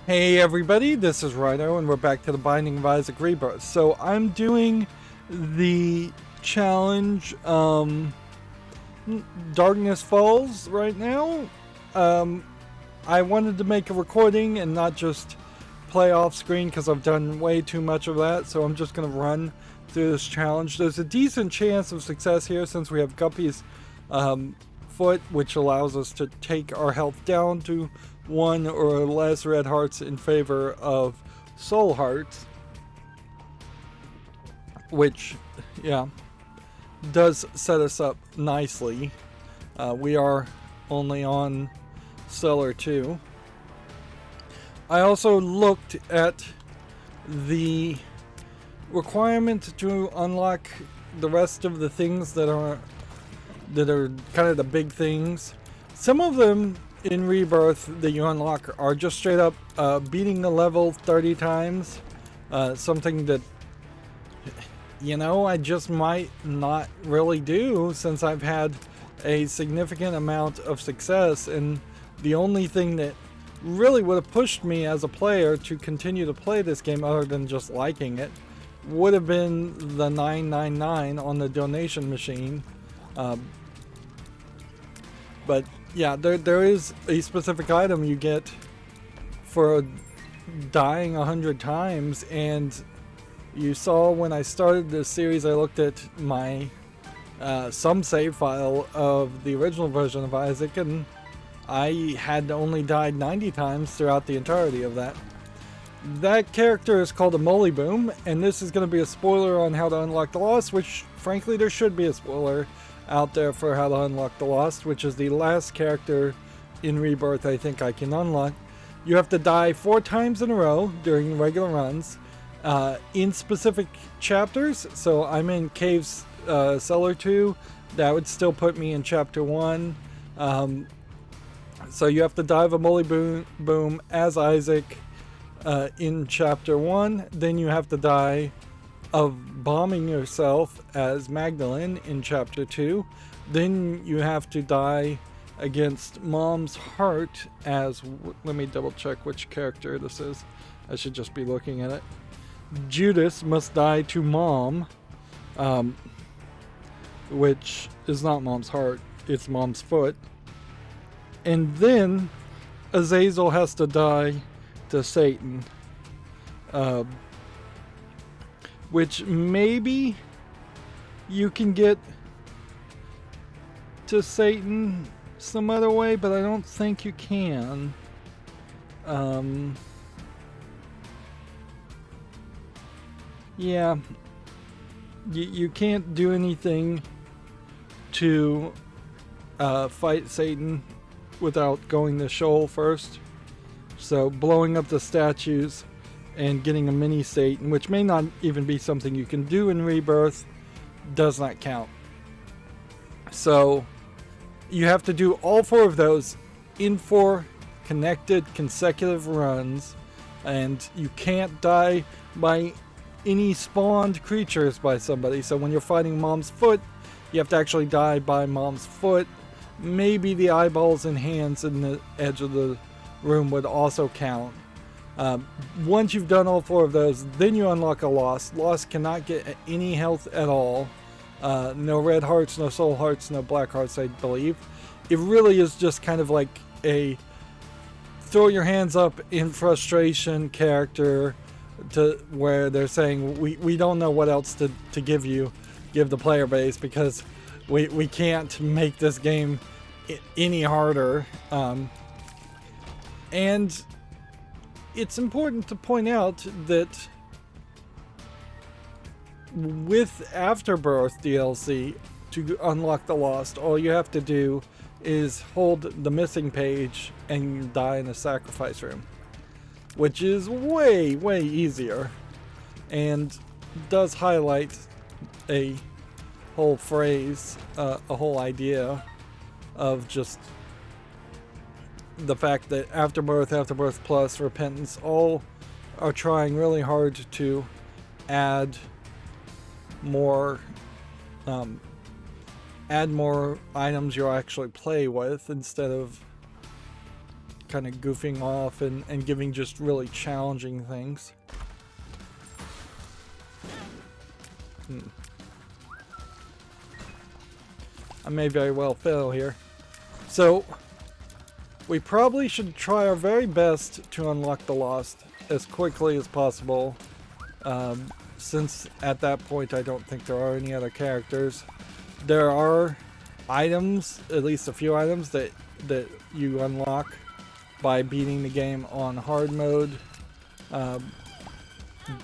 Hey everybody, this is Rydo and we're back to the Binding of Isaac Rebirth. So I'm doing the challenge Darkness Falls right now. I wanted to make a recording and not just play off screen because I've done way too much of that, so I'm just going to run through this challenge. There's a decent chance of success here since we have Guppy's foot, which allows us to take our health down to one or less red hearts in favor of soul hearts, which, yeah, does set us up nicely. We are only on Cellar 2. I also looked at the requirement to unlock the rest of the things that are kind of the big things. Some of them in Rebirth that you unlock are just straight up beating the level 30 times. Something that, I just might not really do since I've had a significant amount of success, and the only thing that really would have pushed me as a player to continue to play this game other than just liking it would have been the 999 on the donation machine. But yeah, there is a specific item you get for dying 100 times, and you saw when I started this series I looked at my some save file of the original version of Isaac, and I had only died 90 times throughout the entirety of that. That character is called a Molly Boom, and this is going to be a spoiler on how to unlock the Lost, which frankly there should be a spoiler out there for how to unlock the Lost, which is the last character in Rebirth I think I can unlock. You have to die 4 times in a row during regular runs in specific chapters. So I'm in Caves Cellar 2. That would still put me in Chapter 1. So you have to dive a Molly Boom as Isaac in Chapter 1. Then you have to die of bombing yourself as Magdalene in Chapter 2. Then you have to die against Mom's Heart as... Let me double check which character this is. I should just be looking at it. Judas must die to Mom, which is not Mom's Heart, it's Mom's Foot. And then Azazel has to die to Satan. Which maybe you can get to Satan some other way, but I don't think you can. Yeah, you can't do anything to fight Satan without going to Sheol first. So blowing up the statues and getting a mini Satan, which may not even be something you can do in Rebirth, does not count. So you have to do all 4 of those in 4 connected consecutive runs, and you can't die by any spawned creatures by somebody. So when you're fighting Mom's Foot, you have to actually die by Mom's Foot. Maybe the eyeballs and hands in the edge of the room would also count. Once you've done all 4 of those, then you unlock a Lost. Lost cannot get any health at all. No red hearts, no soul hearts, no black hearts, I believe. It really is just kind of like a throw your hands up in frustration character, to where they're saying we don't know what else to give the player base, because we can't make this game any harder. And it's important to point out that with Afterbirth DLC, to unlock the Lost, all you have to do is hold the missing page and die in a sacrifice room, which is way, way easier, and does highlight a whole phrase, a whole idea of just the fact that Afterbirth Plus, Repentance, all are trying really hard to add more items you'll actually play with, instead of kind of goofing off and giving just really challenging things. I may very well fail here. So, we probably should try our very best to unlock the Lost as quickly as possible. Since at that point I don't think there are any other characters. There are items, at least a few items, that you unlock by beating the game on hard mode.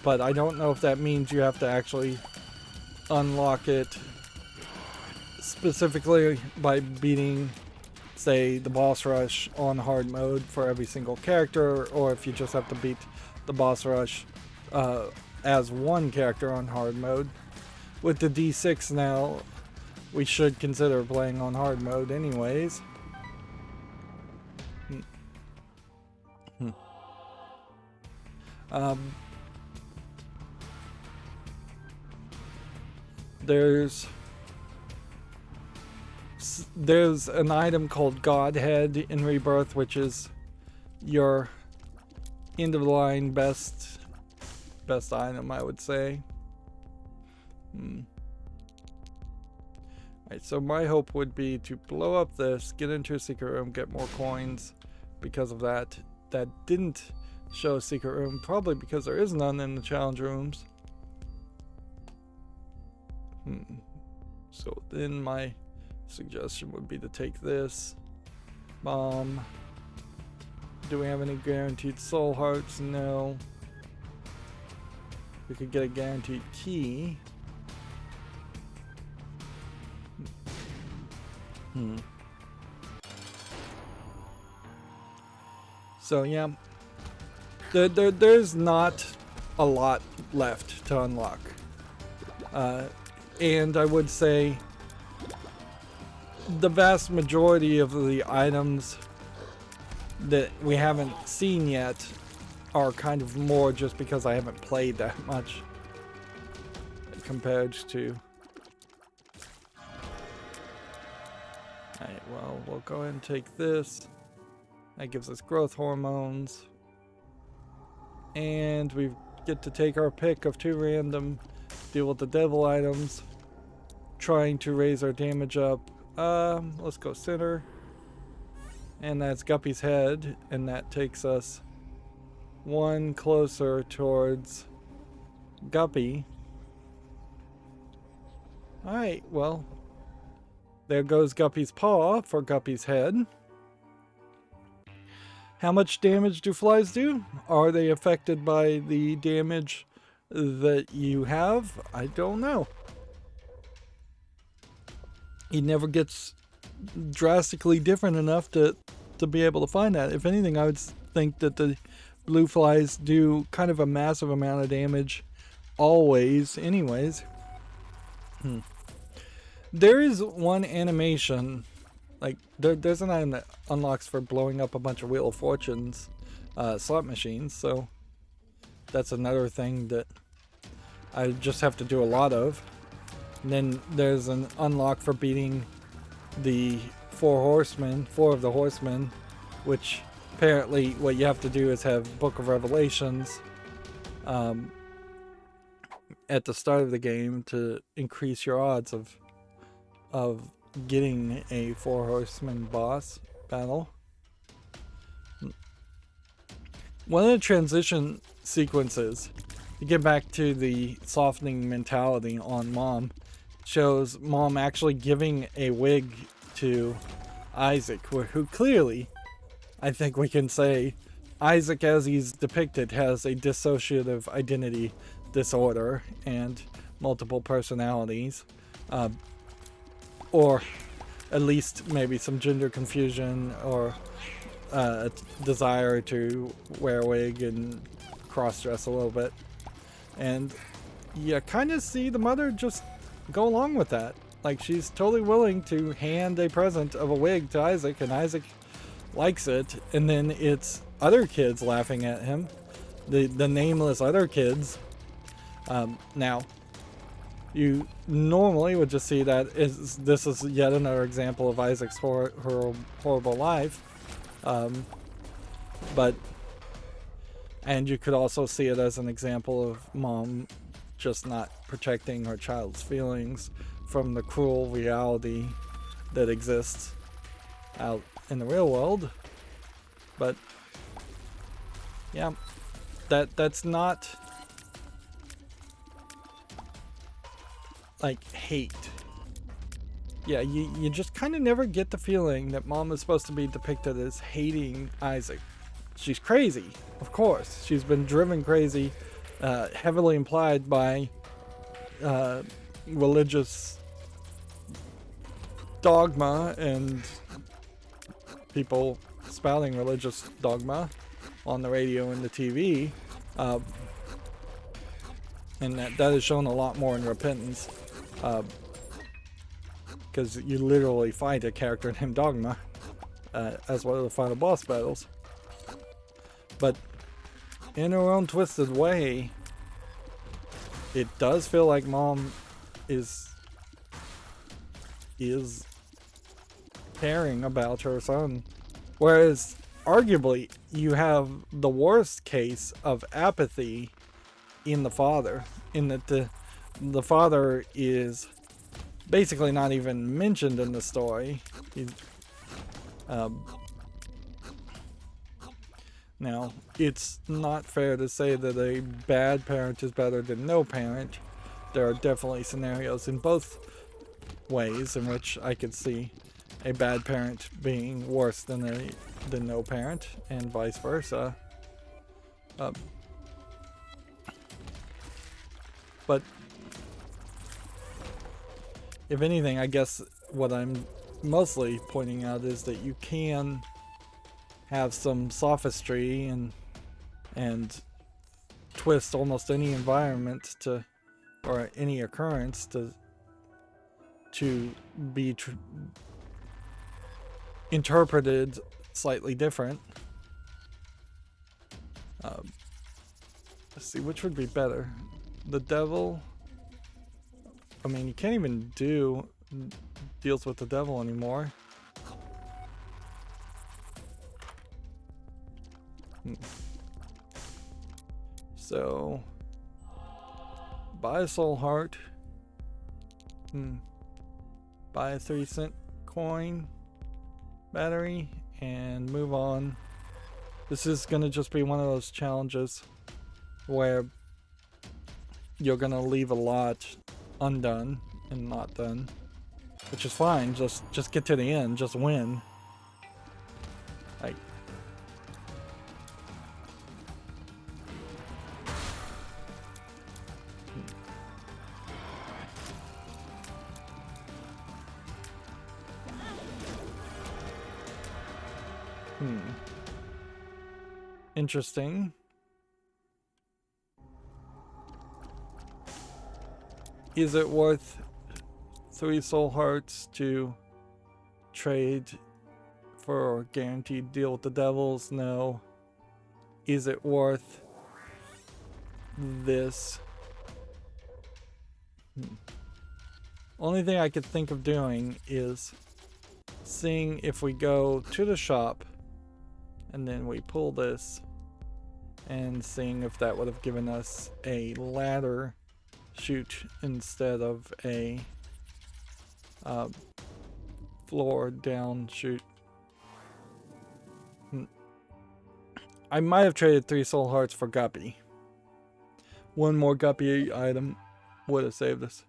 But I don't know if that means you have to actually unlock it specifically by beating, say, the boss rush on hard mode for every single character, or if you just have to beat the boss rush as one character on hard mode. With the D6 now, we should consider playing on hard mode anyways. There's an item called Godhead in Rebirth, which is your end of the line best item, I would say. Alright, so my hope would be to blow up this, get into a secret room, get more coins because of that. That didn't show a secret room, probably because there is none in the challenge rooms. So then my suggestion would be to take this bomb. Do we have any guaranteed soul hearts? No. We could get a guaranteed key. So yeah, there's not a lot left to unlock. And I would say the vast majority of the items that we haven't seen yet are kind of more just because I haven't played that much compared to... Alright, well, we'll go ahead and take this. That gives us growth hormones. And we get to take our pick of 2 random deal with the devil items. Trying to raise our damage up. Let's go center. And that's Guppy's head. And that takes us 1 closer towards Guppy. Alright, well. There goes Guppy's paw for Guppy's head. How much damage do flies do? Are they affected by the damage that you have? I don't know. He never gets drastically different enough to be able to find that. If anything, I would think that the blue flies do kind of a massive amount of damage always anyways. There is one animation, like there's an item that unlocks for blowing up a bunch of Wheel of Fortunes slot machines, so that's another thing that I just have to do a lot of. And then there's an unlock for beating the 4 of the horsemen, which apparently what you have to do is have Book of Revelations at the start of the game to increase your odds of getting a 4 horsemen boss battle. One of the transition sequences, to get back to the softening mentality on Mom, shows Mom actually giving a wig to Isaac, who clearly, I think we can say, Isaac as he's depicted has a dissociative identity disorder and multiple personalities. Or at least maybe some gender confusion or a desire to wear a wig and cross-dress a little bit. And you kind of see the mother just go along with that. Like, she's totally willing to hand a present of a wig to Isaac, and Isaac likes it, and then it's other kids laughing at him. The nameless other kids. Now, you normally would just see that this is yet another example of Isaac's horrible life. But, and you could also see it as an example of mom just not protecting her child's feelings from the cruel reality that exists out in the real world. But yeah, that's not like hate. Yeah, you just kind of never get the feeling that mom is supposed to be depicted as hating Isaac. She's crazy, of course. She's been driven crazy, heavily implied by religious dogma and people spouting religious dogma on the radio and the TV. And that is shown a lot more in Repentance. Because you literally fight a character named Dogma as one of the final boss battles. But in her own twisted way, it does feel like mom is caring about her son. Whereas arguably you have the worst case of apathy in the father, in that the father is basically not even mentioned in the story. Now, it's not fair to say that a bad parent is better than no parent. There are definitely scenarios in both ways in which I could see a bad parent being worse than no parent, and vice versa. But if anything, I guess what I'm mostly pointing out is that you can have some sophistry and twist almost any environment or any occurrence to be interpreted slightly different. Let's see, which would be better? The devil. I mean, you can't even do deals with the devil anymore. So, buy a soul heart. Buy a 3-cent coin battery and move on. This is gonna just be one of those challenges where you're gonna leave a lot undone and not done, which is fine. Just get to the end, just win. Like, interesting. Is it worth 3 soul hearts to trade for a guaranteed deal with the devils? No. Is it worth this? Only thing I could think of doing is seeing if we go to the shop and then we pull this and seeing if that would have given us a ladder chute instead of a floor down chute. I might have traded 3 soul hearts for Guppy. One more Guppy item would have saved us.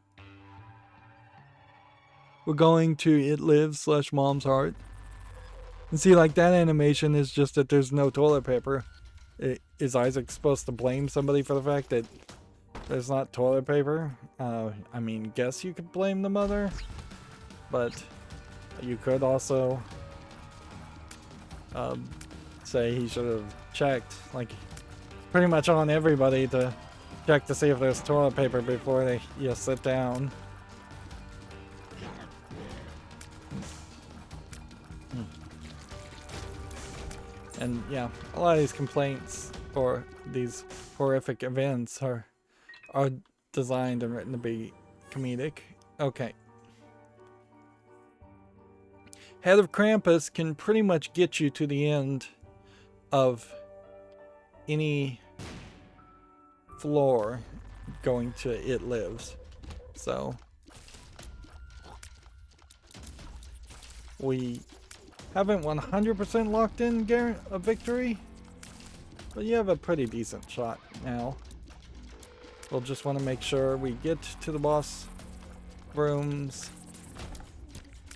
We're going to It Lives / Mom's Heart. And see, like, that animation is just that there's no toilet paper. Is Isaac supposed to blame somebody for the fact that there's not toilet paper? I mean, guess you could blame the mother, but you could also say he should have checked. Like, pretty much on everybody to check to see if there's toilet paper before you sit down. And yeah, a lot of these complaints or these horrific events are designed and written to be comedic. Okay. Head of Krampus can pretty much get you to the end of any floor going to It Lives. So we haven't 100% locked in a victory, but you have a pretty decent shot now. We'll just want to make sure we get to the boss rooms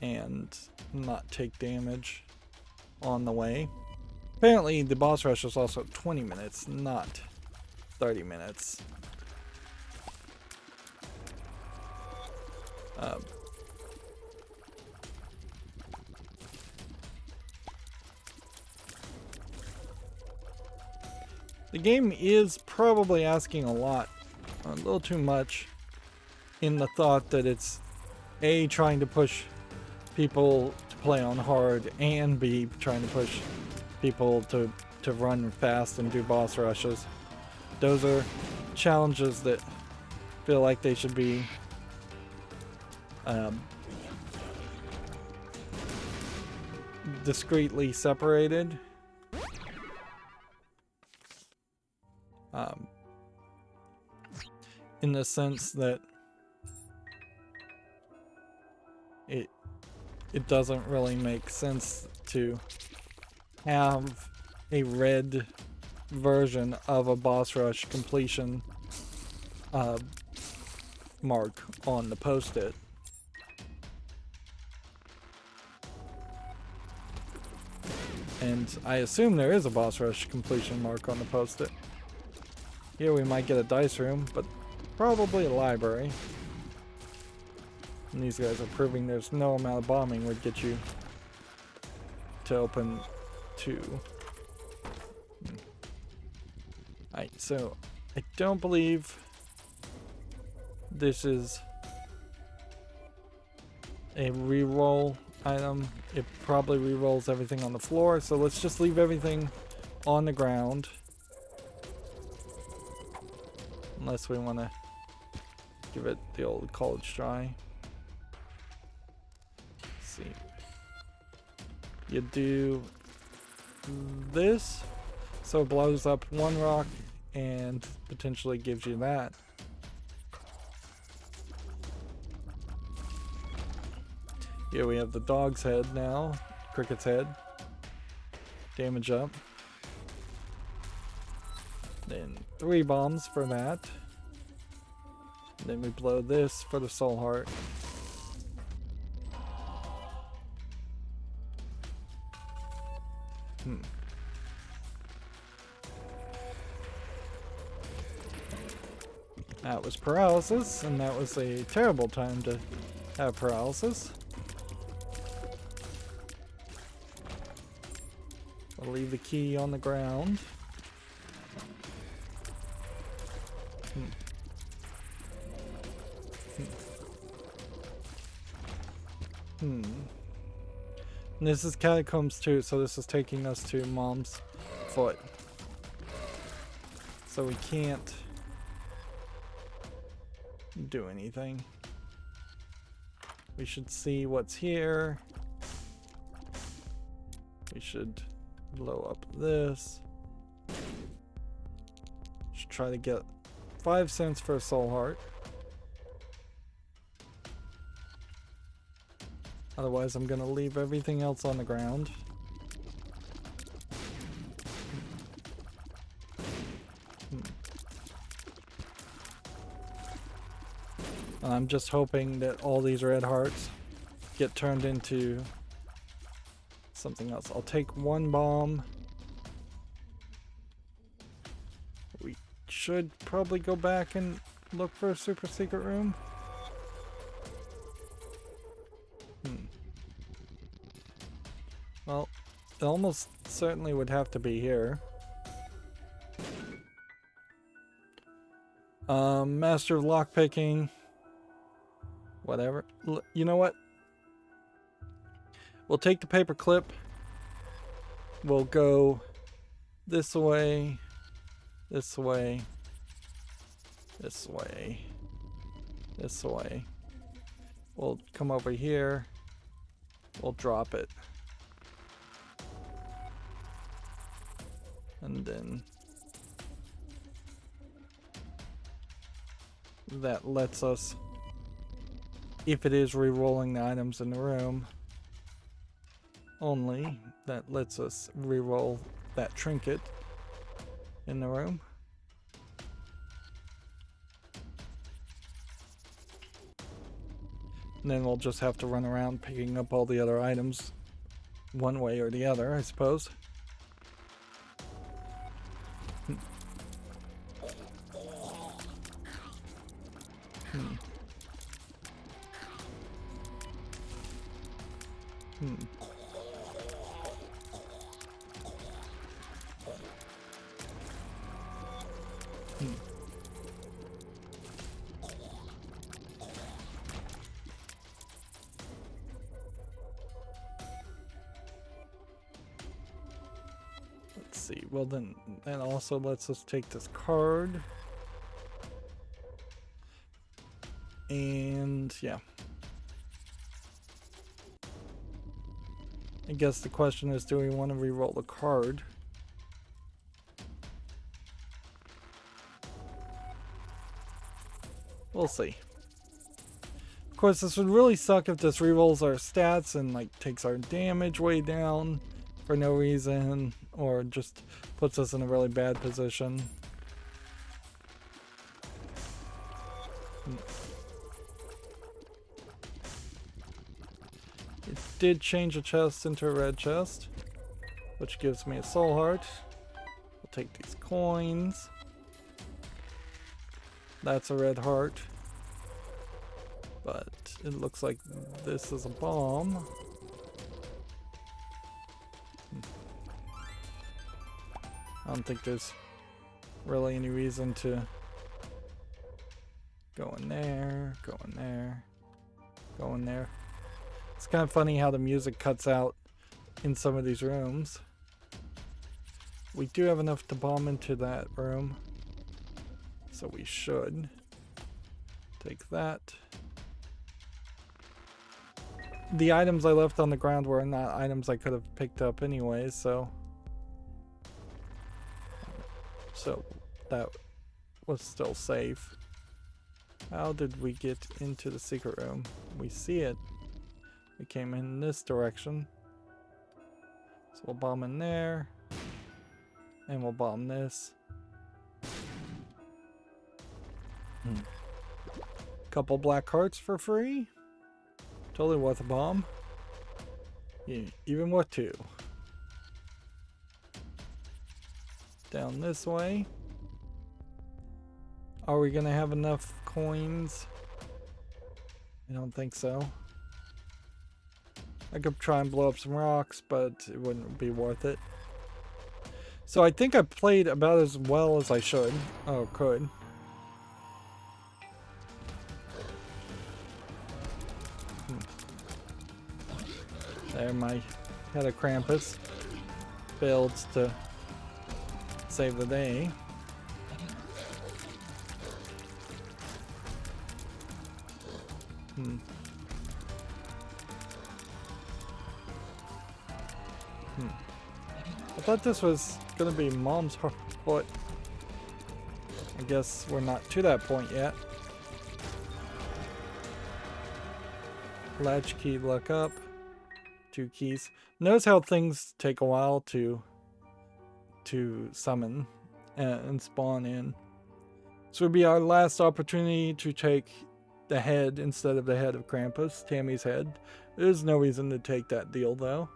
and not take damage on the way. Apparently the boss rush is also 20 minutes, not 30 minutes. The game is probably asking a lot, a little too much, in the thought that it's A, trying to push people to play on hard, and B, trying to push people to run fast and do boss rushes. Those are challenges that feel like they should be discreetly separated. In the sense that it doesn't really make sense to have a red version of a boss rush completion mark on the post-it. And I assume there is a boss rush completion mark on the post-it. Here we might get a dice room, but probably a library. And these guys are proving there's no amount of bombing would get you to open 2. Alright, so I don't believe this is a reroll item. It probably rerolls everything on the floor, so let's just leave everything on the ground. Unless we want to give it the old college try. Let's see. You do this, so it blows up one rock and potentially gives you that. Here we have the dog's head now, cricket's head. Damage up. Then 3 bombs for that. Then we blow this for the soul heart. That was paralysis, and that was a terrible time to have paralysis. I'll leave the key on the ground. And this is Catacombs 2, so this is taking us to Mom's foot. So we can't do anything. We should see what's here. We should blow up this. Should try to get 5 cents for a soul heart. Otherwise, I'm gonna leave everything else on the ground. I'm just hoping that all these red hearts get turned into something else. I'll take 1 bomb. We should probably go back and look for a super secret room. Well, it almost certainly would have to be here. Master of lockpicking. Whatever. You know what? We'll take the paper clip. We'll go this way, this way, this way, this way. We'll come over here. We'll drop it. And then that lets us, if it is re-rolling the items in the room, only that lets us re-roll that trinket in the room. And then we'll just have to run around picking up all the other items one way or the other, I suppose. Let's see. Well, then that also lets us take this card. And yeah. I guess the question is, do we want to re-roll the card? We'll see. Of course, this would really suck if this re-rolls our stats and like takes our damage way down for no reason, or just puts us in a really bad position. It did change a chest into a red chest, which gives me a soul heart. We'll take these coins. That's a red heart. But it looks like this is a bomb. I don't think there's really any reason to go in there, go in there, go in there. It's kind of funny how the music cuts out in some of these rooms. We do have enough to bomb into that room, so we should take that. The items I left on the ground were not items I could have picked up anyway, so that was still safe. How did we get into the secret room? We see it. We came in this direction. So we'll bomb in there. And we'll bomb this. Couple black hearts for free. Totally worth a bomb. Yeah, even worth 2. Down this way. Are we gonna have enough coins? I don't think so. I could try and blow up some rocks, but it wouldn't be worth it. So I think I played about as well as I should. Oh, could. There, my head of Krampus builds to save the day. I thought this was gonna be Mom's foot. I guess we're not to that point yet. Latch key, look up. 2 keys. Notice how things take a while to summon and spawn in. This would be our last opportunity to take the head instead of the head of Krampus, Tammy's head. There's no reason to take that deal though.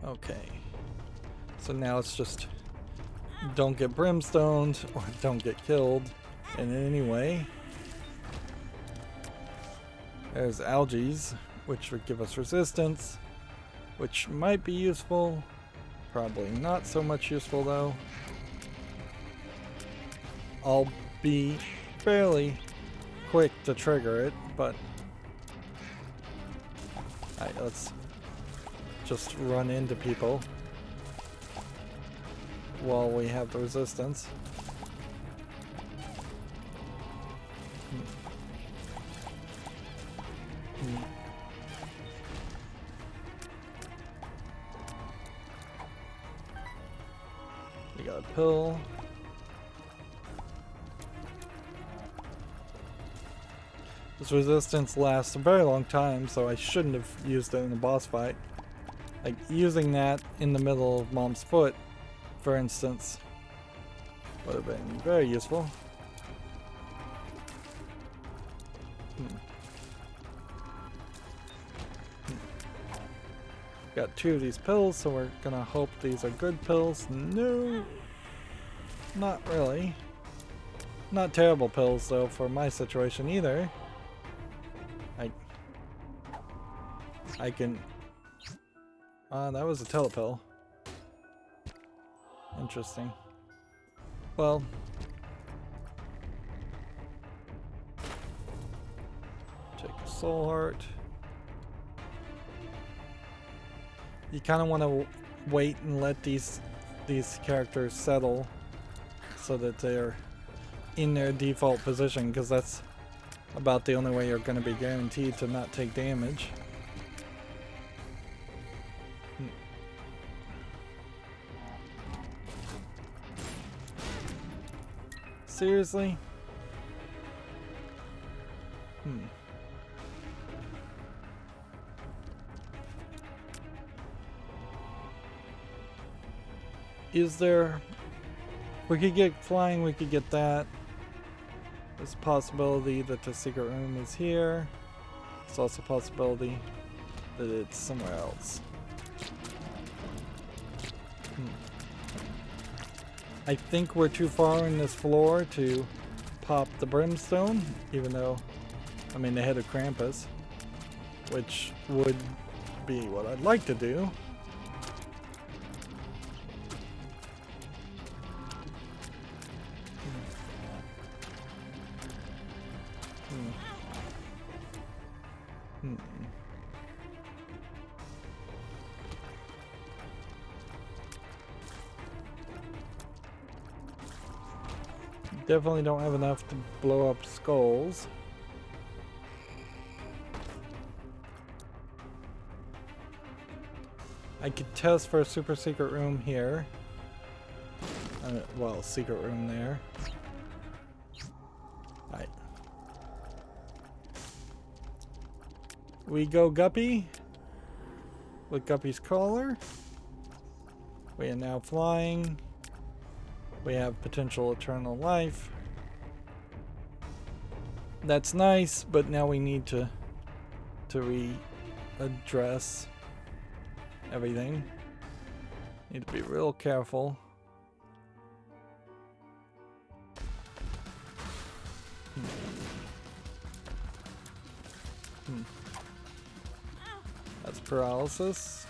Okay. So now it's just don't get brimstoned or don't get killed in any way. There's algaes, which would give us resistance, which might be useful. Probably not so much useful though. I'll be fairly quick to trigger it, but alright, let's just run into people while we have the resistance. We got a pill. This resistance lasts a very long time, so I shouldn't have used it in a boss fight. Like, using that in the middle of Mom's foot, for instance, would have been very useful. Got 2 of these pills, so we're gonna hope these are good pills. No, not really. Not terrible pills, though, for my situation either. I can... that was a telepill. Interesting. Well... take a soul heart. You kind of want to wait and let these characters settle so that they're in their default position, because that's about the only way you're going to be guaranteed to not take damage. Seriously? Is there... we could get flying, we could get that. There's a possibility that the secret room is here. There's also a possibility that it's somewhere else. I think we're too far in this floor to pop the brimstone, even though I'm in the head of Krampus, which would be what I'd like to do. Definitely don't have enough to blow up skulls. I could test for a super secret room here. Well, secret room there. Alright. We go Guppy with Guppy's collar. We are now flying. We have potential eternal life. That's nice, but now we need to readdress everything. Need to be real careful. That's paralysis.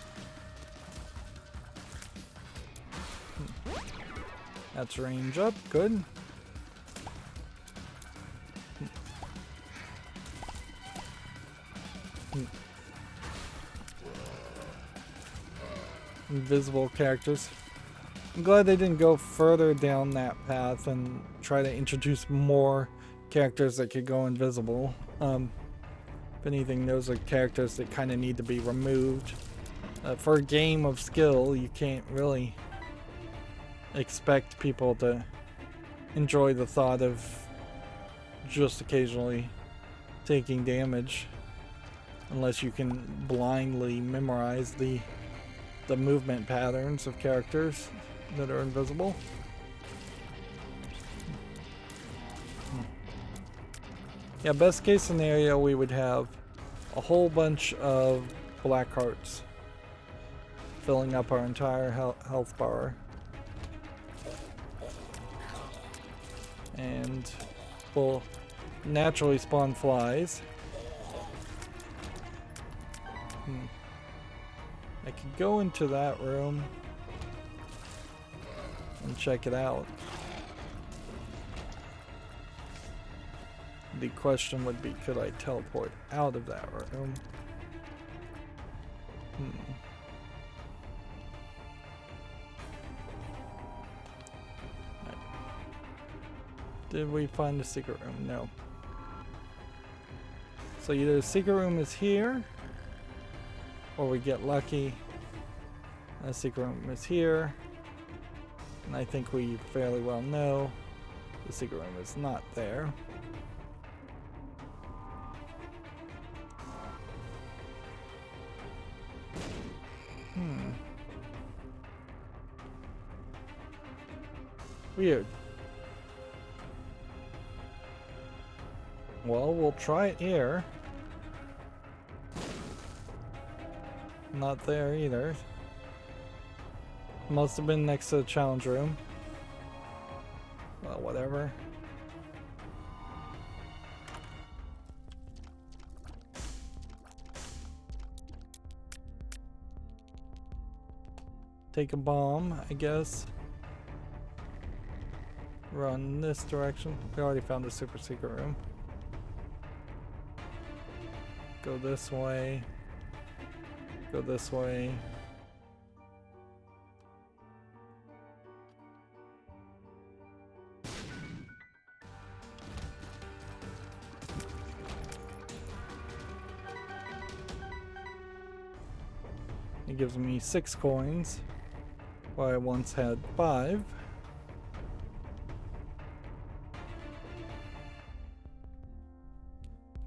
That's range up, good. Invisible characters. I'm glad they didn't go further down that path and try to introduce more characters that could go invisible. If anything, those are characters that kind of need to be removed. For a game of skill, you can't really expect people to enjoy the thought of just occasionally taking damage unless you can blindly memorize the movement patterns of characters that are invisible. Yeah, best case scenario, we would have a whole bunch of black hearts filling up our entire health bar. And we'll naturally spawn flies. I could go into that room and check it out. The question would be, could I teleport out of that room? Right. Did we find a secret room? No. So either the secret room is here, or we get lucky. The secret room is here. And I think we fairly well know the secret room is not there. Weird. Well, we'll try it here. Not there either. Must have been next to the challenge room. Well, whatever. Take a bomb, I guess. Run this direction. We already found the super secret room. Go this way. Go this way. It gives me 6 coins, while I once had 5.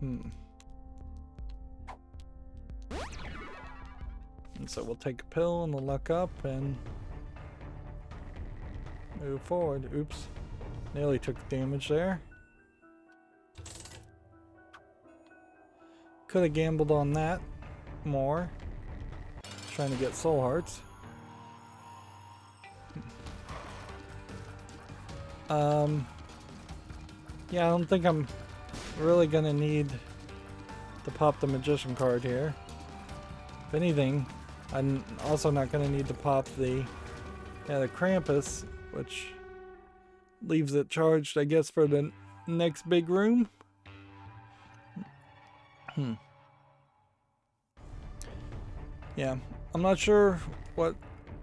And so we'll take a pill and we'll look up and move forward. Oops. Nearly took damage there. Could have gambled on that more. Trying to get soul hearts. Yeah, I don't think I'm really gonna need to pop the magician card here. If anything, I'm also not gonna need to pop the Krampus, which leaves it charged, I guess, for the next big room. Yeah, I'm not sure what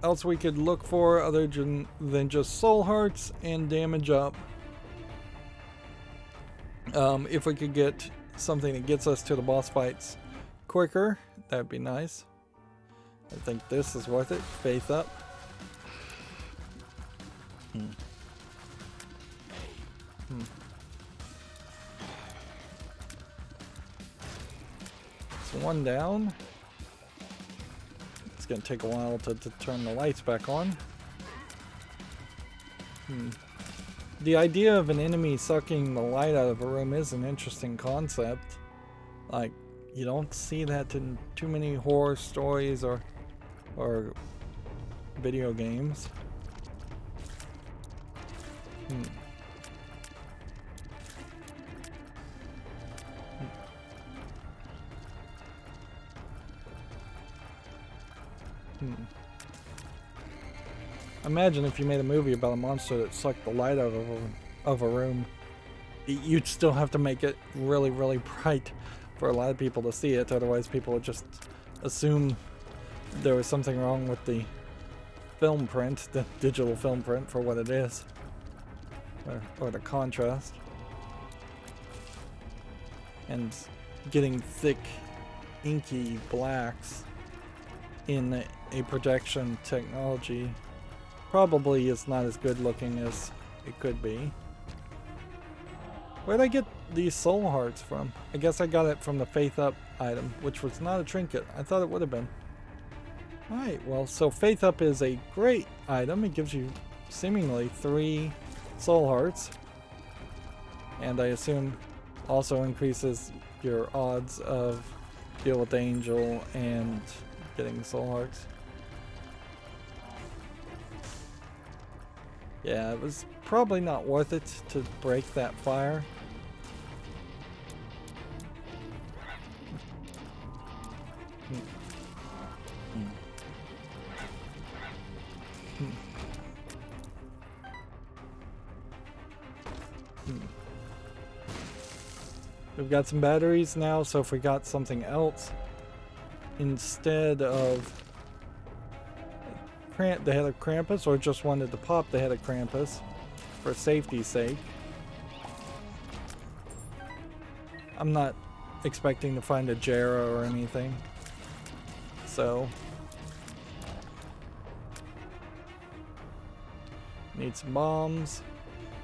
else we could look for other than just soul hearts and damage up. If we could get something that gets us to the boss fights quicker, that'd be nice. I think this is worth it. Faith up. So one down. It's gonna take a while to turn the lights back on. The idea of an enemy sucking the light out of a room is an interesting concept. Like, you don't see that in too many horror stories or video games. Imagine if you made a movie about a monster that sucked the light out of a room. You'd still have to make it really, really bright for a lot of people to see it. Otherwise, people would just assume there was something wrong with the film print, the digital film print, for what it is, or the contrast. And getting thick, inky blacks in a projection technology probably is not as good looking as it could be. Where'd I get these soul hearts from? I guess I got it from the Faith Up item, which was not a trinket. I thought it would have been. Alright, well, so Faith Up is a great item. It gives you seemingly 3 soul hearts. And I assume also increases your odds of deal with the angel and getting soul hearts. Yeah, it was probably not worth it to break that fire. We've got some batteries now, so if we got something else instead of the head of Krampus, or just wanted to pop the head of Krampus for safety's sake. I'm not expecting to find a Jera or anything. So need some bombs.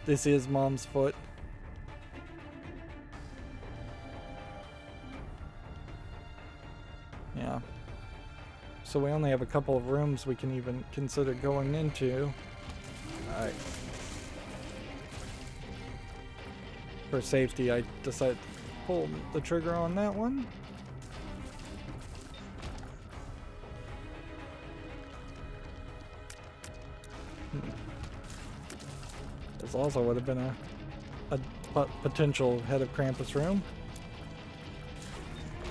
This is Mom's foot. Yeah. So we only have a couple of rooms we can even consider going into. Alright. For safety, I decided to pull the trigger on that one. This also would have been a potential head of Krampus room.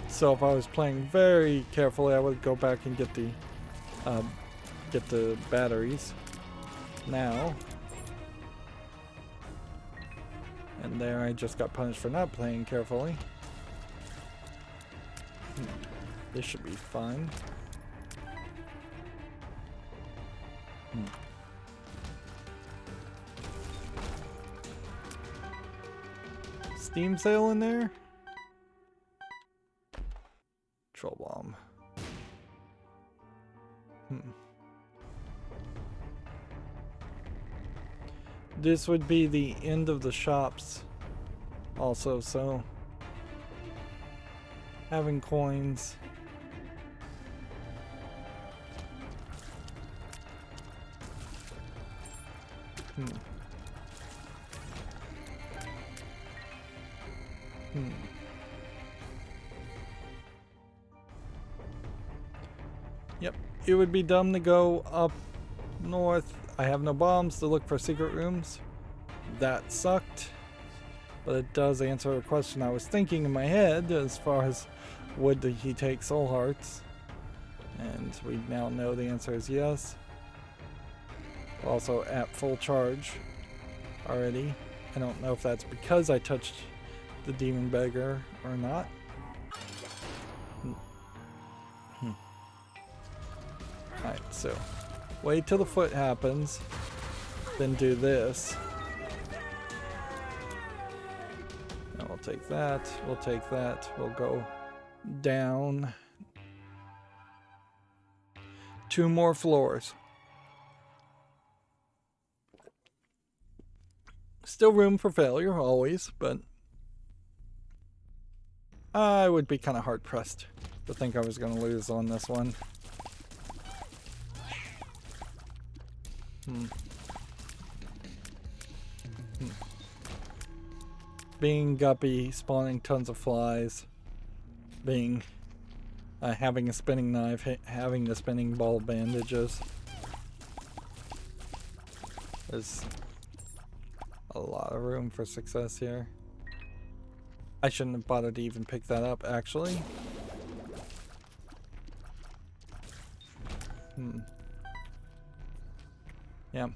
So if I was playing very carefully, I would go back and get the batteries now. And there I just got punished for not playing carefully. This should be fine. Steam sail in there? Troll bomb. This would be the end of the shops also, so having coins. Yep, it would be dumb to go up north. I have no bombs to look for secret rooms. That sucked. But it does answer a question I was thinking in my head as far as would he take soul hearts? And we now know the answer is yes. Also at full charge already. I don't know if that's because I touched the demon beggar or not. Alright, so wait till the foot happens, then do this. And we'll take that, we'll take that, we'll go down 2 more floors. Still room for failure, always, but I would be kind of hard-pressed to think I was going to lose on this one. Being guppy, spawning tons of flies, being having a spinning knife, having the spinning ball bandages. There's a lot of room for success here. I shouldn't have bothered to even pick that up, actually. Yeah.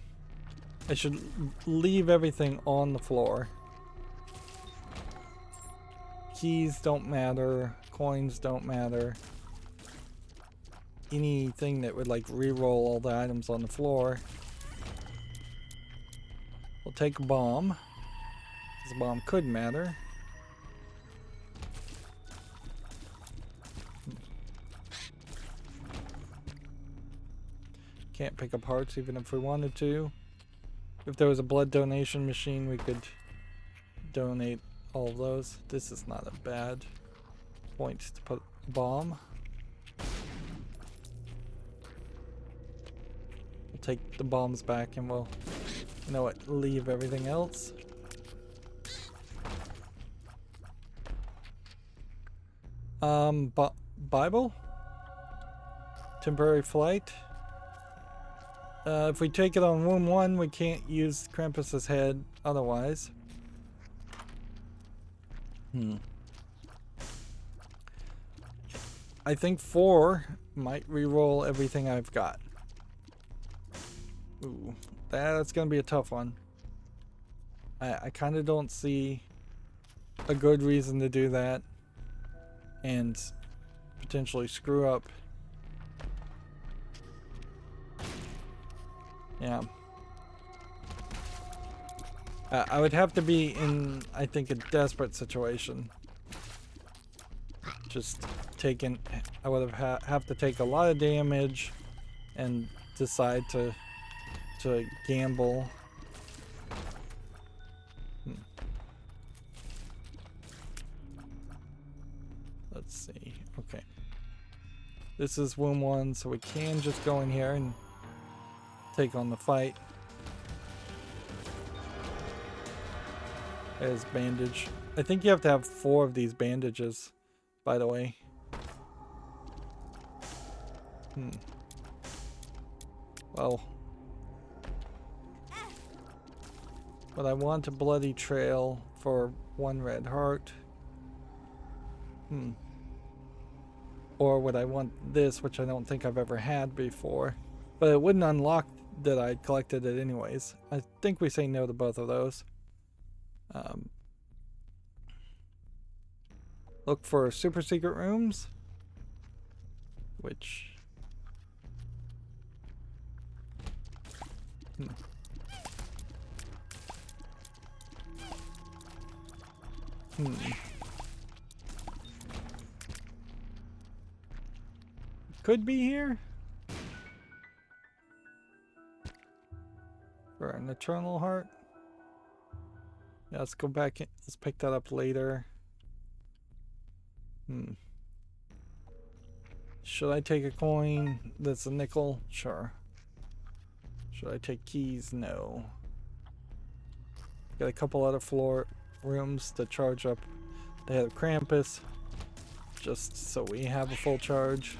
I should leave everything on the floor. Keys don't matter. Coins don't matter. Anything that would like re-roll all the items on the floor. We'll take a bomb. This bomb could matter. Can't pick up hearts even if we wanted to. If there was a blood donation machine, we could donate all of those. This is not a bad point to put a bomb. We'll take the bombs back and we'll, you know what, leave everything else. Bible? Temporary flight? If we take it on room 1, we can't use Krampus's head otherwise. I think 4 might re-roll everything I've got. Ooh, that's gonna be a tough one. I kind of don't see a good reason to do that and potentially screw up. Yeah. I would have to be in, I think, a desperate situation. just taken, I would have to take a lot of damage and decide to gamble. Let's see. Okay. This is Wound 1, so we can just go in here and take on the fight. There's bandage. I think you have to have 4 of these bandages, by the way. Well. But I want a bloody trail for 1 red heart. Or would I want this, which I don't think I've ever had before. But it wouldn't unlock that I collected it anyways. I think we say no to both of those. Look for super secret rooms. Which... Could be here. For an eternal heart. Yeah, let's go back in. Let's pick that up later. Should I take a coin that's a nickel? Sure. Should I take keys? No. Got a couple other floor rooms to charge up the head of Krampus. Just so we have a full charge.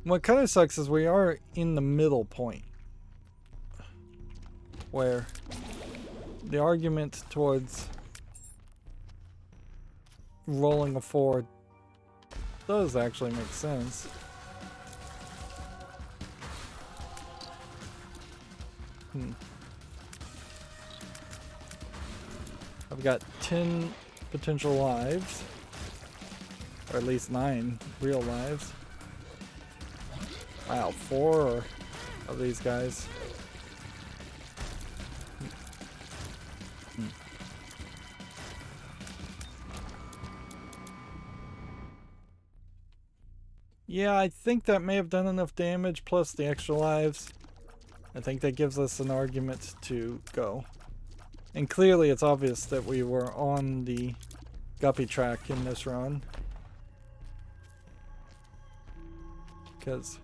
What kind of sucks is we are in the middle point where the argument towards rolling a 4 does actually make sense. I've got 10 potential lives, or at least 9 real lives. Wow, 4 of these guys. Yeah, I think that may have done enough damage, plus the extra lives. I think that gives us an argument to go. And clearly it's obvious that we were on the guppy track in this run. Because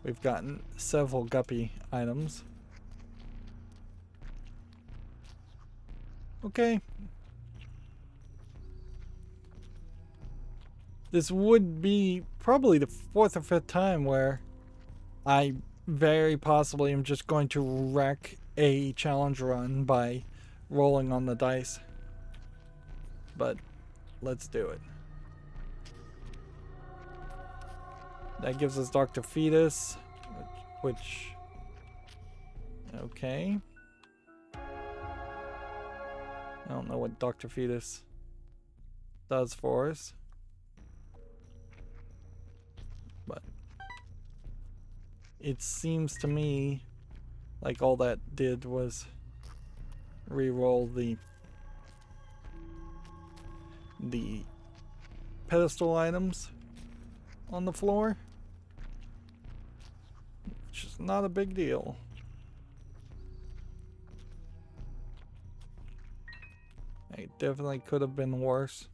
we've gotten several guppy items. Okay. This would be probably the 4th or 5th time where I very possibly am just going to wreck a challenge run by rolling on the dice. But let's do it. That gives us Dr. Fetus, which okay. I don't know what Dr. Fetus does for us. But it seems to me like all that did was re-roll the pedestal items on the floor, which is not a big deal. It definitely could have been worse.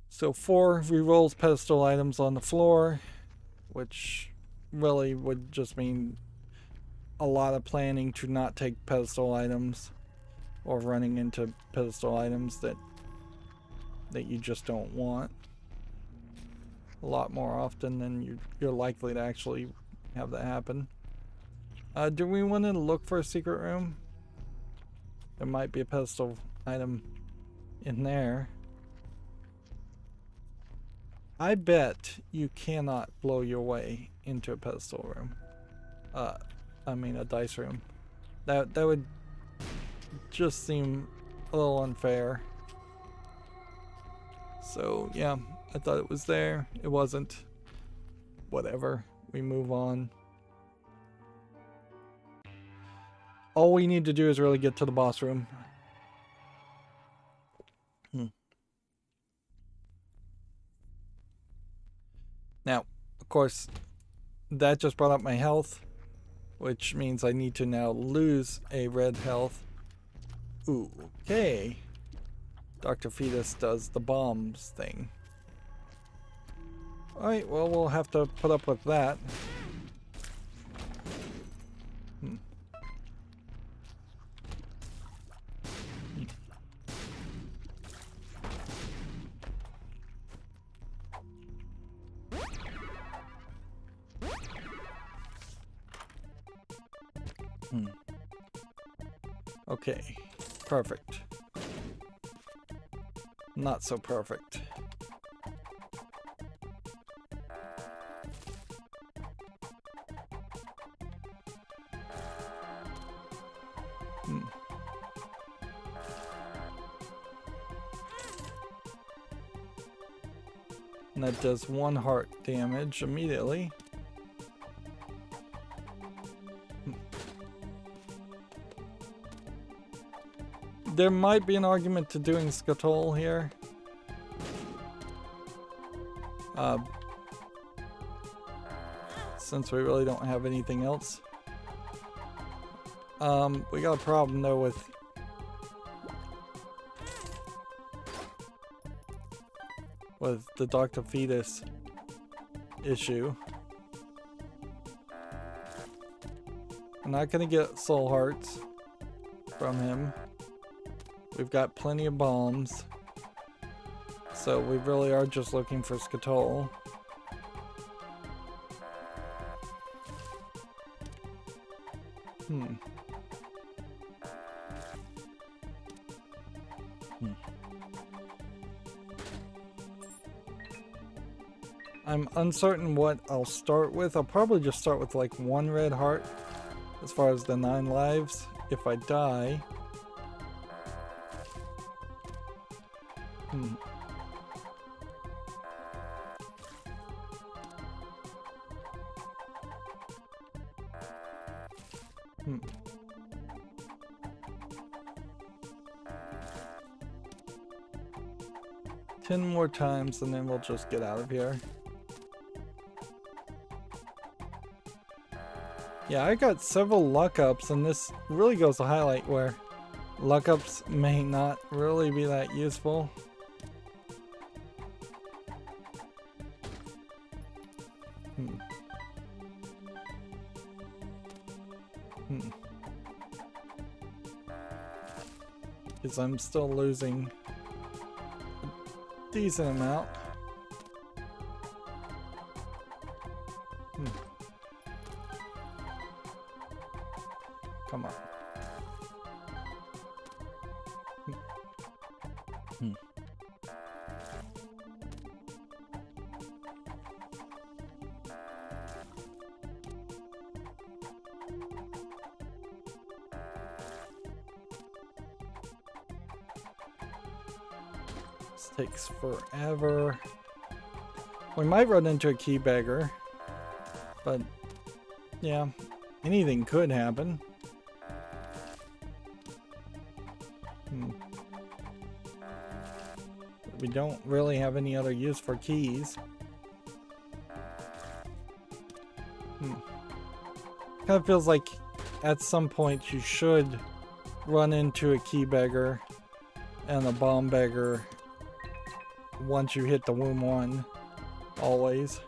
So 4 re-rolls pedestal items on the floor, which really would just mean a lot of planning to not take pedestal items or running into pedestal items that you just don't want a lot more often than you're likely to actually have that happen. Do we want to look for a secret room? There might be a pedestal item in there. I bet you cannot blow your way into a pedestal room. I mean a dice room. That would just seem a little unfair. So yeah, I thought it was there. It wasn't. Whatever. We move on. all we need to do is really get to the boss room. Now, of course, that just brought up my health, which means I need to now lose a red health. Ooh, okay. Dr. Fetus does the bombs thing. Alright, well, we'll have to put up with that. Okay, perfect. Not so perfect. And that does 1 heart damage immediately. There might be an argument to doing Scuttle here. Since we really don't have anything else. We got a problem though with the Dr. Fetus issue. I'm not gonna get soul hearts from him. We've got plenty of bombs. So we really are just looking for Scuttle. I'm uncertain what I'll start with. I'll probably just start with like 1 red heart as far as the 9 lives. If I die. Ten more times and then we'll just get out of here. Yeah, I got several luck ups, and this really goes to highlight where luck ups may not really be that useful. Because I'm still losing a decent amount. Come on. This takes forever. We might run into a key beggar, but yeah, anything could happen. We don't really have any other use for keys. Kind of feels like at some point you should run into a key beggar and a bomb beggar once you hit the womb 1. Always.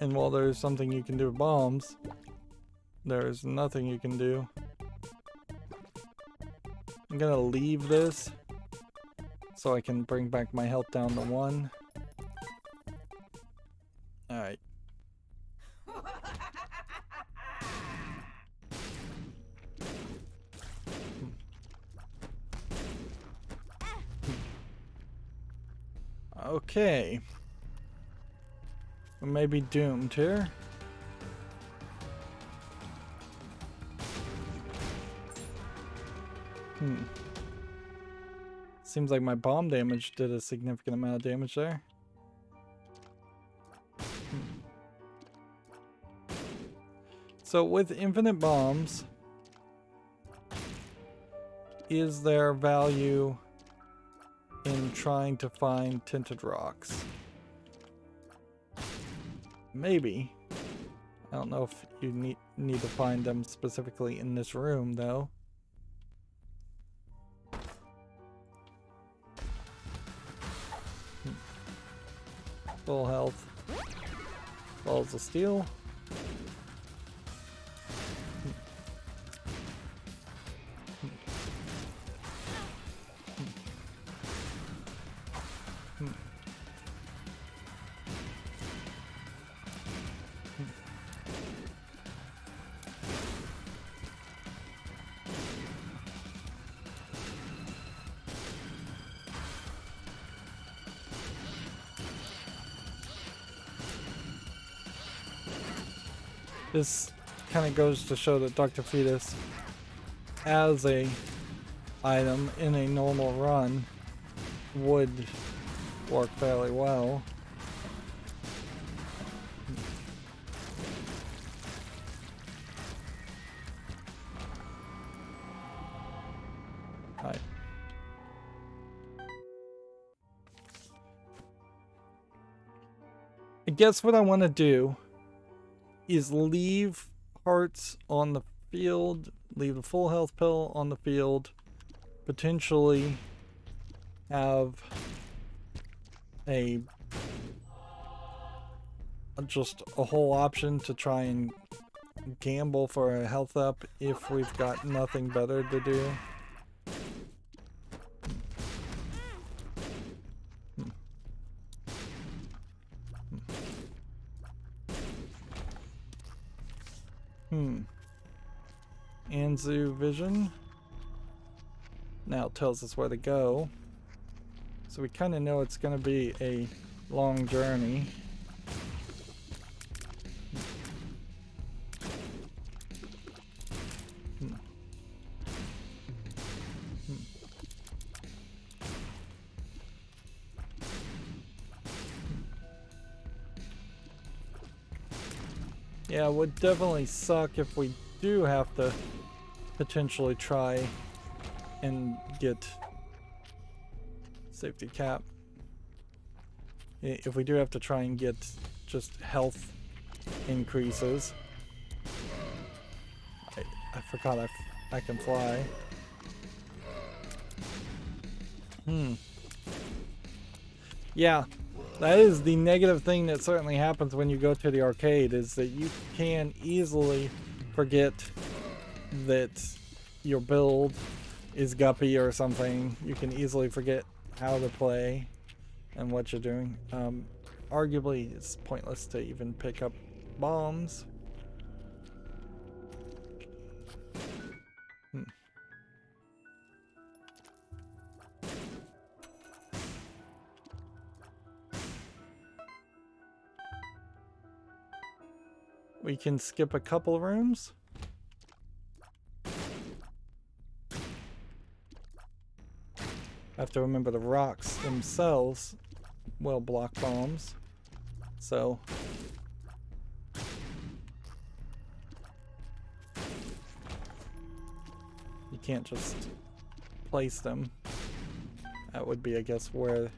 And while there's something you can do with bombs, there's nothing you can do. I'm gonna leave this so I can bring back my health down to 1. Alright. Okay. We may be doomed here. Seems like my bomb damage did a significant amount of damage there. So with infinite bombs, is there value in trying to find tinted rocks? Maybe. I don't know if you need to find them specifically in this room, though. Full health. Balls of steel. This kind of goes to show that Dr. Fetus, as a item in a normal run, would work fairly well. Right. I guess what I want to do is leave hearts on the field, leave a full health pill on the field, potentially have just a whole option to try and gamble for a health up if we've got nothing better to do. Anzu vision now tells us where to go, so we kind of know it's going to be a long journey. Yeah, it would definitely suck if we do have to potentially try and get safety cap. If we do have to try and get just health increases. I forgot I can fly. Yeah, that is the negative thing that certainly happens when you go to the arcade, is that you can easily forget that your build is guppy or something. You can easily forget how to play and what you're doing. Arguably, it's pointless to even pick up bombs. We can skip a couple rooms. I have to remember the rocks themselves will block bombs. So you can't just place them. That would be, I guess, where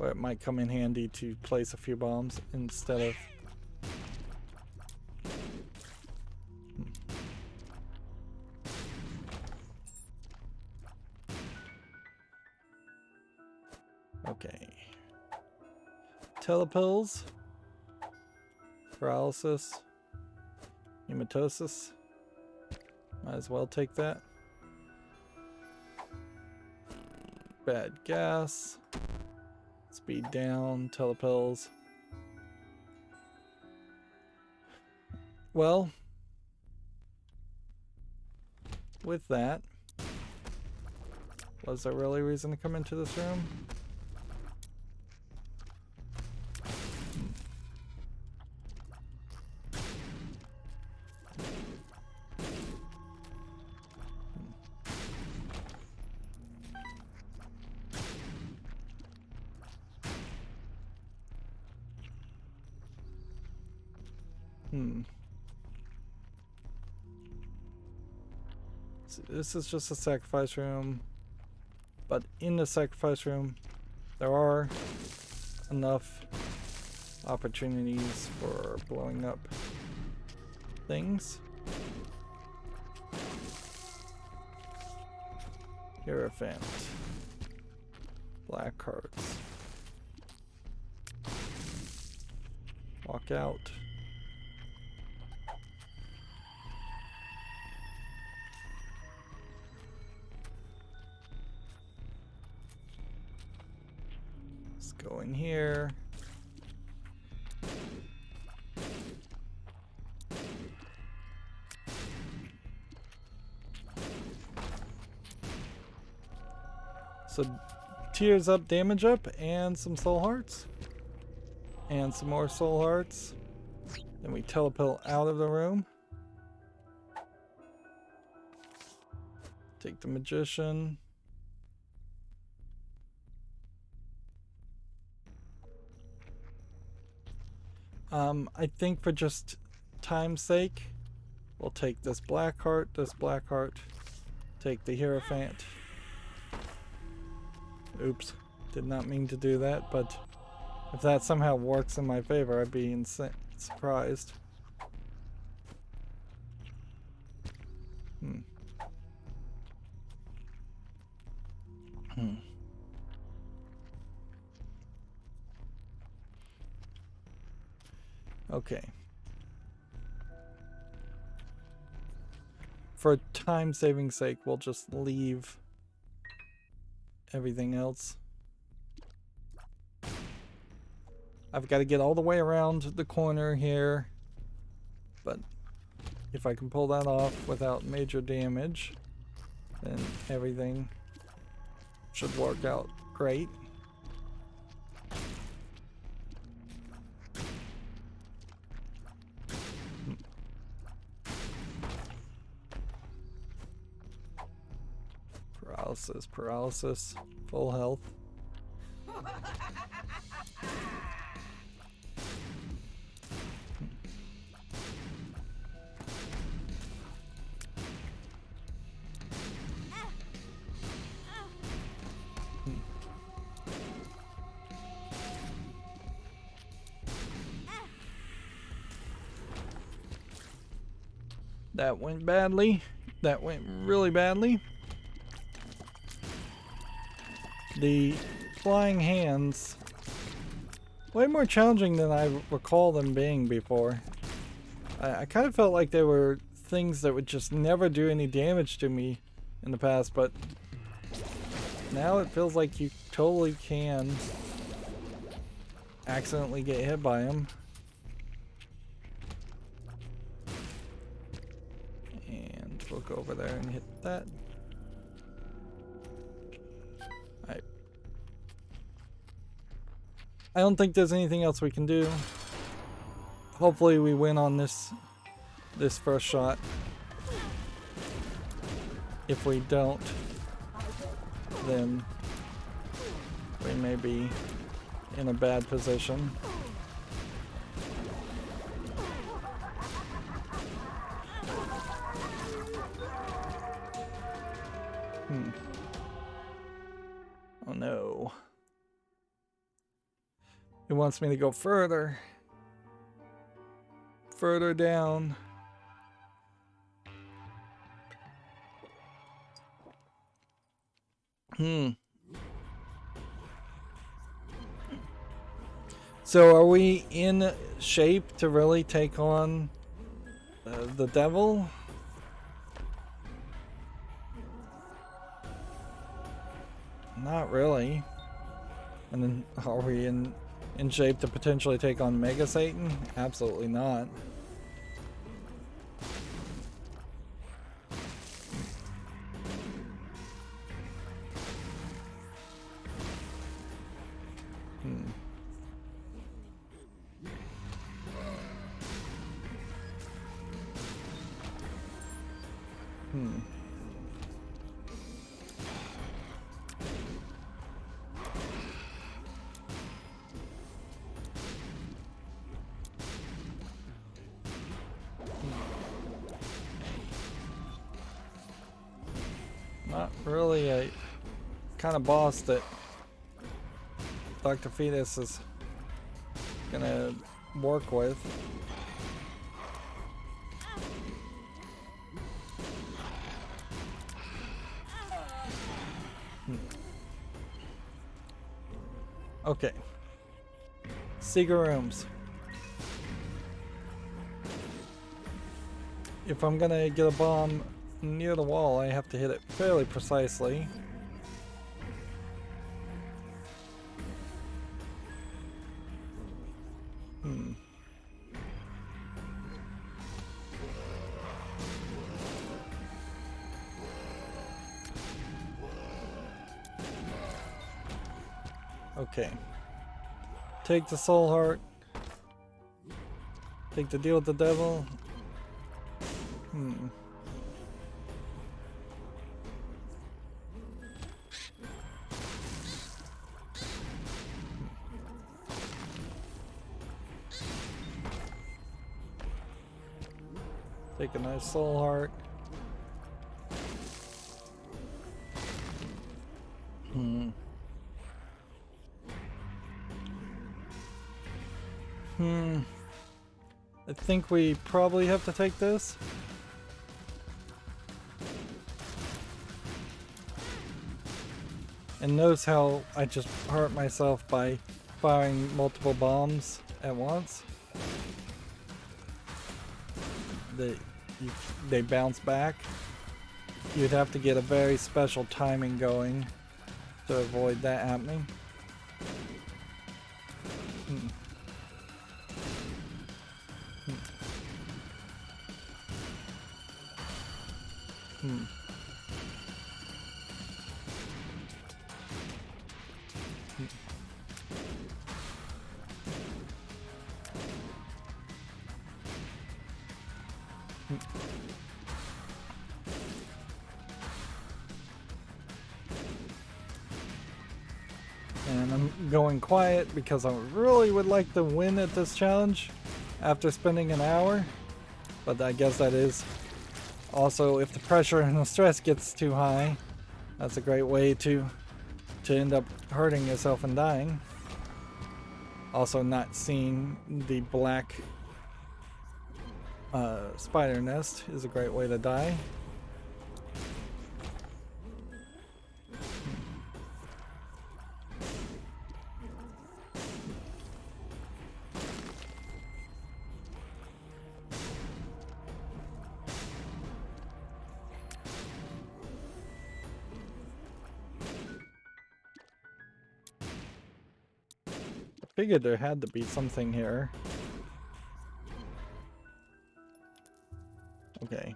it might come in handy to place a few bombs instead of... Okay. Telepills. Paralysis. Hematosis. Might as well take that. Bad gas. Speed down. Telepills. Well, with that, was there really a reason to come into this room? See, this is just a sacrifice room. But in the sacrifice room, there are enough opportunities for blowing up things. Hierophant. Black cards. Walk out. Let's go in here. So tears up, damage up, and some soul hearts. And some more soul hearts. Then we teleport out of the room. Take the magician. I think for just time's sake, we'll take this black heart, take the Hierophant. Oops, did not mean to do that, but if that somehow works in my favor, I'd be surprised. Okay. For time-saving sake, we'll just leave everything else. I've got to get all the way around the corner here, but if I can pull that off without major damage, then everything should work out great. Paralysis, full health. That went badly. That went really badly. The flying hands, way more challenging than I recall them being before. I kind of felt like they were things that would just never do any damage to me in the past, but now it feels like you totally can accidentally get hit by them. And we'll go over there and hit that. I don't think there's anything else we can do. Hopefully we win on this first shot. If we don't, then we may be in a bad position. Oh no. It wants me to go further. Further down. So are we in shape to really take on the devil? Not really. And then are we in shape to potentially take on Mega Satan? Absolutely not. Not really a kind of boss that Dr. Fetus is gonna work with. Okay. Secret rooms. If I'm gonna get a bomb near the wall, I have to hit it fairly precisely. Okay. Take the soul heart. Take the deal with the devil. Take a nice soul heart. I think we probably have to take this. And notice how I just hurt myself by firing multiple bombs at once. They bounce back. You'd have to get a very special timing going to avoid that happening. And I'm going quiet because I really would like to win at this challenge after spending an hour. But I guess that is also, if the pressure and the stress gets too high, that's a great way to end up hurting yourself and dying. Also, not seeing the black spider nest is a great way to die. I figured there had to be something here. Okay.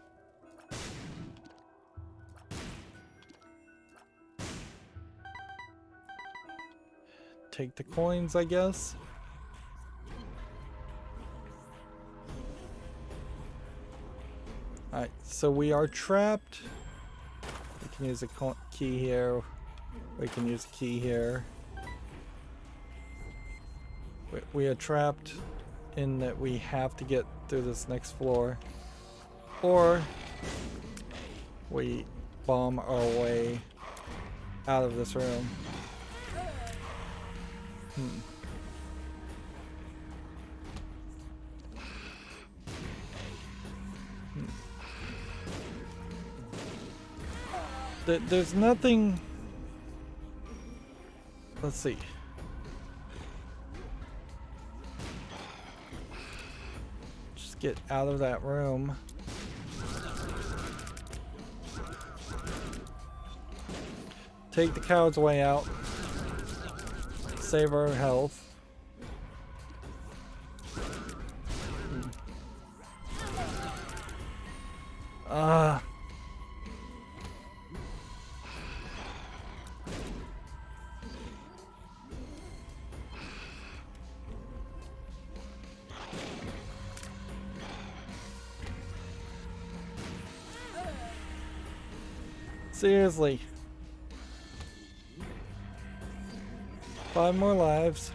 Take the coins, I guess. Alright, so we are trapped. We can use a key here. We can use a key here. We are trapped in that we have to get through this next floor. Or we bomb our way out of this room. There's nothing. Let's see. Just get out of that room. Take the coward's way out. Save our health. Seriously. 5 more lives.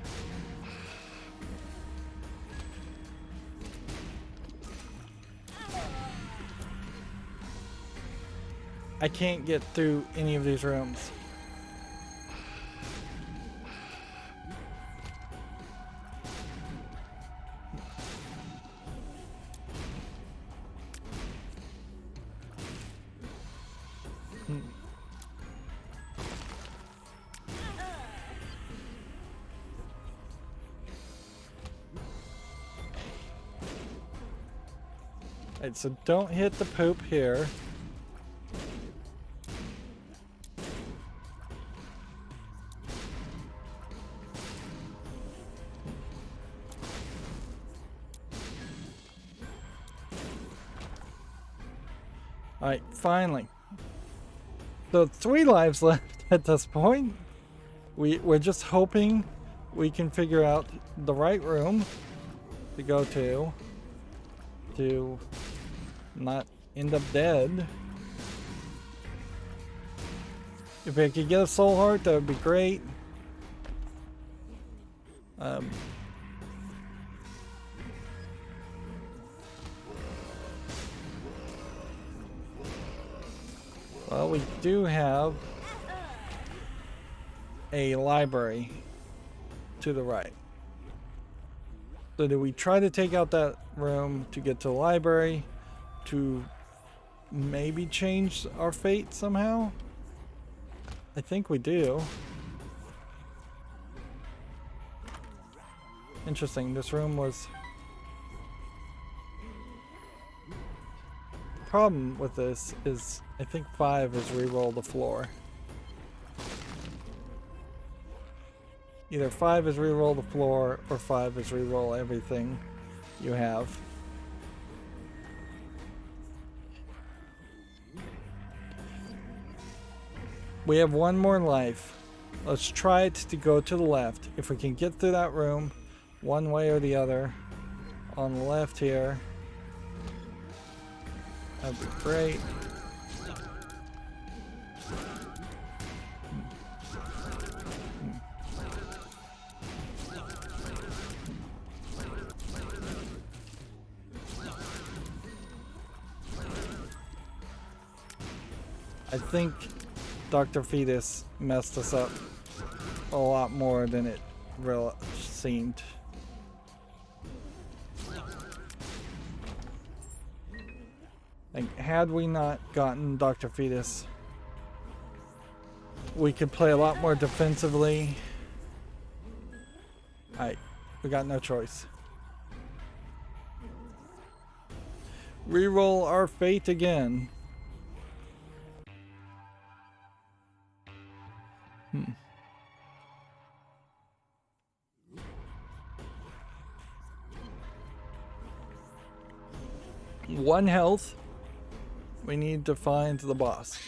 I can't get through any of these rooms. Alright, so don't hit the poop here. Alright, finally. So 3 lives left at this point. We're just hoping we can figure out the right room to go to not end up dead. If I could get a soul heart, that would be great. Well, we do have a library to the right. So do we try to take out that room to get to the library to maybe change our fate somehow? I think we do. Interesting, this room was... The problem with this is I think 5 is re-roll the floor. Either 5 is re-roll the floor or 5 is re-roll everything you have. We have 1 more life. Let's try it to go to the left. If we can get through that room one way or the other on the left here, that'd be great. I think Dr. Fetus messed us up a lot more than it really seemed. Like, had we not gotten Dr. Fetus, we could play a lot more defensively. Alright, we got no choice. Reroll our fate again. One health. We need to find the boss.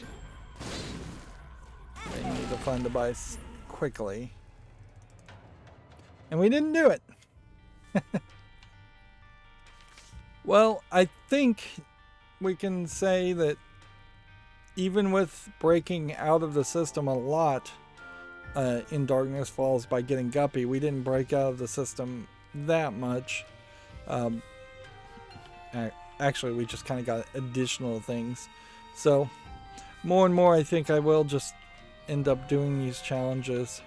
We need to find the boss quickly. And we didn't do it. Well, I think we can say that even with breaking out of the system a lot in Darkness Falls by getting Guppy, we didn't break out of the system that much. Actually, we just kind of got additional things. So, more and more, I think I will just end up doing these challenges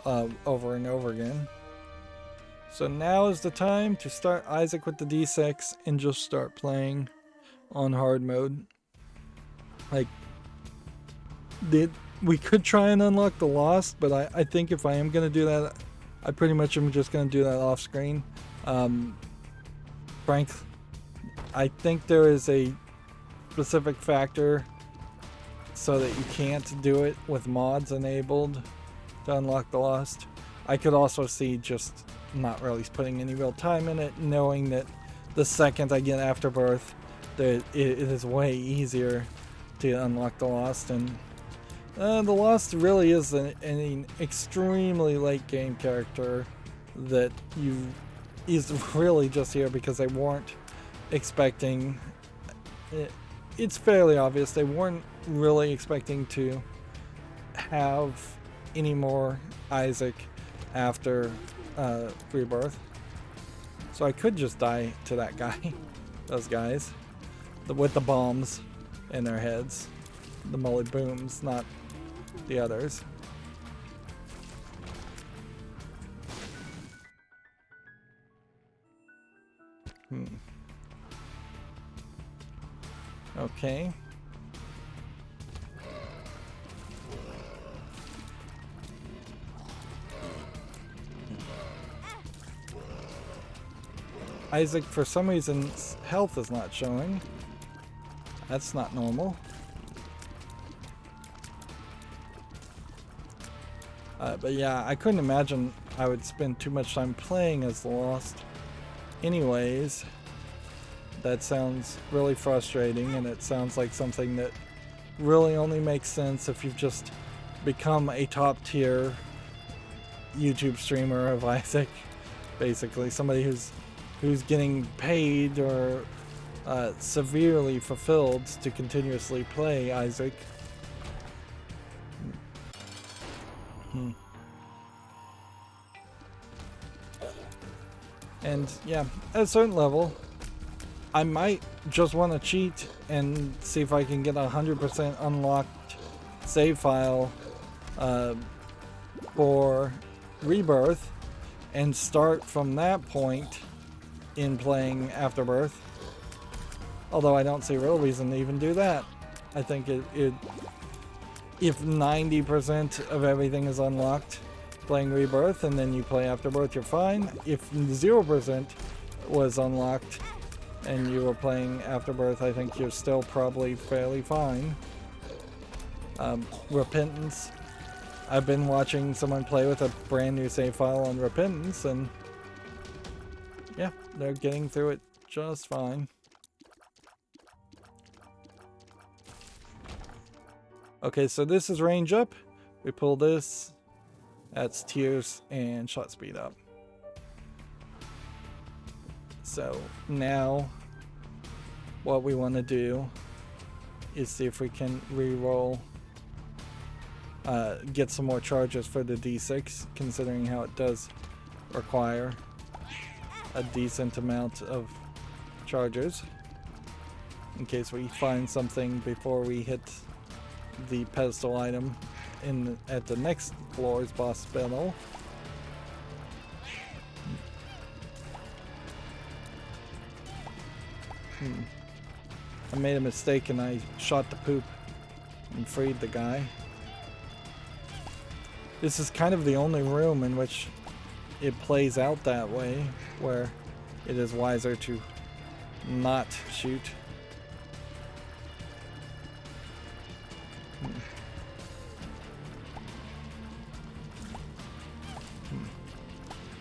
over and over again. So now is the time to start Isaac with the D6 and just start playing on hard mode. Like, we could try and unlock the Lost, but I think if I am going to do that, I pretty much am just going to do that off screen. Frank, I think there is a specific factor so that you can't do it with mods enabled to unlock the Lost. I could also see just not really putting any real time in it, knowing that the second I get Afterbirth, that it is way easier to unlock the Lost. And the Lost really is an extremely late game character that is really just here because they weren't expecting it. It's fairly obvious they weren't really expecting to have any more Isaac after Rebirth. So I could just die to that guy, those guys with the bombs in their heads. the Mully Booms, not the others. Okay. Isaac, for some reason, health is not showing. That's not normal. But yeah, I couldn't imagine I would spend too much time playing as the Lost. Anyways, that sounds really frustrating, and it sounds like something that really only makes sense if you've just become a top tier YouTube streamer of Isaac. Basically, somebody who's getting paid or severely fulfilled to continuously play Isaac. And yeah, at a certain level, I might just want to cheat and see if I can get a 100% unlocked save file for Rebirth and start from that point in playing Afterbirth. Although I don't see a real reason to even do that. I think if 90% of everything is unlocked playing Rebirth and then you play Afterbirth, you're fine. If 0% was unlocked and you were playing Afterbirth, I think you're still probably fairly fine. Repentance. I've been watching someone play with a brand new save file on Repentance, and yeah, they're getting through it just fine. Okay, so this is range up. We pull this. That's tears and shot speed up. So now what we want to do is see if we can re-roll, get some more charges for the D6, considering how it does require a decent amount of charges in case we find something before we hit the pedestal item at the next floor's boss battle. I made a mistake and I shot the poop and freed the guy. This is kind of the only room in which it plays out that way, where it is wiser to not shoot.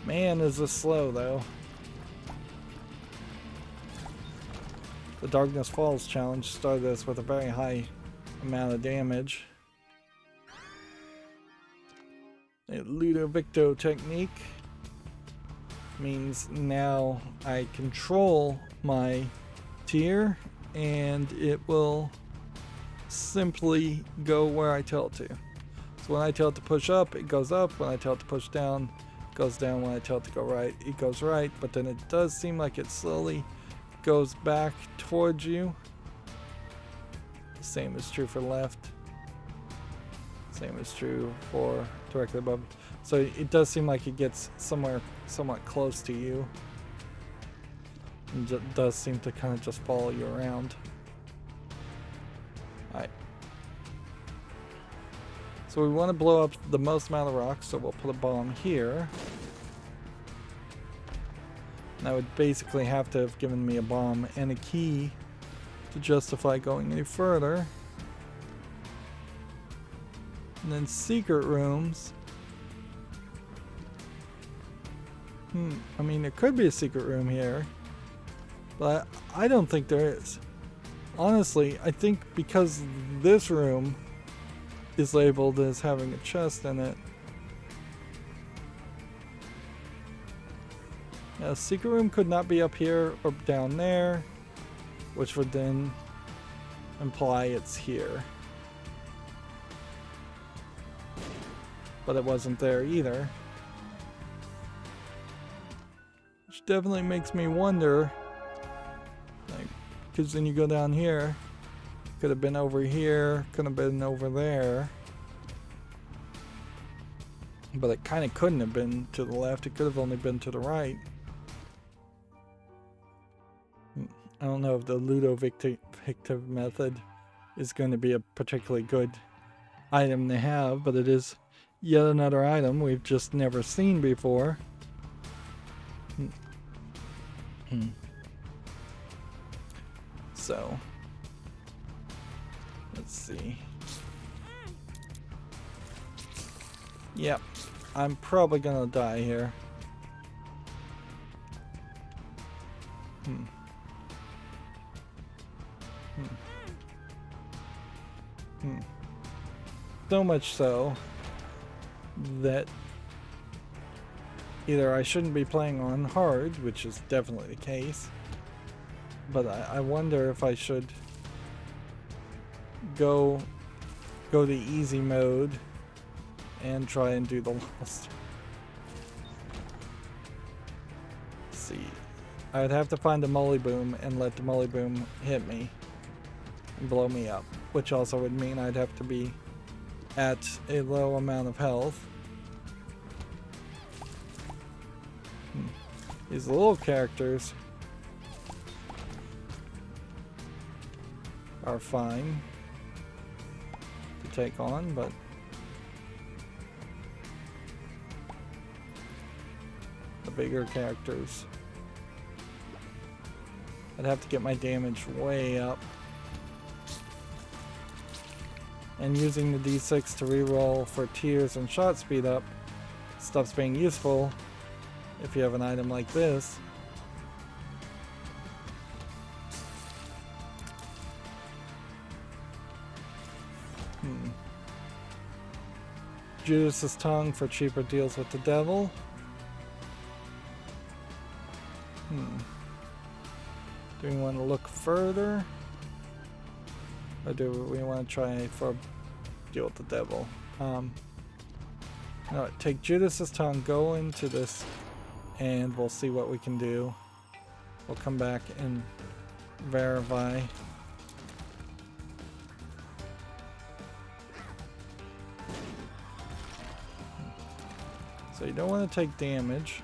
Man, is this slow though. The Darkness Falls challenge started us with a very high amount of damage. A Ludovicto technique means now I control my tier and it will simply go where I tell it to. So when I tell it to push up, it goes up. When I tell it to push down, it goes down. When I tell it to go right, it goes right. But then it does seem like it slowly goes back towards you. The same is true for left. Same is true for directly above. So it does seem like it gets somewhere somewhat close to you. And it does seem to kind of just follow you around. Alright. So we want to blow up the most amount of rocks, so we'll put a bomb here. And that would basically have to have given me a bomb and a key to justify going any further. And then secret rooms. I mean, there could be a secret room here, but I don't think there is. Honestly, I think because this room is labeled as having a chest in it. Yeah, a secret room could not be up here or down there, which would then imply it's here. But it wasn't there either. Which definitely makes me wonder, like, because then you go down here, Could have been over here, could have been over there. But it kind of couldn't have been to the left, it could have only been to the right. I don't know if the Ludo-Victor method is going to be a particularly good item to have, but it is yet another item we've just never seen before. So, let's see. Yep, I'm probably gonna die here. So much so that either I shouldn't be playing on hard, which is definitely the case, but I wonder if I should go to easy mode and try and do the lost. Let's see. I would have to find a molly boom and let the molly boom hit me and blow me up, which also would mean I'd have to be at a low amount of health. These little characters are fine to take on, but the bigger characters, I'd have to get my damage way up. And using the D6 to reroll for tears and shot speed up stops being useful if you have an item like this. Judas's Tongue for cheaper deals with the devil. Do we want to look further? Or do we want to try for deal with the devil? No, take Judas's Tongue, go into this, and we'll see what we can do. We'll come back and verify. So you don't want to take damage,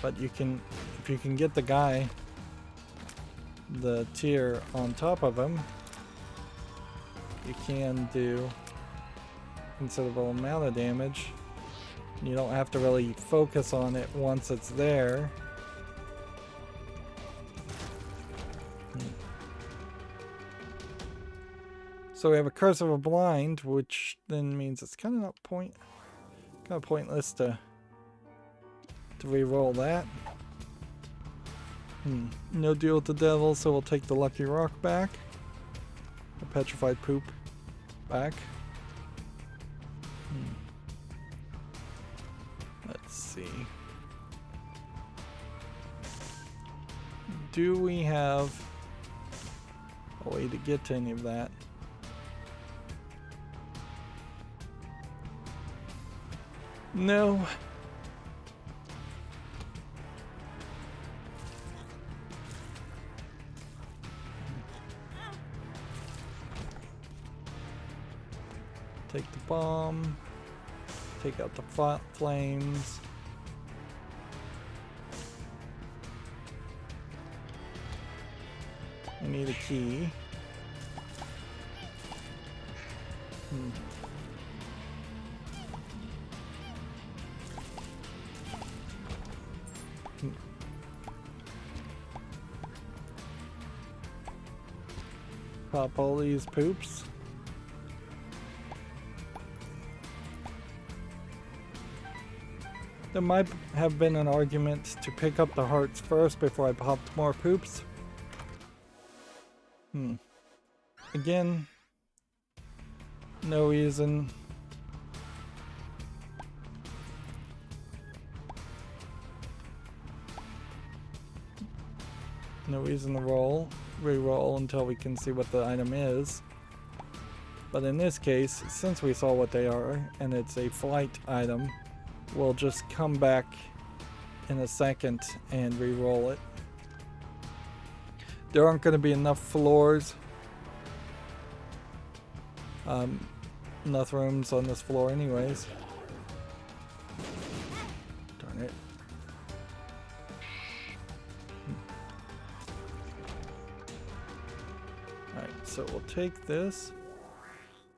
but you can, if you can get the guy, the tier on top of him, you can do considerable amount of damage. You don't have to really focus on it once it's there. So we have a Curse of a Blind, which then means it's kind of pointless to re-roll that. No deal with the devil, so we'll take the Lucky Rock back. The Petrified Poop back. Let's see. Do we have a way to get to any of that? No. Take the bomb. Take out the flames. We need a key. Pop all these poops. There might have been an argument to pick up the hearts first before I popped more poops. Again, no reason. No reason to re-roll until we can see what the item is. But in this case, since we saw what they are, and it's a flight item, we'll just come back in a second and re-roll it. There aren't going to be enough floors Enough rooms on this floor anyways. Darn it. Alright, so we'll take this.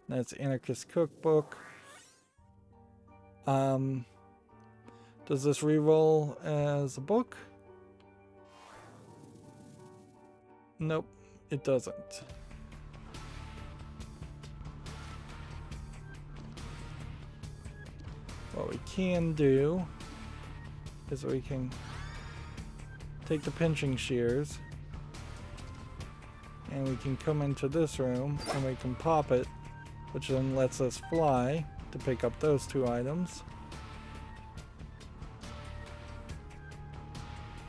That's Anarchist Cookbook. Does this reroll as a book? Nope, it doesn't. What we can do is we can take the pinching shears and we can come into this room and we can pop it, which then lets us fly to pick up those two items.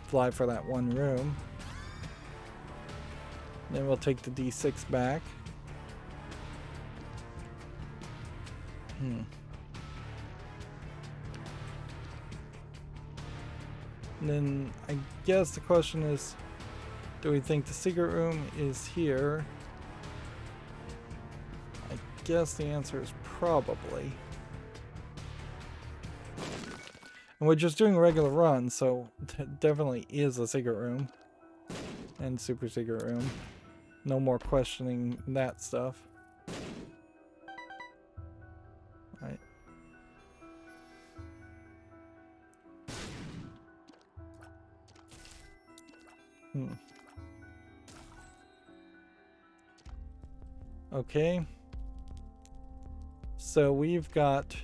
Fly for that one room. Then we'll take the D6 back. And then I guess the question is, do we think the secret room is here? I guess the answer is probably. And we're just doing a regular run, so it definitely is a secret room. And super secret room. No more questioning that stuff. Right. Okay. So we've got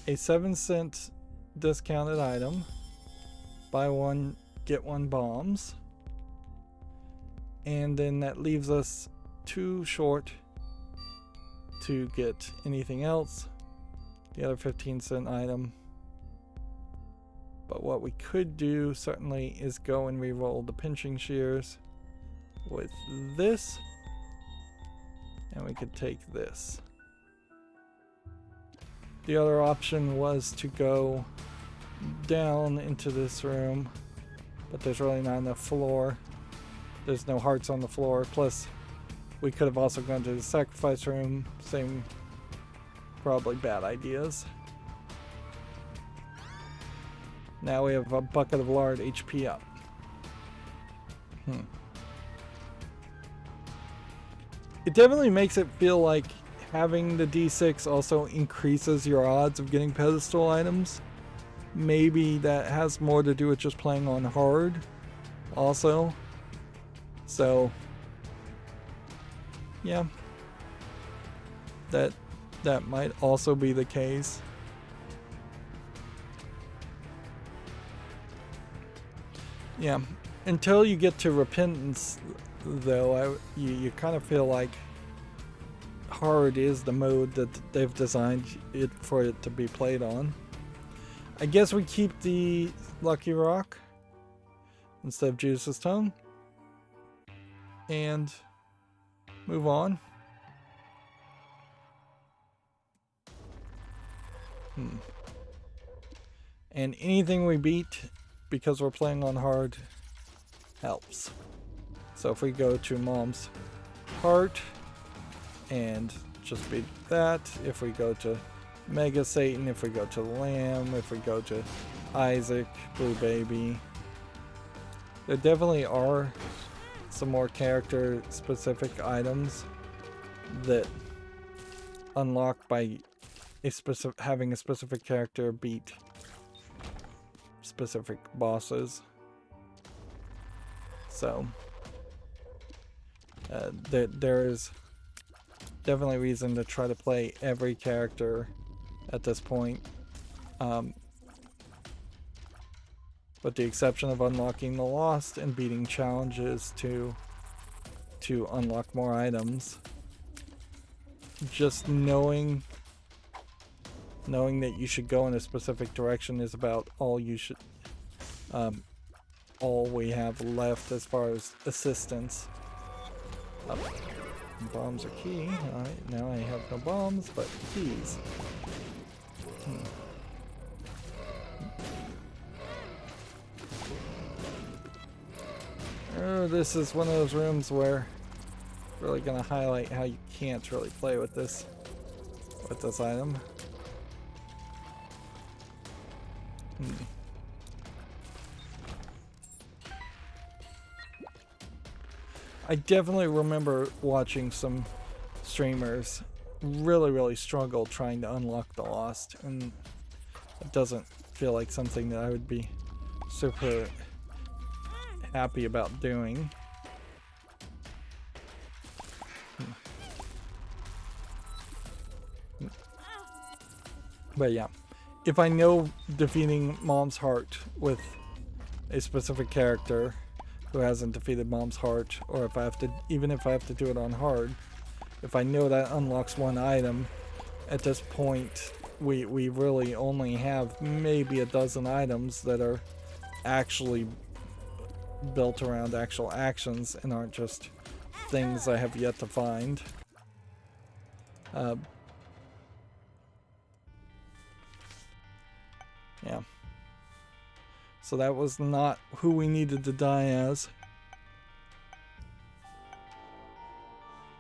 a 7-cent discounted item. Buy one, get one bombs. And then that leaves us too short to get anything else. The other 15-cent item. But what we could do certainly is go and re-roll the pinching shears with this. And we could take this. The other option was to go down into this room, but there's really not enough floor. There's no hearts on the floor. Plus, we could have also gone to the sacrifice room. Same, probably bad ideas. Now we have a bucket of lard HP up. It definitely makes it feel like having the D6 also increases your odds of getting pedestal items. Maybe that has more to do with just playing on hard also. So yeah, that might also be the case. Yeah, until you get to repentance though, you kind of feel like hard is the mode that they've designed it for it to be played on. I guess we keep the Lucky Rock instead of Judas' Tongue and move on. And anything we beat because we're playing on hard helps. So if we go to Mom's Heart and just beat that, if we go to Mega Satan, if we go to Lamb, if we go to Isaac, Blue Baby, there definitely are some more character specific items that unlock by having a specific character beat specific bosses. So there is definitely reason to try to play every character at this point, with the exception of unlocking the Lost and beating challenges to unlock more items. Just knowing that you should go in a specific direction is about all you should all we have left as far as assistance. Bombs are key. Alright, now I have no bombs, but keys. Oh, this is one of those rooms where really gonna highlight how you can't really play with this item. I definitely remember watching some streamers really struggle trying to unlock the Lost, and it doesn't feel like something that I would be super happy about doing. But yeah, if I know defeating Mom's Heart with a specific character who hasn't defeated Mom's Heart, or if I have to, even if I have to do it on hard, if I know that unlocks one item, at this point we really only have maybe a dozen items that are actually built around actual actions and aren't just things I have yet to find. Yeah. So that was not who we needed to die as.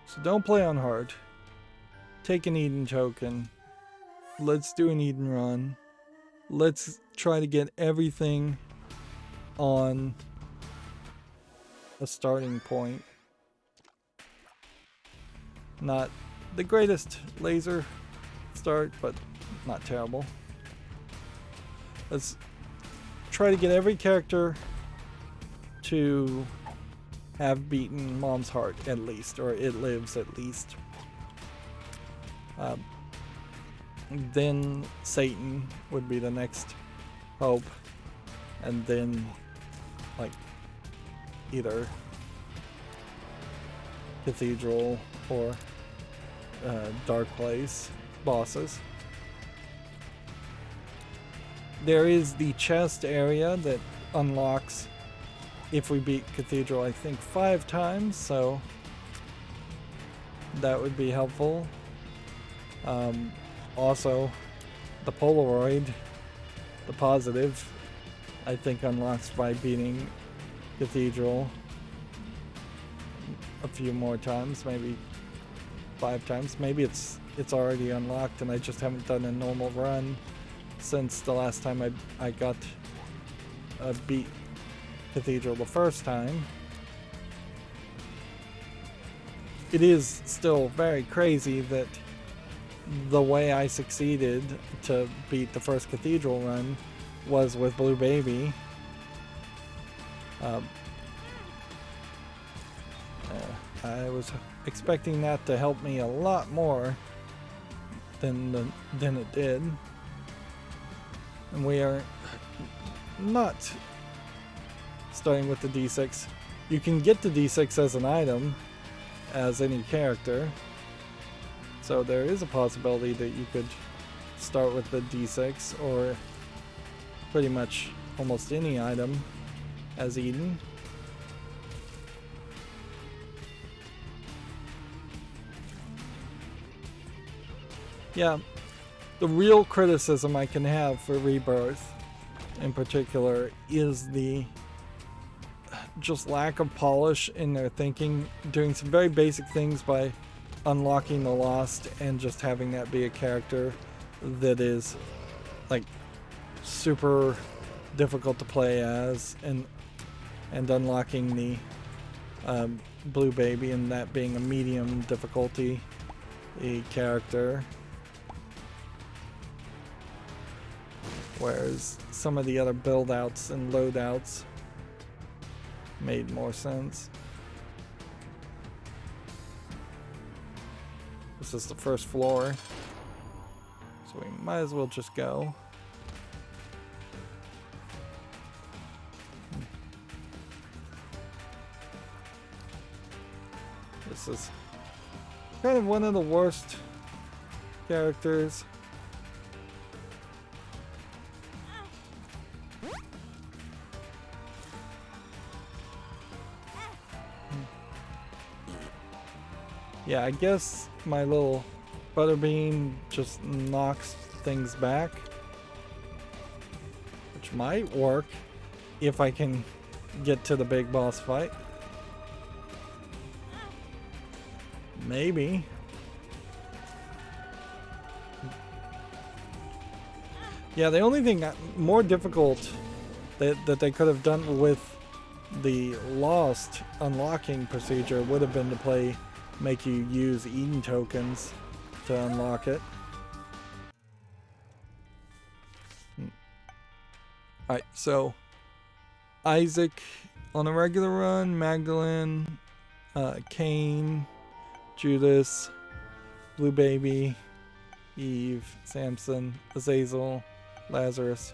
So don't play on hard. Take an Eden token. Let's do an Eden run. Let's try to get everything on a starting point. Not the greatest laser start, but not terrible. Let's try to get every character to have beaten Mom's Heart at least, or It Lives at least. Then Satan would be the next hope, and then like either Cathedral or Dark Place bosses. There is the chest area that unlocks if we beat Cathedral, I think 5 times, so that would be helpful. Also, the Polaroid, the positive, I think unlocks by beating Cathedral a few more times, maybe 5 times. Maybe it's already unlocked and I just haven't done a normal run since the last time I got beat Cathedral the first time. It is still very crazy that the way I succeeded to beat the first Cathedral run was with Blue Baby. I was expecting that to help me a lot more than it did. And we are not starting with the D6. You can get the D6 as an item, as any character. So there is a possibility that you could start with the D6 or pretty much almost any item as Eden. Yeah, the real criticism I can have for Rebirth in particular is the just lack of polish in their thinking, doing some very basic things by unlocking the Lost and just having that be a character that is like super difficult to play as, and unlocking the Blue Baby and that being a medium difficulty character. Whereas some of the other build outs and loadouts made more sense. This is the first floor, so we might as well just go. This is kind of one of the worst characters. Yeah, I guess my little butterbean just knocks things back, which might work if I can get to the big boss fight. Maybe. Yeah, the only thing more difficult that they could have done with the Lost unlocking procedure would have been to make you use Eden tokens to unlock it. Alright, so Isaac on a regular run, Magdalene, Cain, Judas, Blue Baby, Eve, Samson, Azazel, Lazarus.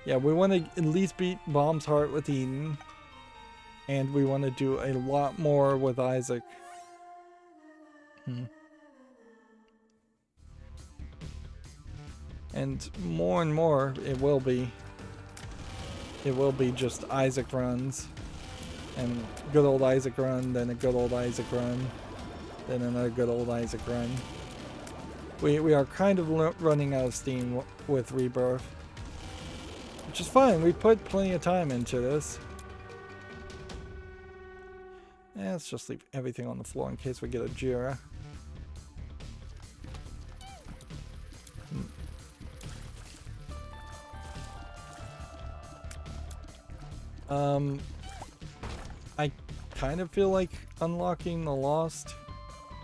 Yeah, we want to at least beat Bomb's Heart with Eden. And we want to do a lot more with Isaac. And more, it will be just Isaac runs. And good old Isaac run, then a good old Isaac run, then another good old Isaac run. We are kind of running out of steam with Rebirth. Which is fine, we put plenty of time into this. Yeah, let's just leave everything on the floor in case we get a Jira. I kind of feel like unlocking the Lost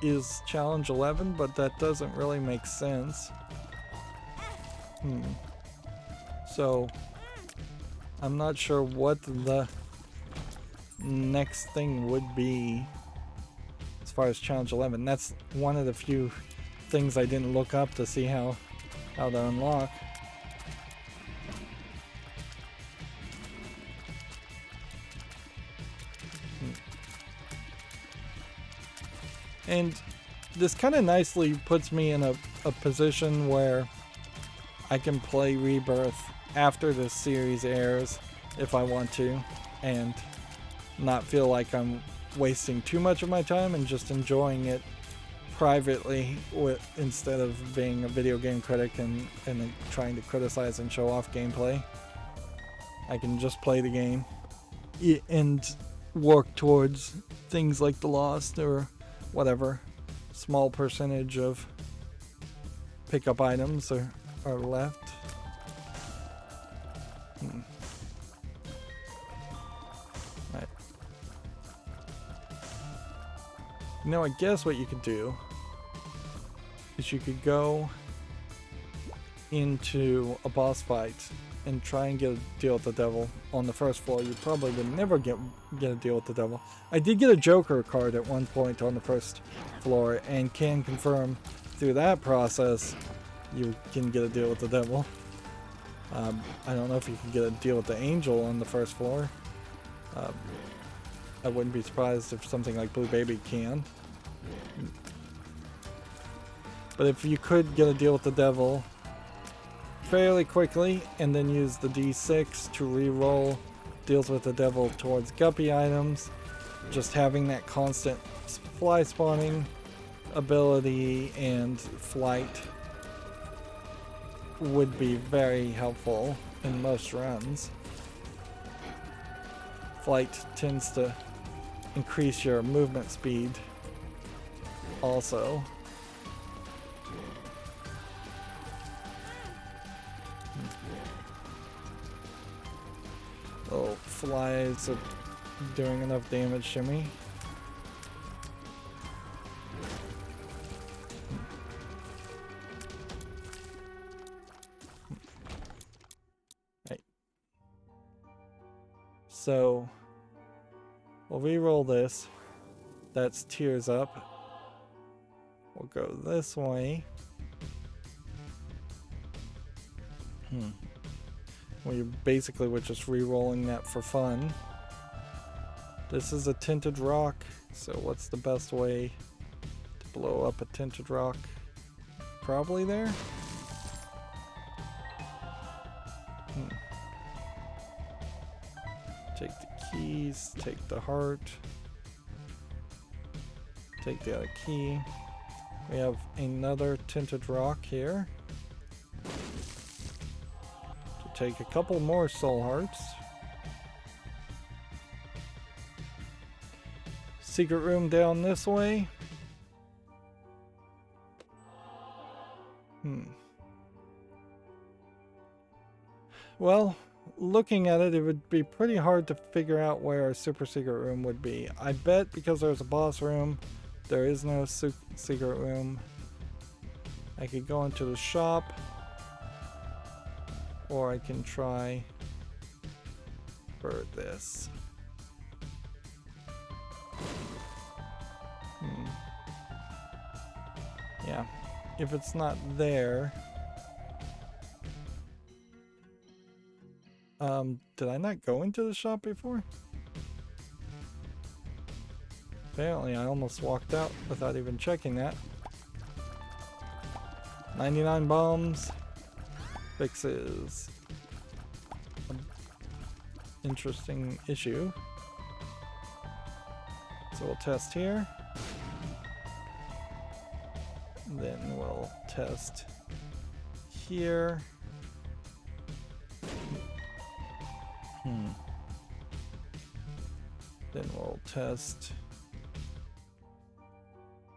is challenge 11, but that doesn't really make sense. So, I'm not sure what the next thing would be as far as challenge 11. That's one of the few things I didn't look up to see how to unlock. And this kind of nicely puts me in a position where I can play Rebirth after this series airs if I want to, and not feel like I'm wasting too much of my time and just enjoying it privately instead of being a video game critic and trying to criticize and show off gameplay. I can just play the game and work towards things like the Lost or whatever small percentage of pickup items are left. Right. Now I guess what you could do is you could go into a boss fight and try and get a deal with the devil on the first floor. You probably would never get a deal with the devil. I did get a Joker card at one point on the first floor and can confirm through that process you can get a deal with the devil. I don't know if you can get a deal with the angel on the first floor. I wouldn't be surprised if something like Blue Baby can. But if you could get a deal with the devil fairly quickly and then use the D6 to re-roll deals with the devil towards guppy items, just having that constant fly spawning ability and flight would be very helpful in most runs. Flight tends to increase your movement speed also. Oh, flies are doing enough damage to me. Right. So, we'll re-roll this. That's tears up. We'll go this way. We basically were just re-rolling that for fun. This is a tinted rock, so what's the best way to blow up a tinted rock? Probably there? Take the keys, take the heart, take the other key. We have another tinted rock here. Take a couple more soul hearts. Secret room down this way. Well, looking at it, it would be pretty hard to figure out where a super secret room would be. I bet because there's a boss room, there is no secret room. I could go into the shop, or I can try for this. Yeah, if it's not there. Did I not go into the shop before? Apparently I almost walked out without even checking that. 99 bombs fixes an interesting issue. So we'll test here. Then we'll test here. Then we'll test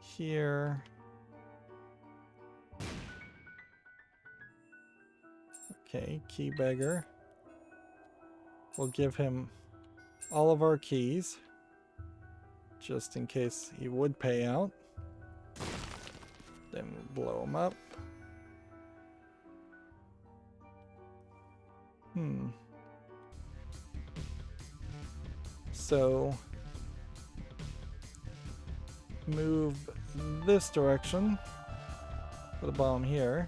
here. Okay, key beggar. We'll give him all of our keys, just in case he would pay out. Then we'll blow him up. So move this direction for the bomb here.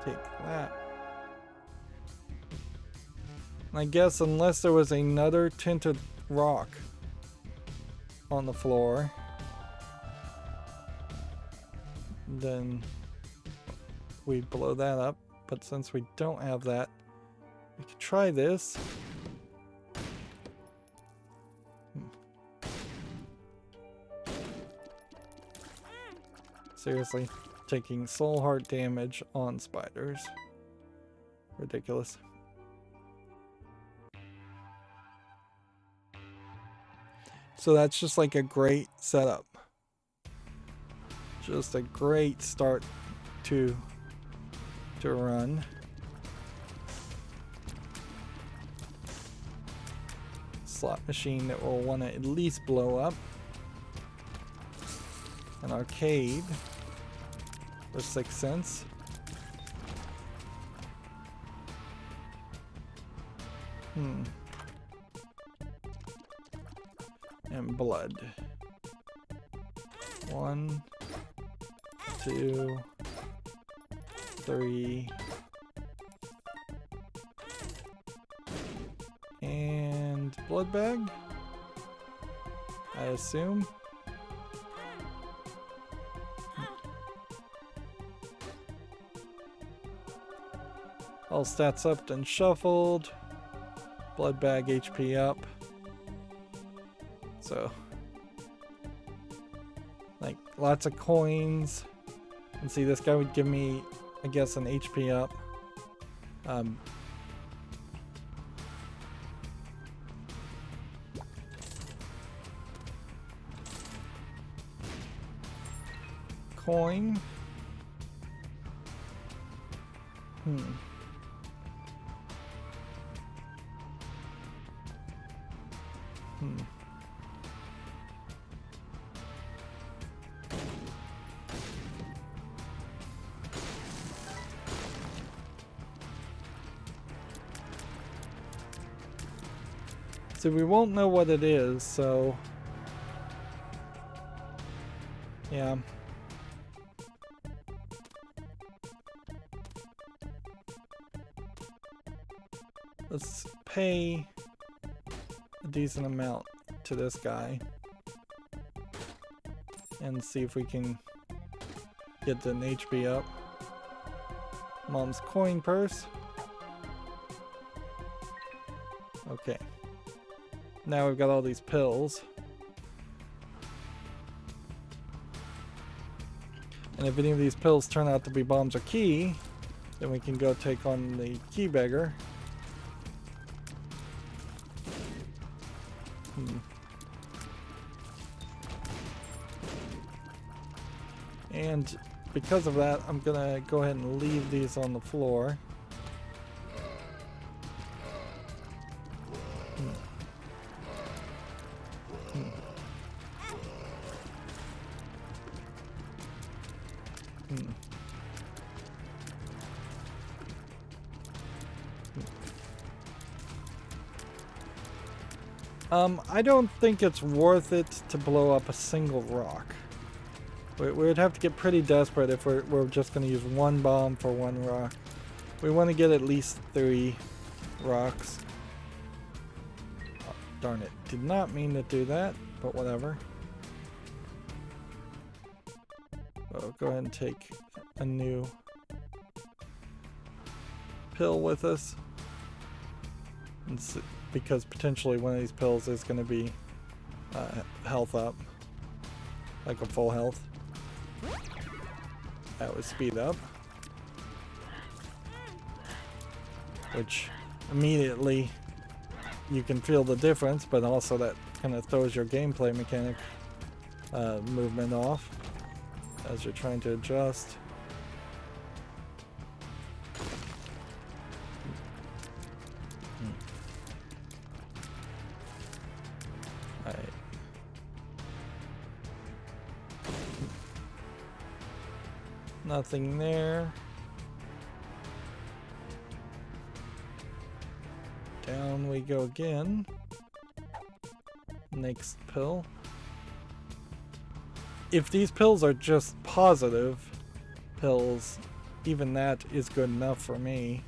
Take that. I guess unless there was another tinted rock on the floor, then we blow that up. But since we don't have that, we could try this. Seriously, taking soul heart damage on spiders. Ridiculous. So that's just like a great setup. Just a great start to run. Slot machine that we'll want to at least blow up. An arcade for 6 cents. And blood. 1, 2, 3. And blood bag, I assume. All stats up and shuffled. Blood bag HP up. So, like, lots of coins. And see, this guy would give me, I guess, an HP up. Coin. So we won't know what it is, so yeah. Let's pay a decent amount to this guy and see if we can get an HP up. Mom's coin purse. Okay. Now we've got all these pills. And if any of these pills turn out to be bombs or key, then we can go take on the key beggar. And because of that, I'm gonna go ahead and leave these on the floor. I don't think it's worth it to blow up a single rock. We'd have to get pretty desperate if we're just going to use one bomb for one rock. We want to get at least 3 rocks. Oh, darn it. Did not mean to do that, but whatever. Oh, go ahead and take a new pill with us. Because potentially one of these pills is going to be health up. Like a full health. That would speed up. Which immediately you can feel the difference, but also that kind of throws your gameplay mechanic movement off as you're trying to adjust. Nothing there. Down we go again. Next pill. If these pills are just positive pills, even that is good enough for me.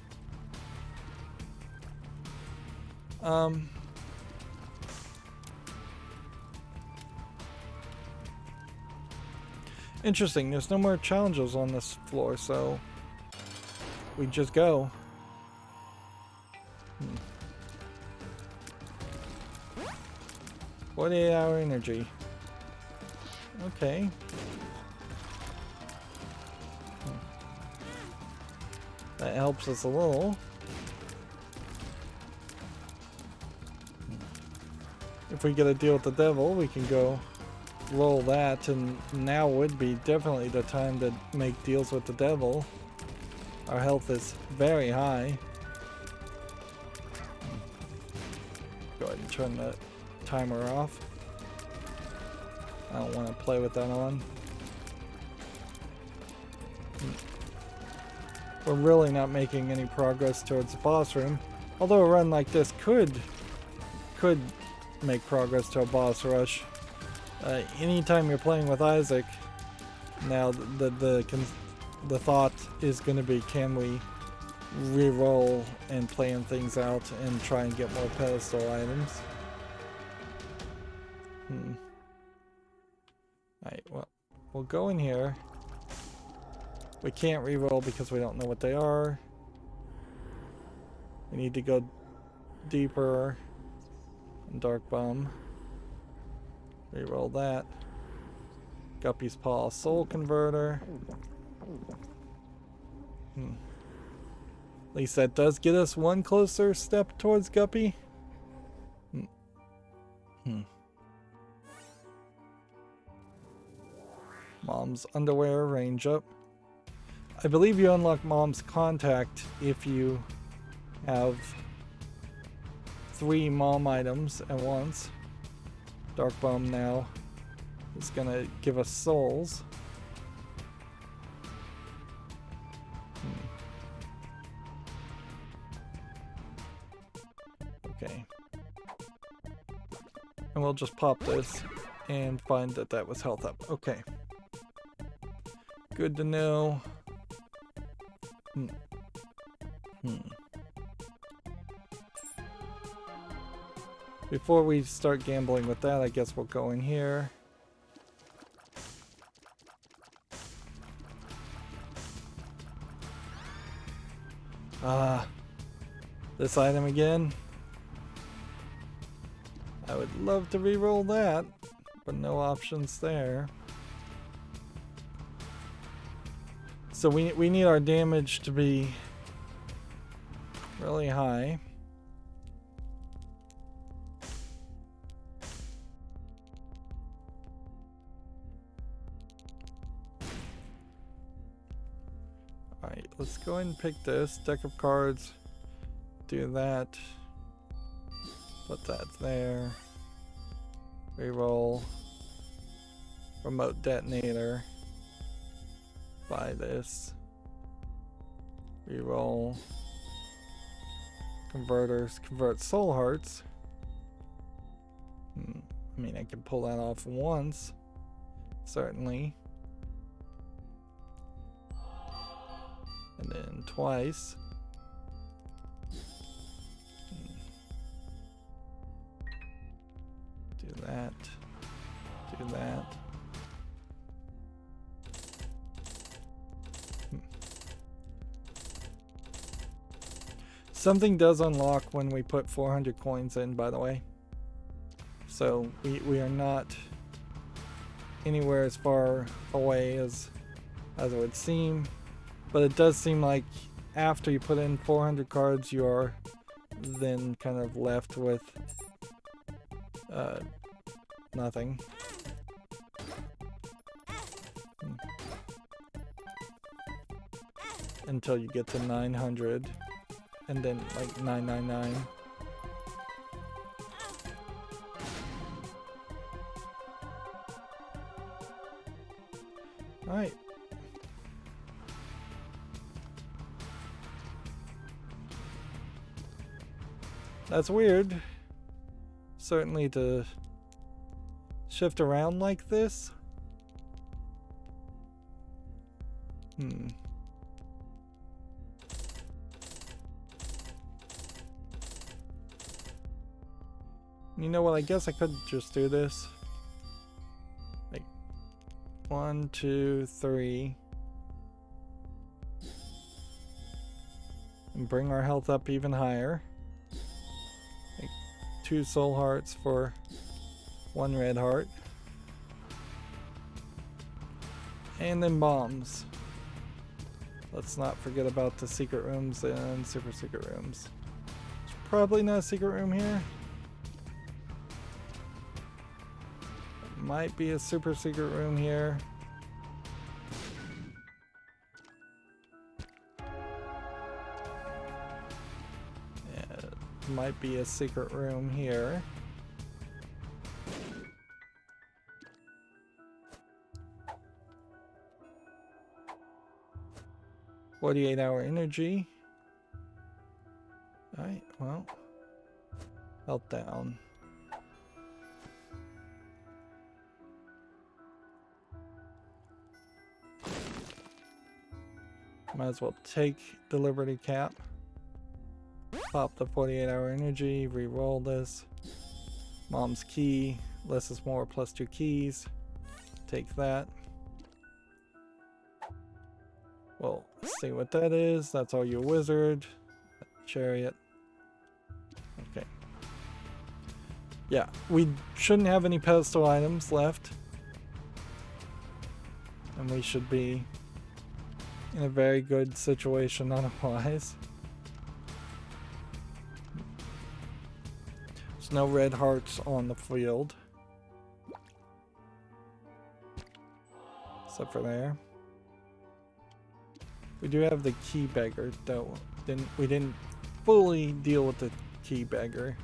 Interesting, there's no more challenges on this floor, so we just go. 48-hour energy. Okay. That helps us a little. If we get a deal with the devil, we can go roll that, and now would be definitely the time to make deals with the devil. Our health is very high. Go ahead and turn the timer off. I don't want to play with that on. We're really not making any progress towards the boss room, although a run like this could make progress to a boss rush. Anytime you're playing with Isaac, now the thought is going to be, can we re-roll and plan things out and try and get more pedestal items? Alright, well, we'll go in here. We can't re-roll because we don't know what they are. We need to go deeper. Dark Bum. Reroll that. Guppy's Paw Soul Converter. At least that does get us one closer step towards Guppy. Mom's Underwear range up. I believe you unlock Mom's Contact if you have 3 Mom items at once. Dark Bum now is gonna give us souls. Okay. And we'll just pop this and find that that was health up. Okay. Good to know. Before we start gambling with that, I guess we'll go in here. This item again. I would love to re-roll that, but no options there. So we need our damage to be really high. let's go ahead and pick this deck of cards. Do that. Put that there. Reroll. Remote detonator. Buy this. Reroll. Converters. Convert soul hearts. I mean, I can pull that off once. Certainly. And then twice. Do that. Do that. Something does unlock when we put 400 coins in, by the way. So we are not anywhere as far away as it would seem. But it does seem like after you put in 400 cards, you are then kind of left with nothing. Until you get to 900. And then like 999. Alright. That's weird. Certainly to shift around like this. You know what, I guess I could just do this. Like 1, 2, 3. And bring our health up even higher. Like 2 soul hearts for 1 red heart. And then bombs. Let's not forget about the secret rooms and super secret rooms. There's probably not a secret room here. Might be a super secret room here. Yeah, might be a secret room here. $48-hour energy. Alright, well. Health down. Might as well take the Liberty Cap. Pop the 48-hour energy, re-roll this. Mom's key, less is more, plus 2 keys. Take that. Well, let's see what that is. That's all you wizard. Chariot. Okay. Yeah, we shouldn't have any pedestal items left. And we should be in a very good situation otherwise. There's no red hearts on the field. Except for there. We do have the key beggar, though. We didn't fully deal with the key beggar.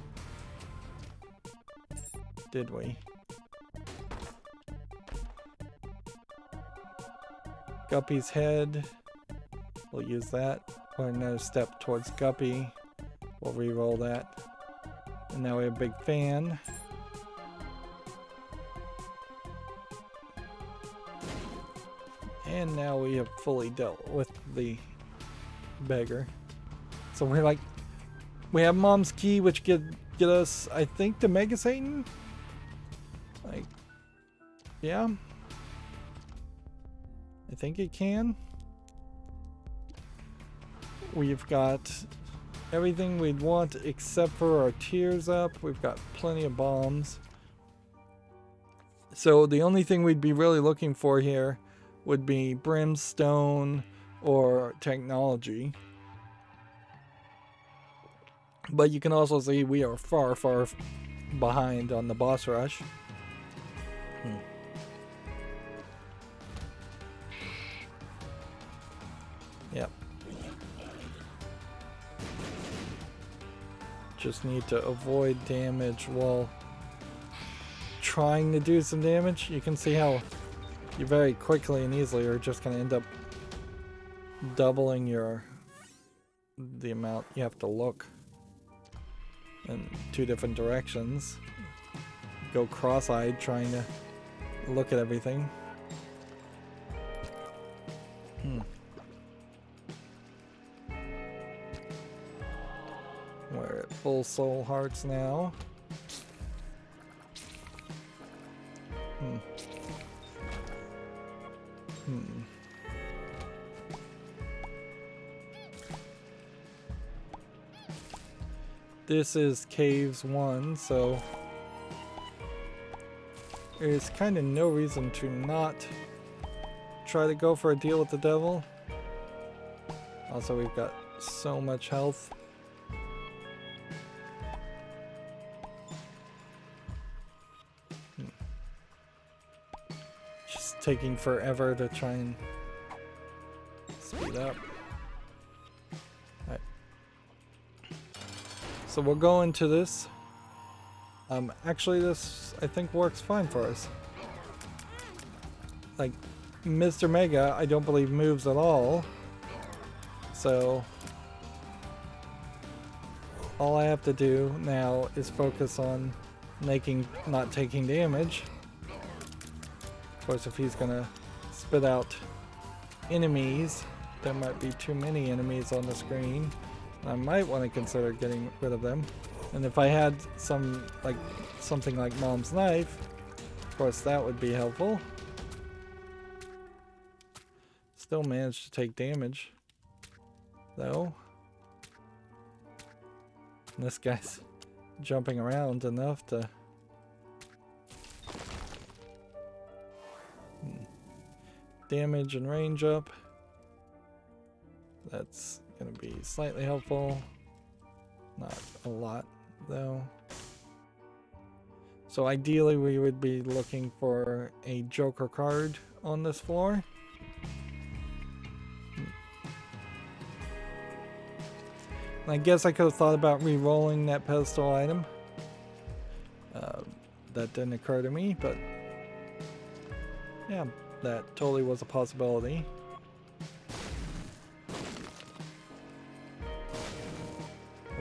Did we? Guppy's head. We'll use that. Or another step towards Guppy. We'll re-roll that. And now we have Big Fan. And now we have fully dealt with the beggar. So we're like, we have Mom's key, which get us, I think, to Mega Satan. Like, yeah. I think it can. We've got everything we'd want except for our tears up. We've got plenty of bombs. So the only thing we'd be really looking for here would be brimstone or technology. But you can also see we are far, far behind on the boss rush. Yep. just need to avoid damage while trying to do some damage. You can see how you very quickly and easily are just going to end up doubling the amount you have to look in two different directions. Go cross-eyed trying to look at everything. We're at full soul hearts now. This is Caves 1, so there's kind of no reason to not try to go for a deal with the devil. Also, we've got so much health. Just taking forever to try and speed up. Alright. So we'll go into this. Actually, this I think works fine for us. Like, Mr. Mega, I don't believe moves at all. So all I have to do now is focus on not taking damage. Of course, if he's gonna spit out enemies, there might be too many enemies on the screen. I might want to consider getting rid of them. And if I had something like Mom's Knife, of course that would be helpful. Still managed to take damage, though. And this guy's jumping around enough to... Damage and range up. That's gonna be slightly helpful. Not a lot, though. So ideally we would be looking for a Joker card on this floor. I guess I could have thought about re-rolling that pedestal item. That didn't occur to me, but yeah, that totally was a possibility.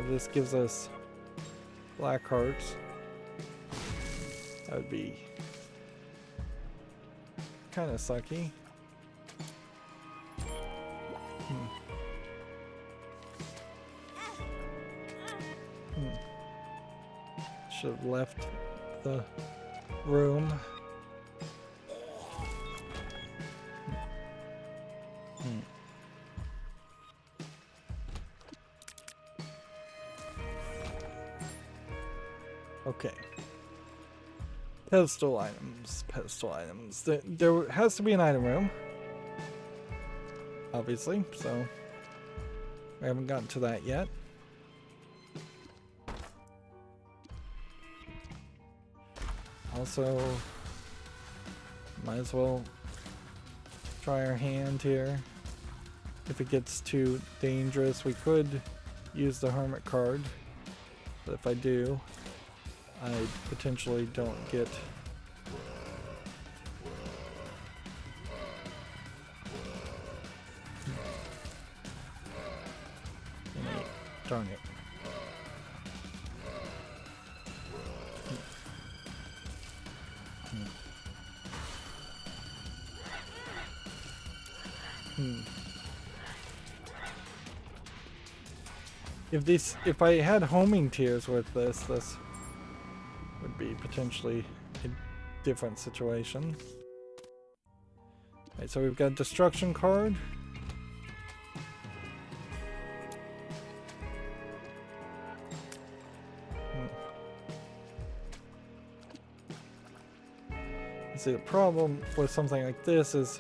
This gives us black hearts. That would be kind of sucky. Should have left the room. Okay. Pedestal items. Pedestal items. There has to be an item room. Obviously, so we haven't gotten to that yet. Also, might as well try our hand here. If it gets too dangerous, we could use the Hermit card. But if I do, I potentially don't get darn it. If I had homing tiers with this would be potentially a different situation. Alright, so we've got destruction card. See, the problem with something like this is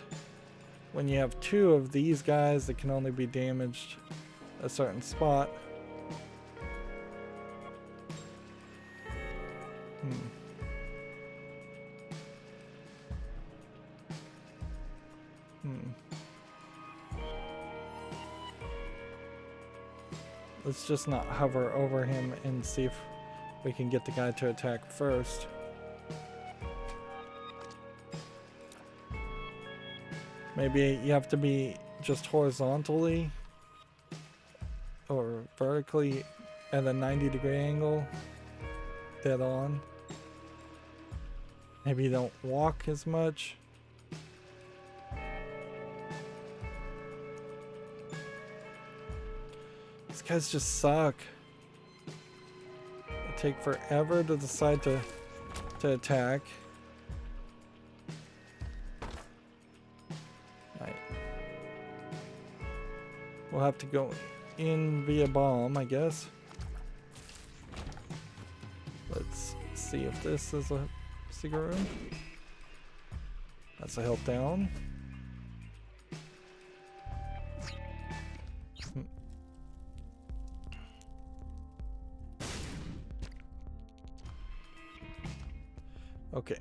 when you have two of these guys that can only be damaged a certain spot. Let's just not hover over him and see if we can get the guy to attack first. Maybe you have to be just horizontally or vertically at a 90-degree angle, dead on. Maybe you don't walk as much. These guys just suck. They take forever to decide to attack. Right. We'll have to go in via bomb, I guess. Let's see if this is a secret room. That's a health down. Okay.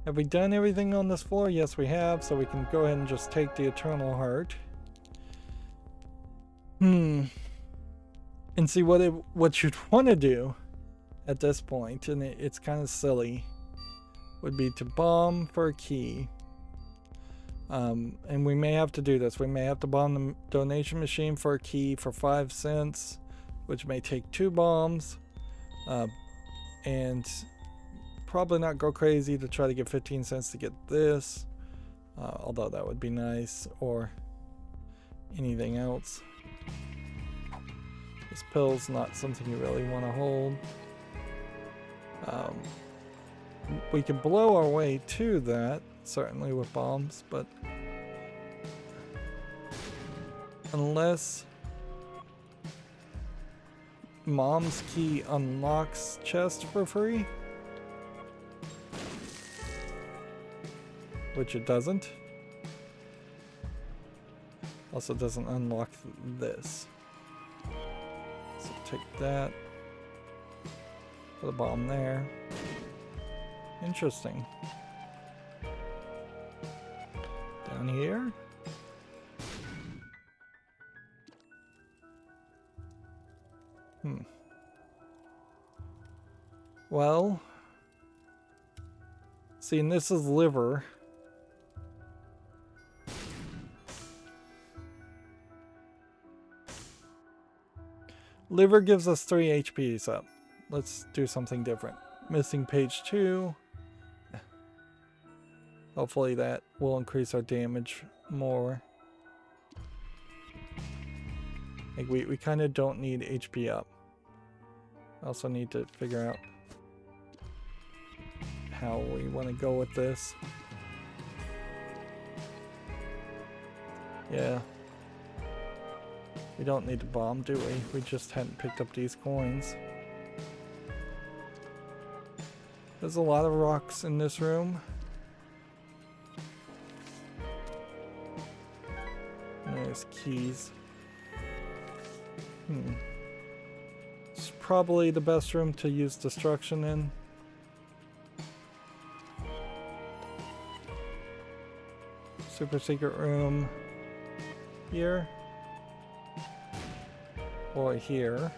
Have we done everything on this floor? Yes, we have, so we can go ahead and just take the Eternal Heart. And see what you'd want to do at this point, and it's kind of silly, would be to bomb for a key. And we may have to do this. We may have to bomb the donation machine for a key for 5 cents, which may take 2 bombs. And probably not go crazy to try to get 15 cents to get this, although that would be nice, or anything else. This pill's not something you really want to hold. We can blow our way to that, certainly with bombs, but unless Mom's key unlocks chest for free, which it doesn't. Also doesn't unlock this. So take that. Put a bomb there. Interesting. Down here. Well, see, and this is liver. Liver gives us 3 HPs up. Let's do something different. Missing page 2. Hopefully that will increase our damage more. Like we kind of don't need HP up. Also need to figure out how we want to go with this. Yeah. We don't need to bomb, do we? We just hadn't picked up these coins. There's a lot of rocks in this room. And there's keys. It's probably the best room to use destruction in. Super secret room here. Or here.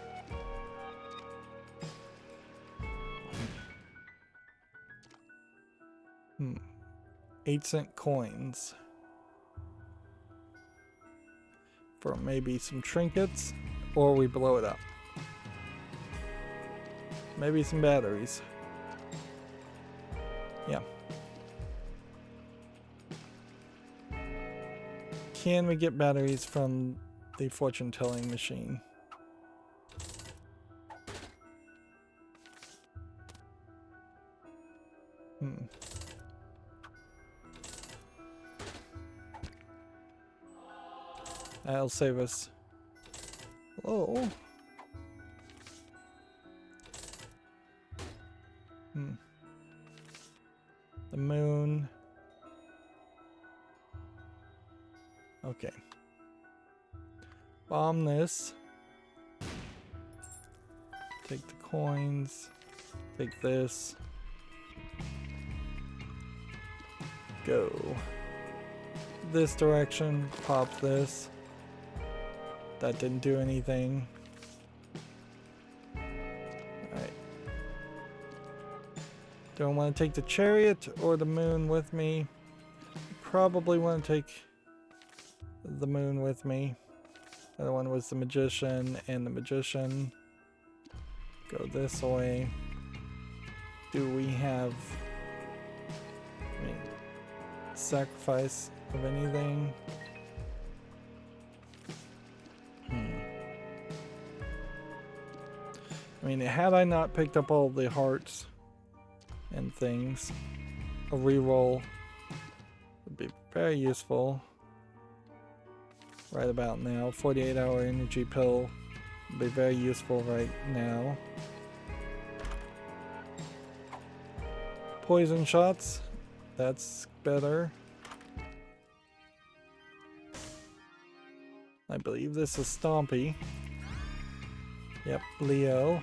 8-cent coins. For maybe some trinkets, or we blow it up. Maybe some batteries. Yeah. Can we get batteries from the fortune telling machine? That'll save us. Oh. The moon. Okay. Bomb this. Take the coins. Take this. Go this direction. Pop this. That didn't do anything. Alright. Do I want to take the chariot or the moon with me? Probably want to take the moon with me. The other one was the magician and the magician. Go this way. Do we have sacrifice of anything? I mean, had I not picked up all the hearts and things, a reroll would be very useful right about now. 48-hour energy pill would be very useful right now. Poison shots, that's better. I believe this is Stompy. Yep, Leo.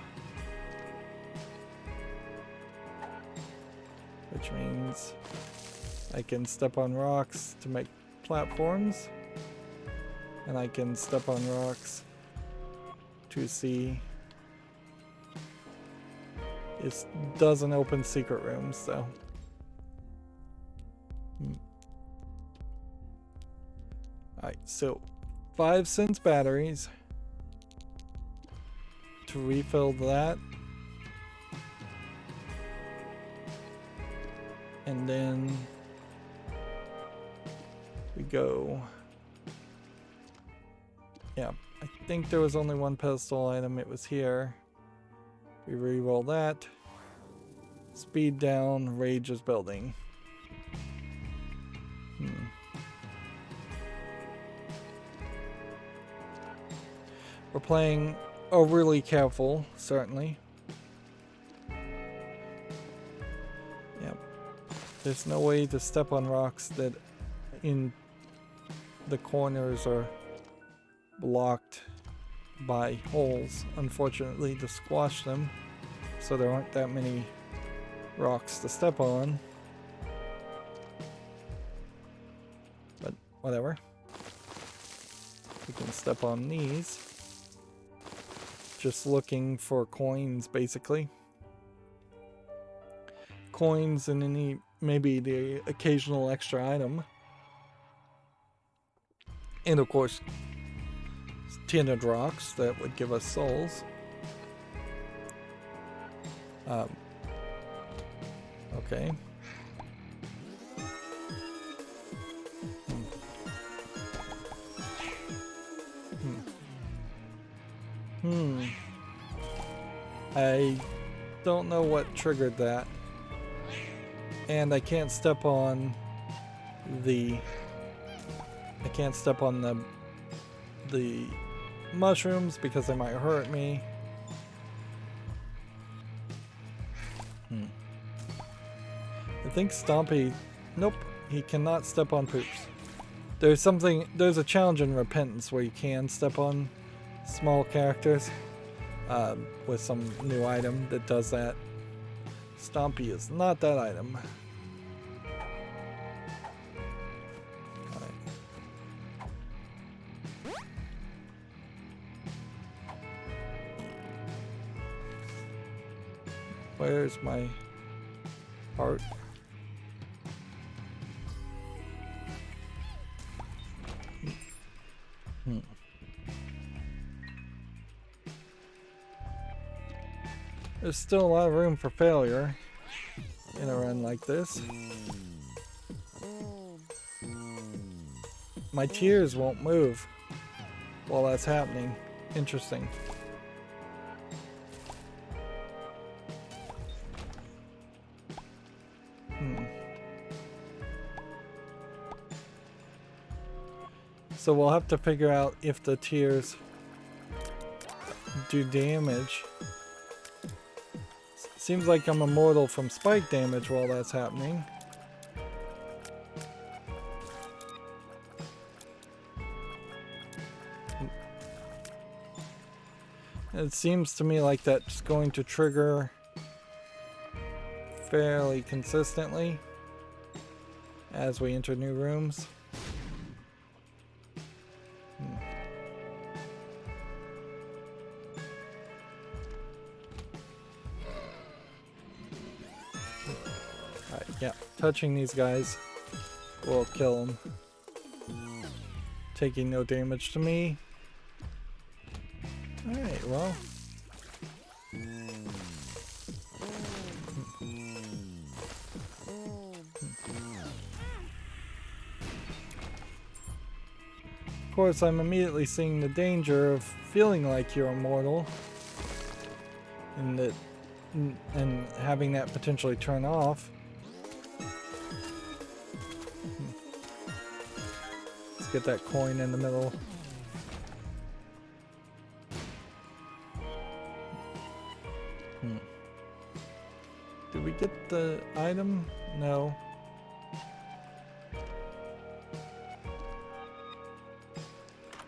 Which means I can step on rocks to make platforms. And I can step on rocks to see. It doesn't open secret rooms, though. Alright, so 5 cents batteries to refill that. And then we go. Yeah, I think there was only one pedestal item. It was here. We re-roll that. Speed down, rage is building. We're playing overly careful, certainly. Yep. There's no way to step on rocks that in the corners are blocked by holes, unfortunately, to squash them. So there aren't that many rocks to step on. But whatever. We can step on these. Just looking for coins, basically. Coins and any, maybe the occasional extra item. And of course, tinted rocks that would give us souls. Okay. I don't know what triggered that. And I can't step on the the mushrooms because they might hurt me. I think Stompy, nope, he cannot step on poops. There's a challenge in Repentance where you can step on small characters with some new item that does that. Stompy is not that item. Where's my heart? There's still a lot of room for failure in a run like this. My tears won't move while that's happening. Interesting. So we'll have to figure out if the tears do damage. Seems like I'm immortal from spike damage while that's happening. It seems to me like that's going to trigger fairly consistently as we enter new rooms. Yeah, touching these guys will kill them. Taking no damage to me. Alright, well. Of course, I'm immediately seeing the danger of feeling like you're immortal. And having that potentially turn off. Let's get that coin in the middle. Did we get the item? No.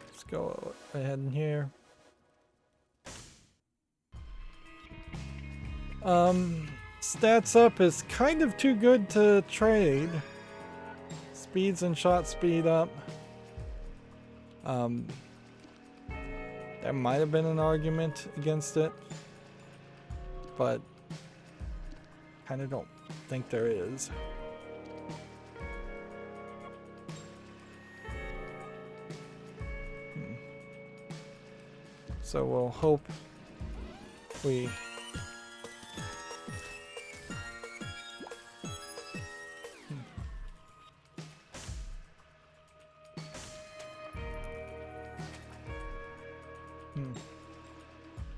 Let's go ahead in here. Stats up is kind of too good to trade. Speeds and shot speed up. There might have been an argument against it, but kind of don't think there is. So we'll hope we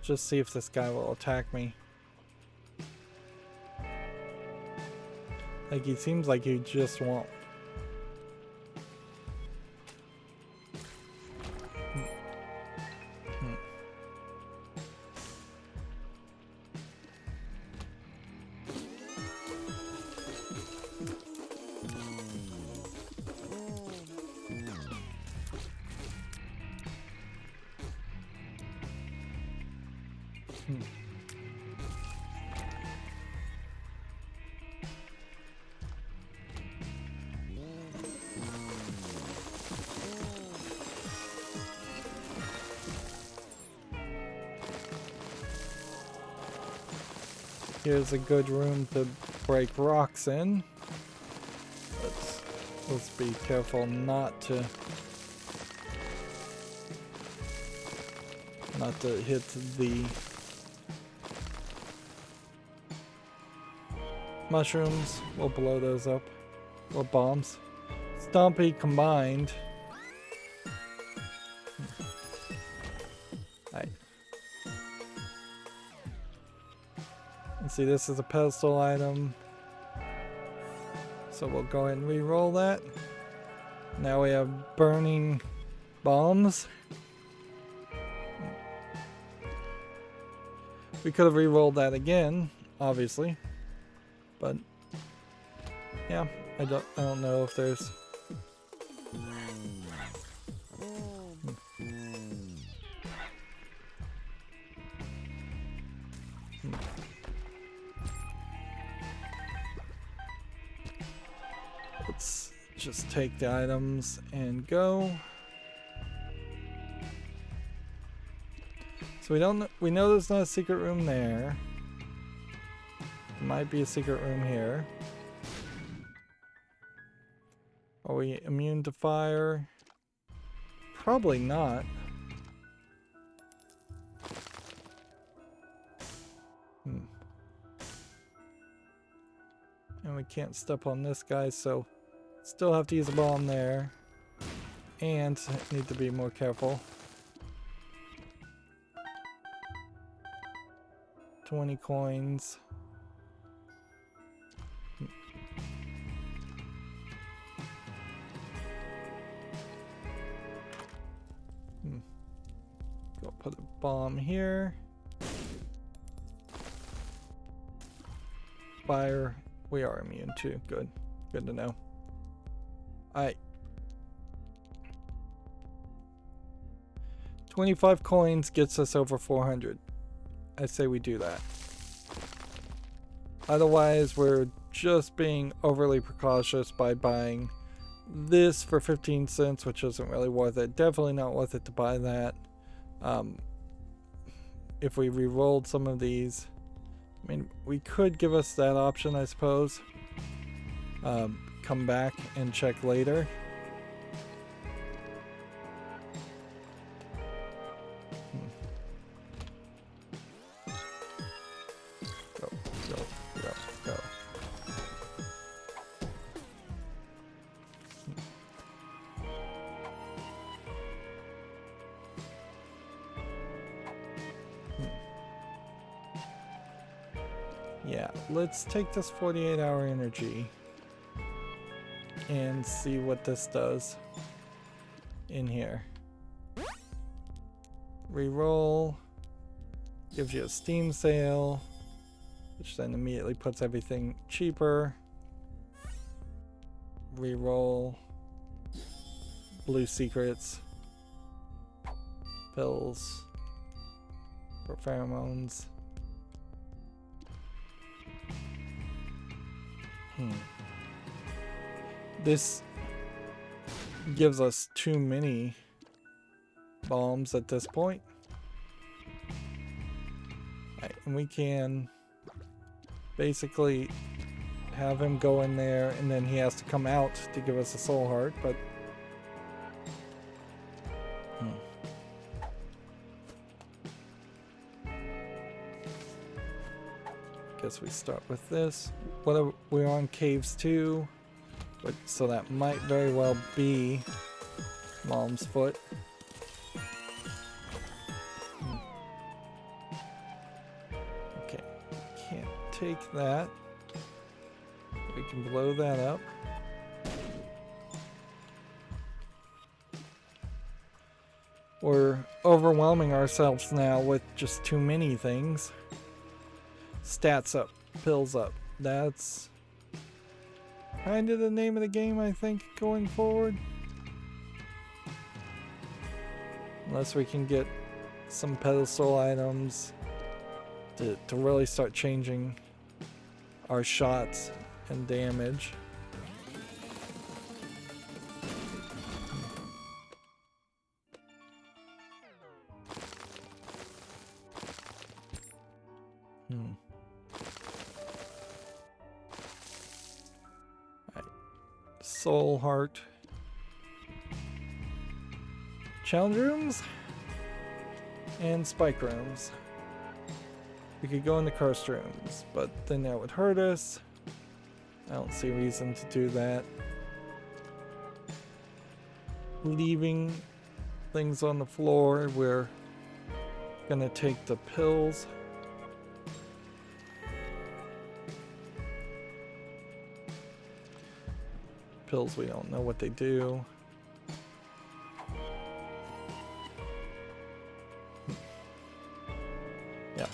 just see if this guy will attack me. Like, he seems like he just won't. Here's a good room to break rocks in. Let's be careful not to hit the mushrooms. We'll blow those up. Or bombs. Stompy combined. Alright. See, this is a pedestal item, so we'll go ahead and re-roll that. Now we have burning bombs. We could have re-rolled that again, obviously, but yeah, I don't know if there's Let's just take the items and go. So we know there's not a secret room there. There might be a secret room here. Are we immune to fire? Probably not. And we can't step on this guy, so still have to use a bomb there. And need to be more careful. 20 coins. Go put a bomb here. Fire. We are immune to. Good. Good to know. Alright. 25 coins gets us over 400. I say we do that. Otherwise, we're just being overly precautious by buying this for 15 cents, which isn't really worth it. Definitely not worth it to buy that. If we re-rolled some of these, I mean, we could give us that option, I suppose. come back and check later. Go, go, go, go. Yeah, let's take this 48-hour energy and see what this does in here. Reroll gives you a Steam sale, which then immediately puts everything cheaper. Reroll blue secrets, pills for pheromones. This gives us too many bombs at this point. Right, and we can basically have him go in there and then he has to come out to give us a soul heart, but guess we start with this. We're on caves 2, but so that might very well be Mom's foot. Okay, can't take that. We can blow that up. We're overwhelming ourselves now with just too many things. Stats up, pills up. That's kind of the name of the game, I think, going forward. Unless we can get some pedestal items to really start changing our shots and damage. Soul heart. Challenge rooms and spike rooms. We could go into cursed rooms, but then that would hurt us. I don't see a reason to do that. Leaving things on the floor, we're gonna take the pills. Pills, we don't know what they do. Yeah.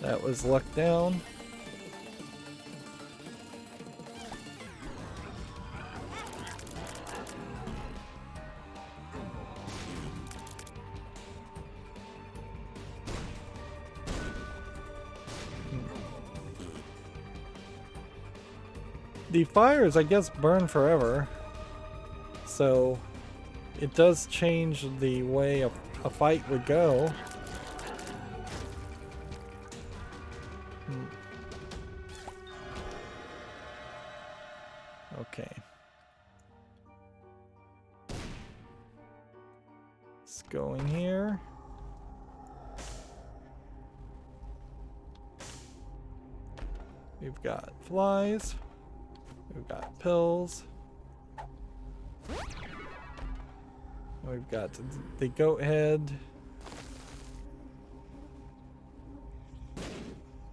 That was luck down. The fires, I guess, burn forever, so it does change the way a fight would go. Okay. Let's go in here. We've got flies. We've got pills. We've got the goat head.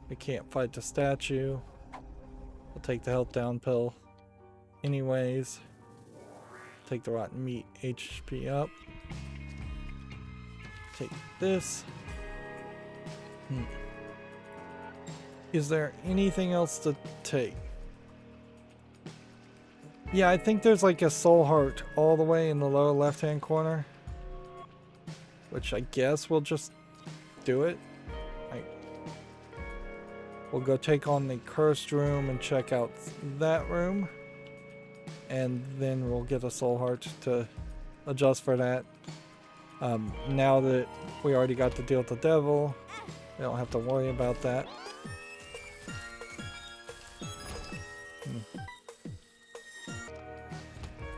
We can't fight the statue. We'll take the health down pill anyways. Take the rotten meat HP up. Take this. Is there anything else to take? Yeah, I think there's like a soul heart all the way in the lower left-hand corner, which I guess we'll just do it. We'll go take on the cursed room and check out that room, and then we'll get a soul heart to adjust for that. Now that we already got to deal with the devil, We don't have to worry about that.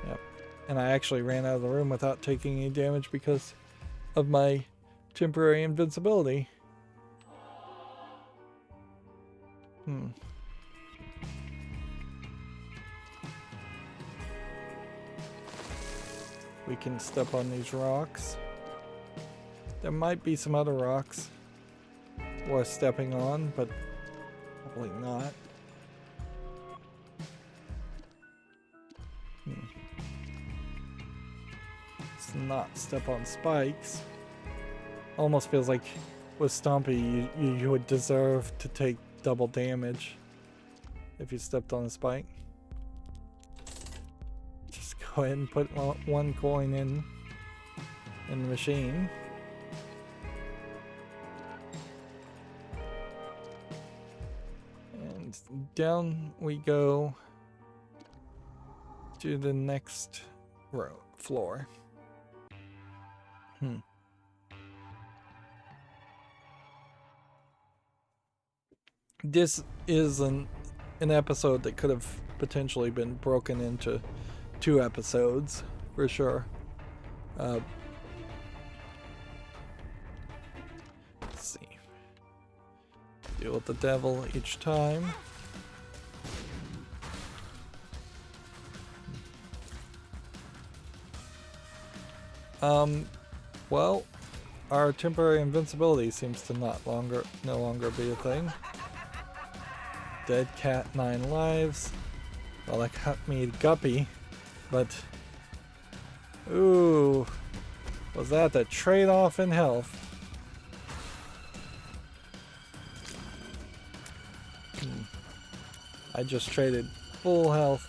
Yep. And I actually ran out of the room without taking any damage because of my temporary invincibility. We can step on these rocks. There might be some other rocks worth stepping on, but probably not. Let's not step on spikes. Almost feels like with Stompy you would deserve to take double damage if you stepped on a spike. Just go ahead and put one coin in the machine. And down we go to the next floor. This is an episode that could have potentially been broken into 2 episodes for sure. Let's see. Deal with the devil each time. Well, our temporary invincibility seems to no longer be a thing. Dead cat, 9 lives. Well, that got me guppy, but ooh, was that the trade-off in health? I just traded full health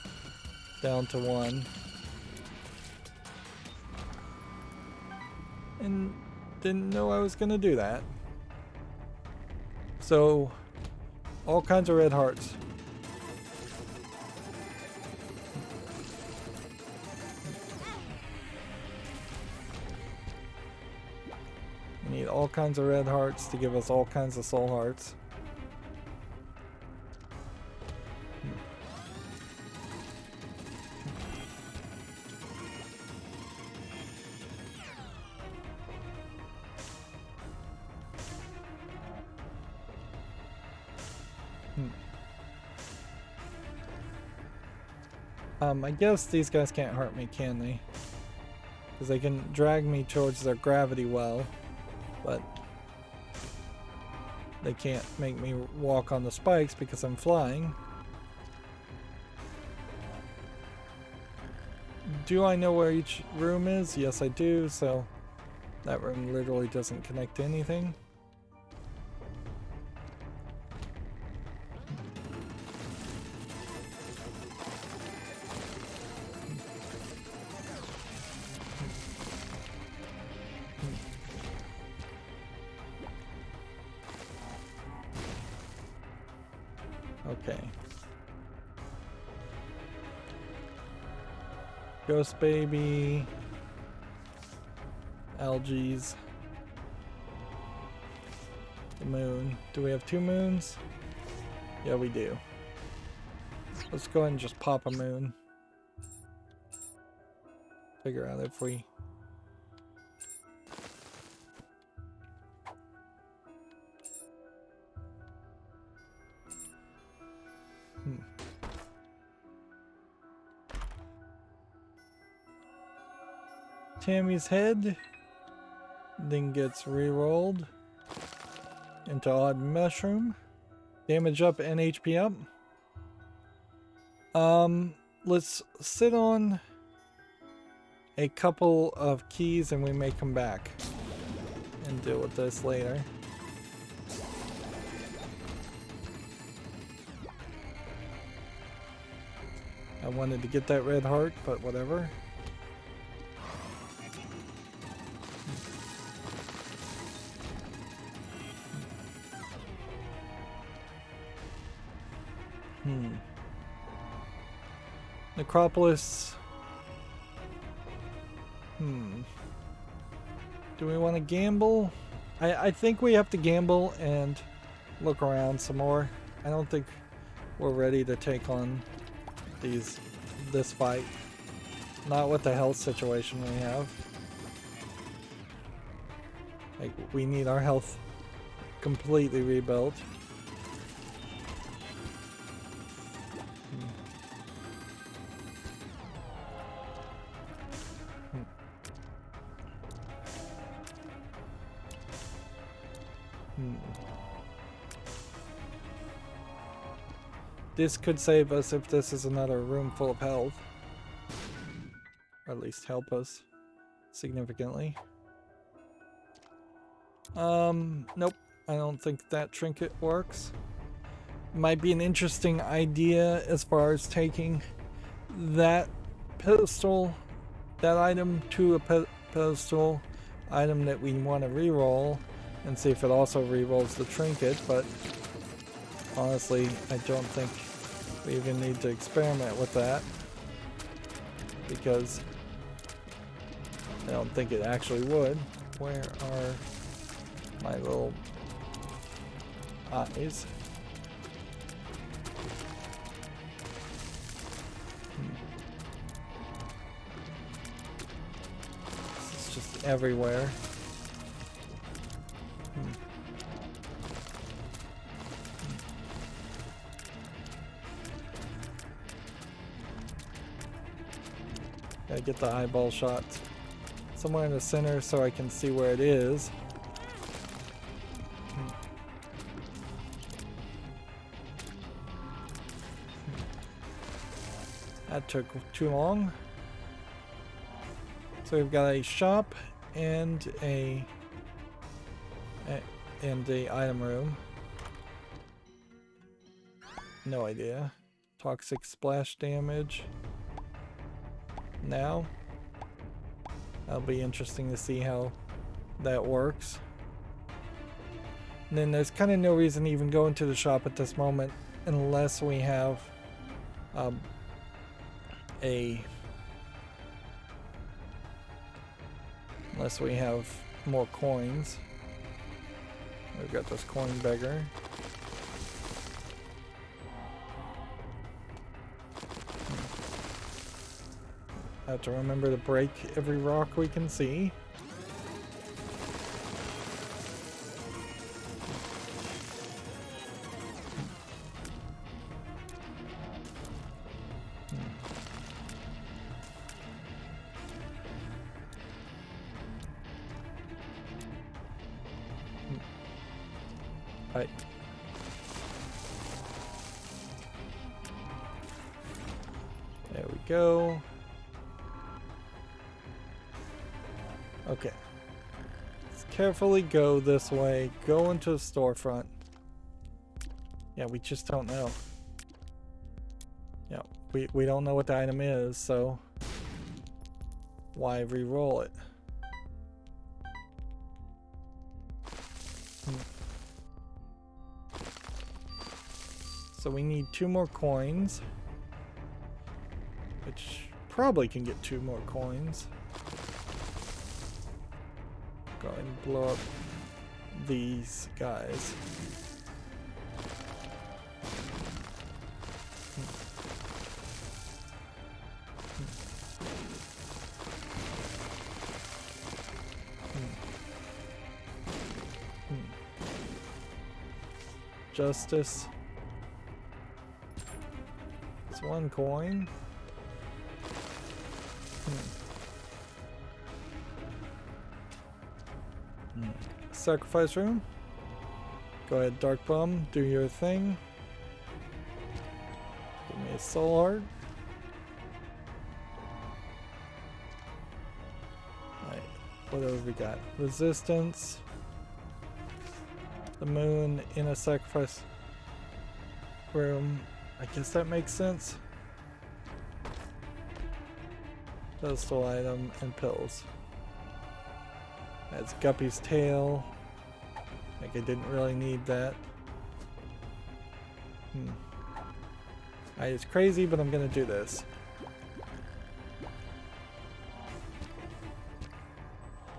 down to 1. And didn't know I was gonna do that. So, all kinds of red hearts. We need all kinds of red hearts to give us all kinds of soul hearts. I guess these guys can't hurt me, can they? Because they can drag me towards their gravity well, but they can't make me walk on the spikes because I'm flying. Do I know where each room is? Yes, I do, so that room literally doesn't connect to anything. Okay. Ghost baby. Algaes. The moon. Do we have 2 moons? Yeah, we do. Let's go ahead and just pop a moon. Figure out if we... Tammy's head then gets re-rolled into odd mushroom. Damage up and HP up. Let's sit on a couple of keys and we may come back and deal with this later. I wanted to get that red heart, but whatever. Necropolis. Do we want to gamble? I think we have to gamble and look around some more. I don't think we're ready to take on this fight. Not with the health situation we have. Like, we need our health completely rebuilt. This could save us if this is another room full of health. Or at least help us significantly. Nope. I don't think that trinket works. Might be an interesting idea as far as taking that pedestal, that item to a pedestal item that we want to reroll and see if it also rerolls the trinket, but honestly, I don't think we even need to experiment with that because I don't think it actually would. Where are my little eyes? This is just everywhere. Gotta get the eyeball shot somewhere in the center so I can see where it is. That took too long. So we've got a shop and a item room. No idea. Toxic splash damage. Now that'll be interesting to see how that works. And then there's kind of no reason to even go into the shop at this moment unless we have more coins. We've got this coin beggar. Have to remember to break every rock we can see. Right. There we go. Okay. Let's carefully go this way. Go into the storefront. Yeah, we just don't know. Yeah, we don't know what the item is, so why re-roll it? So we need 2 more coins, which probably can get 2 more coins. Go ahead and blow up these guys. Justice. It's 1 coin. Sacrifice room. Go ahead, Dark Bum, do your thing. Give me a soul heart. Alright, what have we got? Resistance. The moon in a sacrifice room. I guess that makes sense. Pedestal item and pills. That's Guppy's tail. Like I didn't really need that. Alright, it's crazy, but I'm gonna do this.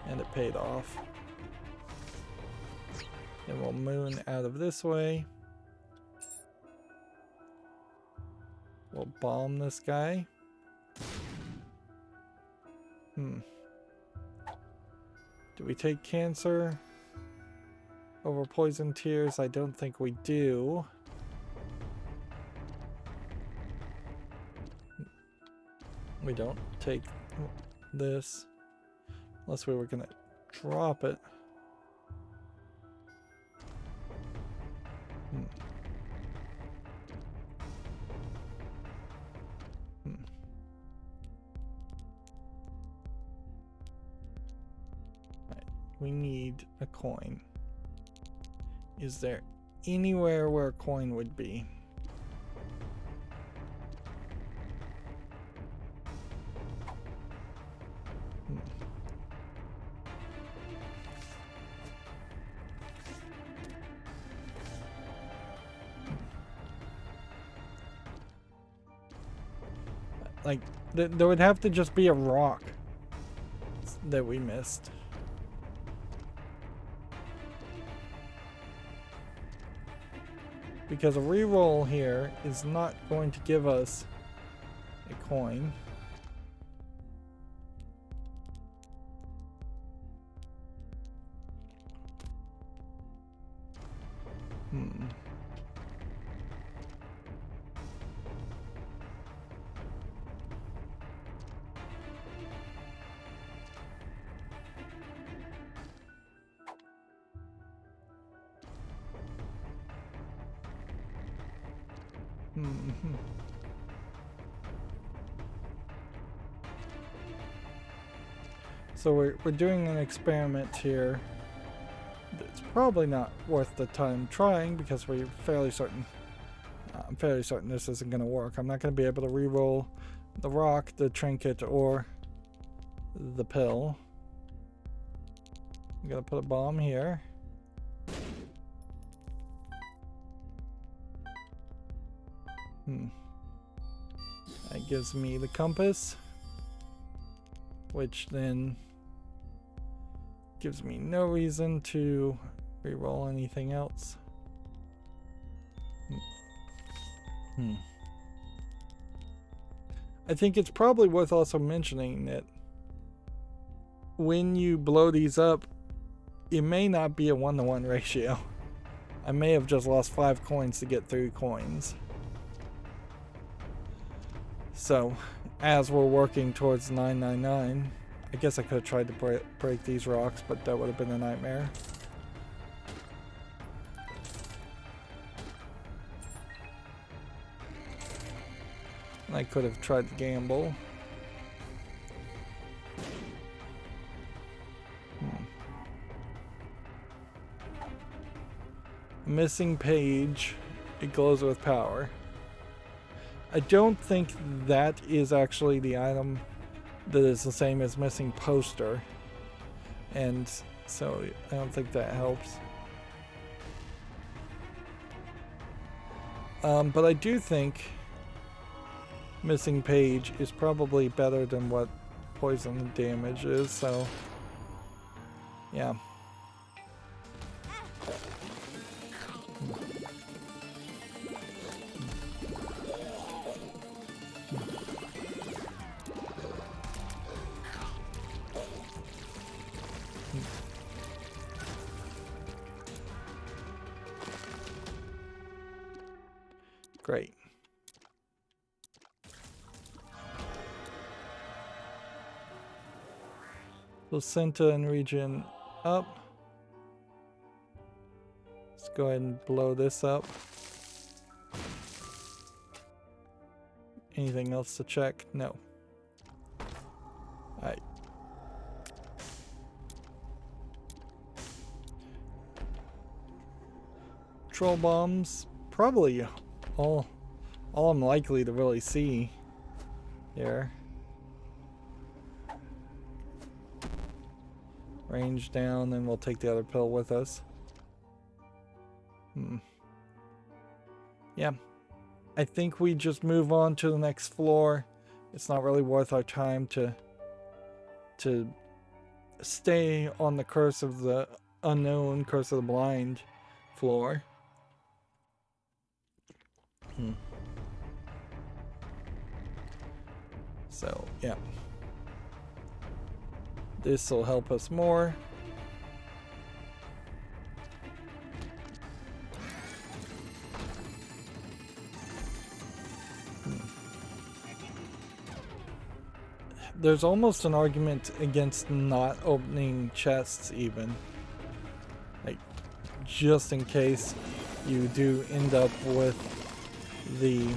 And it paid off. Then we'll moon out of this way. We'll bomb this guy. Do we take cancer over poison tears? I don't think we do. We don't take this unless we were gonna drop it. Right. We need a coin. Is there anywhere where a coin would be? Like, there would have to just be a rock that we missed. Because a reroll here is not going to give us a coin. So we're doing an experiment here. It's probably not worth the time trying because we're fairly certain. I'm fairly certain this isn't going to work. I'm not going to be able to re-roll the rock, the trinket, or the pill. I'm going to put a bomb here. That gives me the compass, which then gives me no reason to re-roll anything else. I think it's probably worth also mentioning that when you blow these up, it may not be a 1-to-1 ratio. I may have just lost 5 coins to get 3 coins. So, as we're working towards 999, I guess I could have tried to break these rocks, but that would have been a nightmare. And I could have tried to gamble. Missing page. It glows with power. I don't think that is actually the item that is the same as missing poster. And so I don't think that helps. But I do think missing page is probably better than what poison damage is, so yeah. Great. Placenta and region up. Let's go ahead and blow this up. Anything else to check? No. Alright. Troll bombs. Probably all I'm likely to really see here. Range down, then we'll take the other pill with us. Yeah. I think we just move on to the next floor. It's not really worth our time to stay on the curse of the unknown, curse of the blind, floor. So, yeah. This will help us more. There's almost an argument against not opening chests even. Like, just in case you do end up with the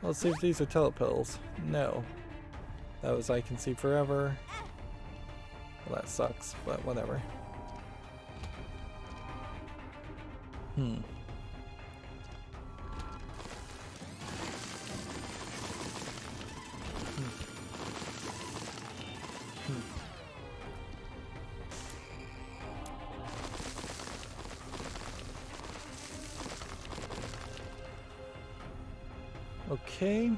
let's see if these are telepills. No. That was I Can See Forever. Well, that sucks, but whatever. Okay.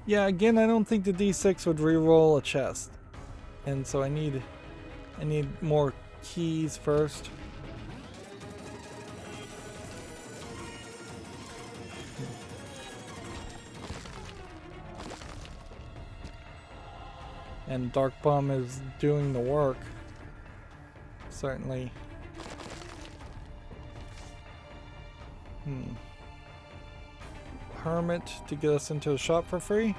Yeah, again, I don't think the D6 would re-roll a chest. And so I need more keys first. And Dark Bomb is doing the work. Certainly. Hermit to get us into the shop for free?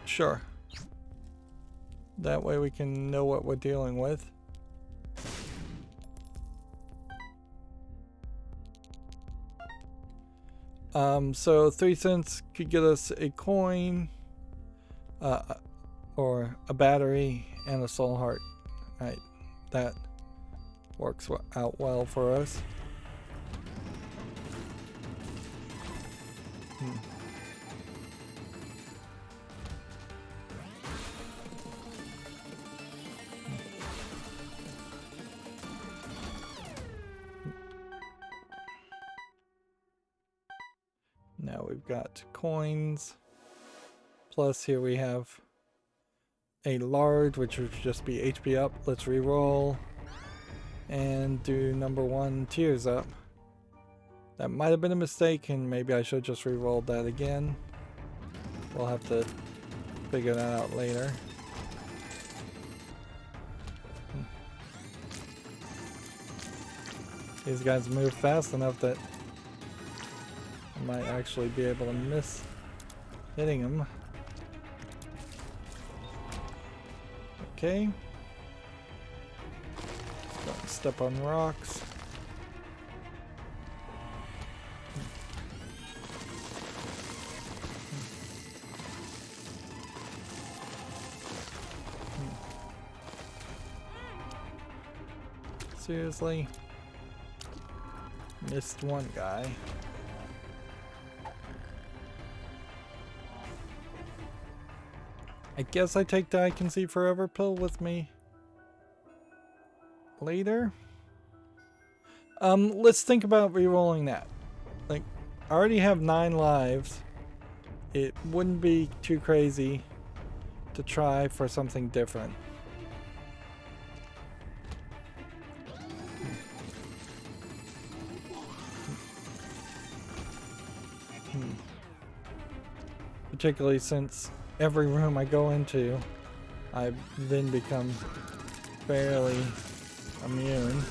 Sure. That way we can know what we're dealing with. So 3 cents could get us a coin, or a battery, and a soul heart. Right, that works out well for us. Now we've got coins, plus here we have a large, which would just be HP up. Let's re-roll and do number 1, tears up. That might have been a mistake, and maybe I should just re-roll that again. We'll have to figure that out later. These guys move fast enough that I might actually be able to miss hitting them. Okay. Don't step on rocks. Seriously? Missed one guy. I guess I take the I Can See Forever pill with me later. Let's think about re-rolling that. Like, I already have 9 lives. It wouldn't be too crazy to try for something different. Particularly since every room I go into, I then become fairly immune.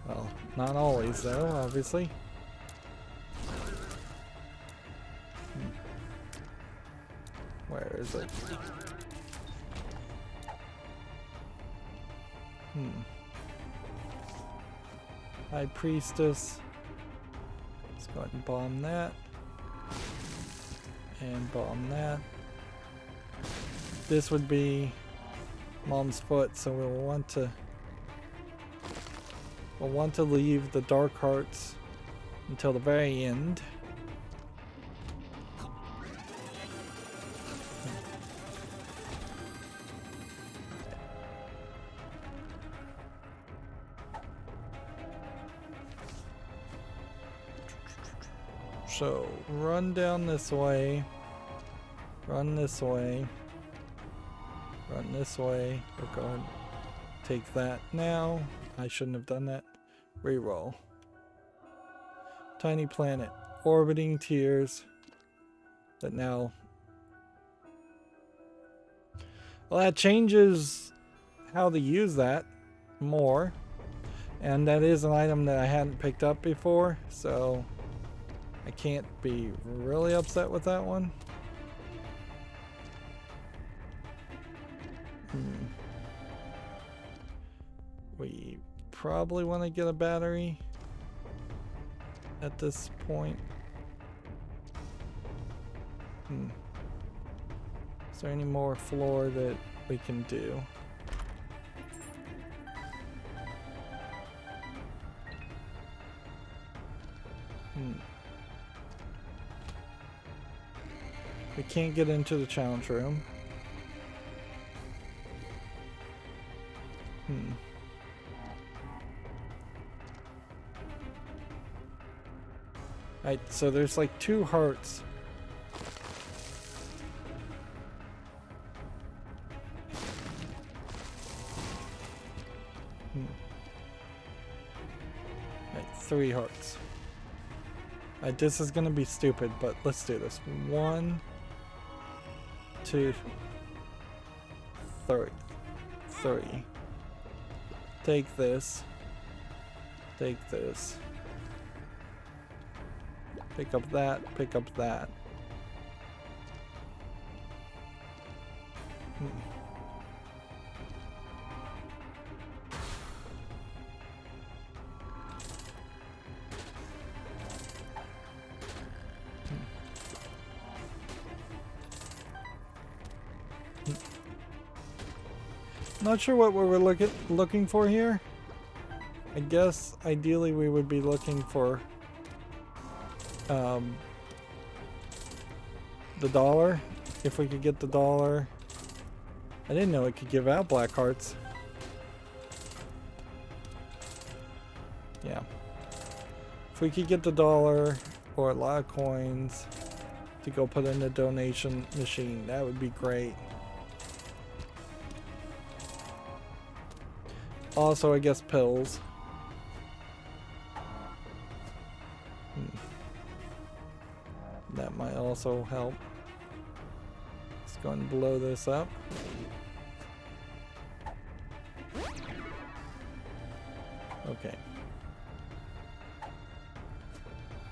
Well, not always though, obviously. Where is it? High Priestess. Let's go ahead and bomb that. And bomb that. This would be Mom's foot, so we'll want to leave the dark hearts until the very end. So, run down this way, run this way, run this way. We'll go ahead and take that now. I shouldn't have done that. Reroll. Tiny planet, orbiting tears. That now. Well, that changes how to use that more. And that is an item that I hadn't picked up before, so I can't be really upset with that one. We probably want to get a battery at this point. Is there any more floor that we can do? We can't get into the challenge room. Right, so there's like 2 hearts. Right, 3 hearts. Right, this is gonna be stupid, but let's do this. 1, 2, 3. Take this. Take this. Pick up that. Pick up that. Not sure what we're looking for here. I guess ideally we would be looking for the dollar. If we could get the dollar. I didn't know it could give out black hearts. Yeah. If we could get the dollar or a lot of coins to go put in the donation machine, that would be great. Also, I guess pills. That might also help. Let's go and blow this up. Okay.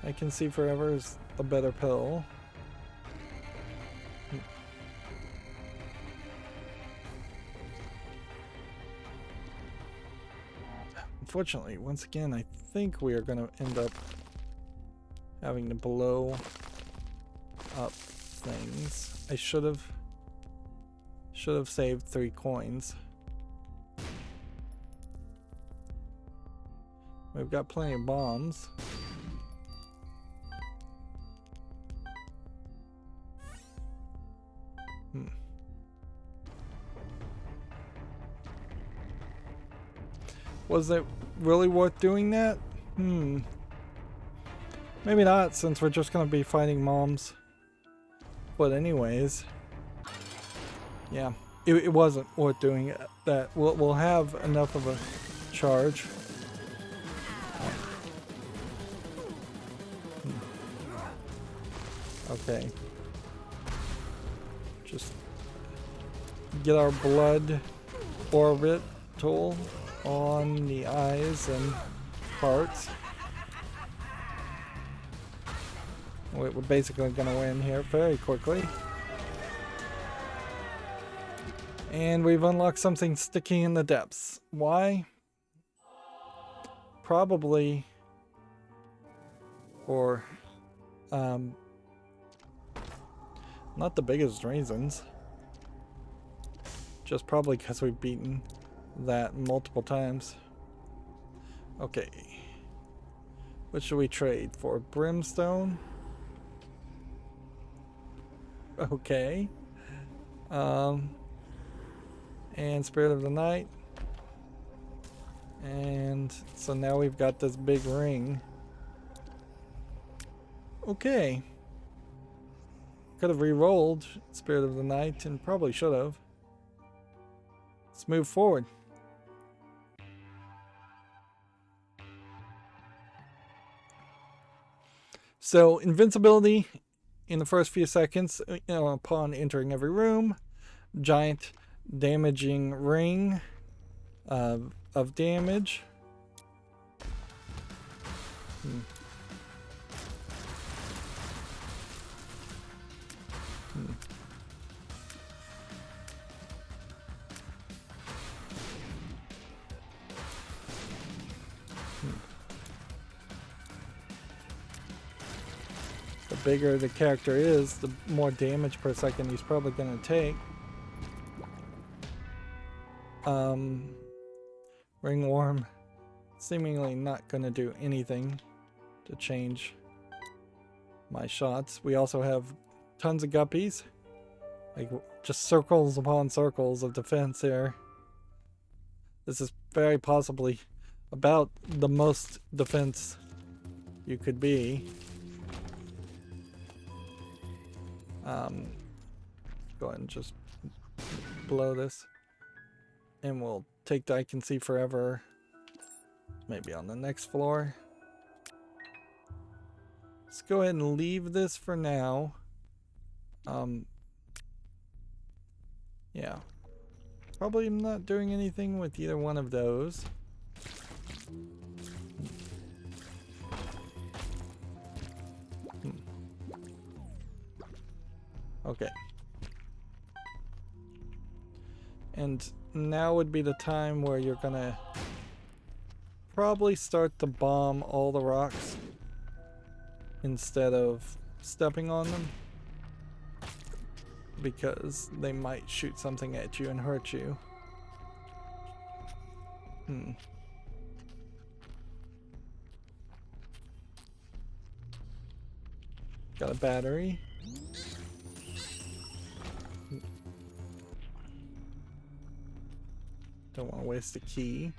I can see forever is a better pill. Unfortunately, once again, I think we are going to end up having to blow up things. I should have saved 3 coins. We've got plenty of bombs. Was it really worth doing that? Maybe not, since we're just gonna be fighting moms. But anyways, yeah, it wasn't worth doing it. That we'll have enough of a charge. Okay. Just get our blood orbital on the eyes and hearts. We're basically gonna win here very quickly. And we've unlocked something sticky in the depths. Why? Probably for not the biggest reasons. Just probably because we've beaten that multiple times. Okay. What should we trade for? Brimstone? Okay. And Spirit of the Night. And so now we've got this big ring. Okay. Could have re-rolled Spirit of the Night and probably should have. Let's move forward. So invincibility in the first few seconds, upon entering every room. Giant damaging ring of damage. The bigger the character is, the more damage per second he's probably going to take. Ringworm, seemingly not going to do anything to change my shots. We also have tons of guppies, like just circles upon circles of defense here. This is very possibly about the most defense you could be. Go ahead and just blow this. And we'll take the I Can See Forever maybe on the next floor. Let's go ahead and leave this for now. Yeah. Probably not doing anything with either one of those. Okay. And now would be the time where you're gonna probably start to bomb all the rocks instead of stepping on them, because they might shoot something at you and hurt you. Got a battery. Don't want to waste a key.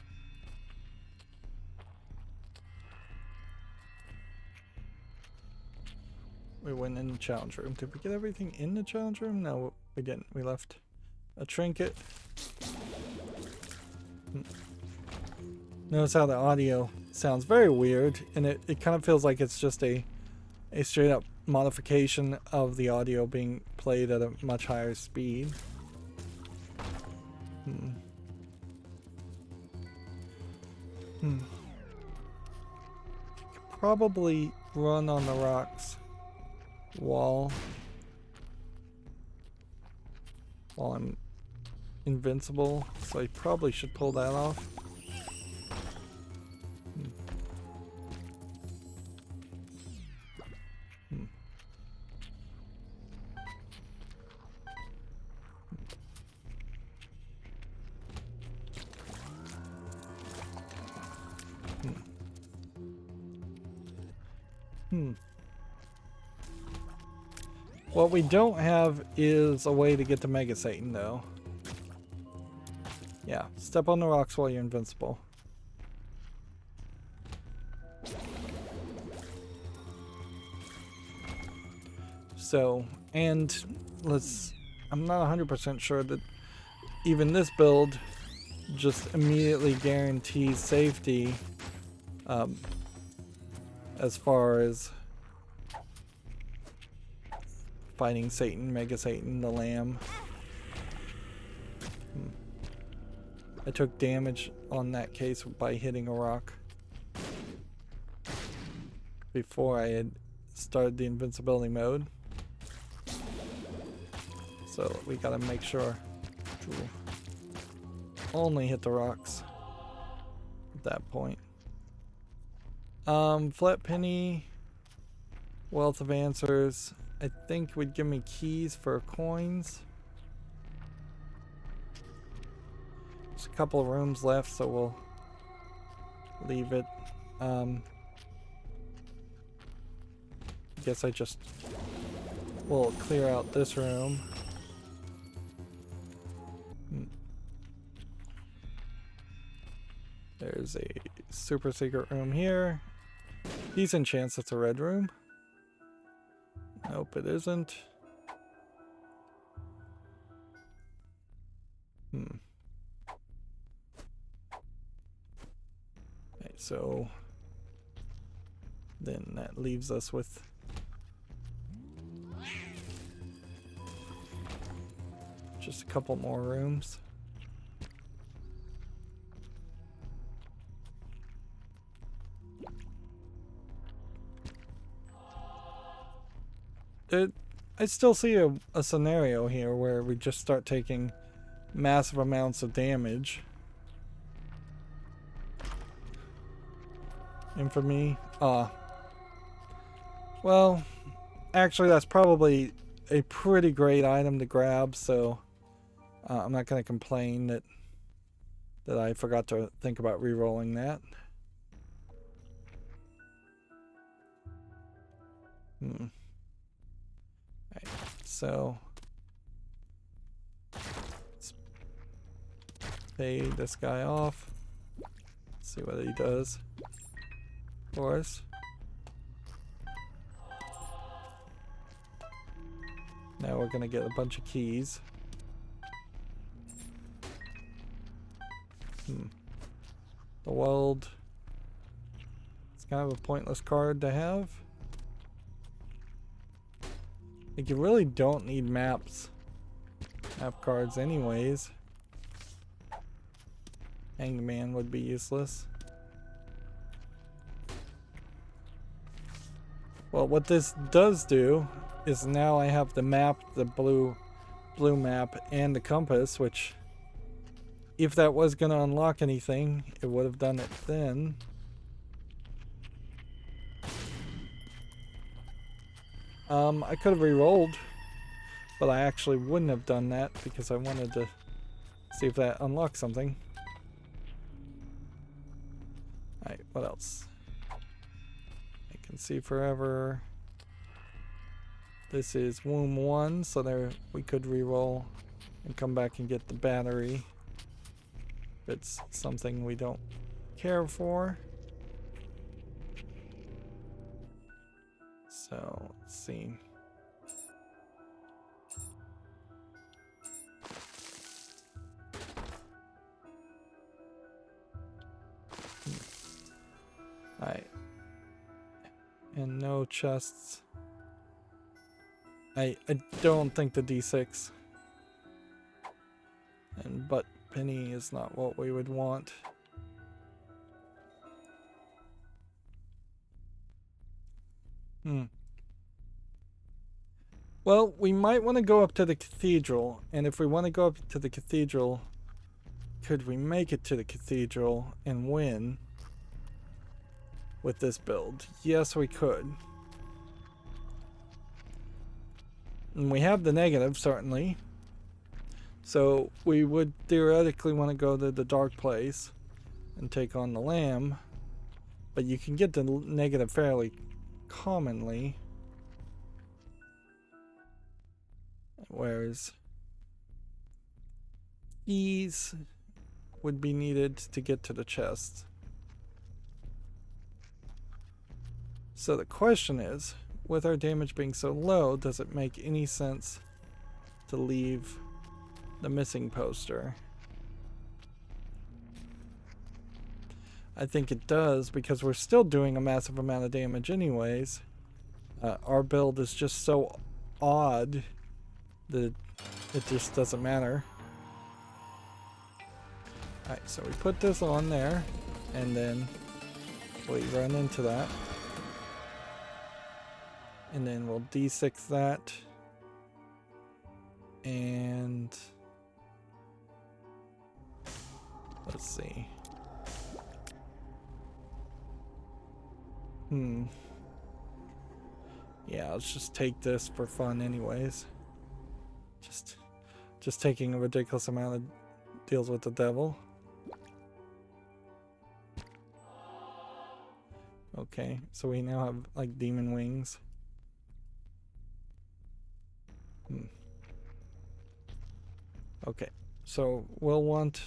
We went in the challenge room. Did we get everything in the challenge room? No, we didn't. We left a trinket. Notice how the audio sounds very weird, and it kind of feels like it's just a straight up modification of the audio being played at a much higher speed. Probably run on the rocks while I'm invincible, so I probably should pull that off. What we don't have is a way to get to Mega Satan, though. Yeah, step on the rocks while you're invincible. So, and I'm not 100% sure that even this build just immediately guarantees safety as far as fighting Satan, Mega Satan, the Lamb. I took damage on that case by hitting a rock before I had started the invincibility mode. So we gotta make sure to only hit the rocks at that point. Flat penny, wealth of answers. I think would give me keys for coins. There's a couple of rooms left, so we'll leave it. I guess I just will clear out this room. There's a super secret room here. Decent chance it's a red room. Nope, it isn't. Okay, so then that leaves us with just a couple more rooms. I still see a scenario here where we just start taking massive amounts of damage. Infamy. Well, actually that's probably a pretty great item to grab, so I'm not going to complain that I forgot to think about re-rolling that. Right, so let's pay this guy off. See what he does for us. Now we're gonna get a bunch of keys. The world. It's kind of a pointless card to have. Like, you really don't need map cards anyways. Hanged Man would be useless. Well, what this does do is now I have the map, the blue map, and the compass, which if that was going to unlock anything, it would have done it then. I could have re-rolled, but I actually wouldn't have done that because I wanted to see if that unlocks something. Alright, what else? I can see forever. This is womb 1, so there we could re-roll and come back and get the battery. If it's something we don't care for. So, let's see. Alright. And no chests. I don't think the D6 and butt penny is not what we would want. Well, we might want to go up to the cathedral, and if we want to go up to the cathedral, could we make it to the cathedral and win with this build? Yes, we could. And we have the negative, certainly. So we would theoretically want to go to the dark place and take on the lamb, but you can get the negative fairly commonly. Whereas ease would be needed to get to the chest. So the question is, with our damage being so low, does it make any sense to leave the missing poster? I think it does, because we're still doing a massive amount of damage anyways. Our build is just so odd that it just doesn't matter. Alright, so we put this on there, and then we run into that. And then we'll D6 that. And let's see. Yeah, let's just take this for fun anyways. Just taking a ridiculous amount of deals with the devil. Okay, so we now have like demon wings. Okay, so we'll want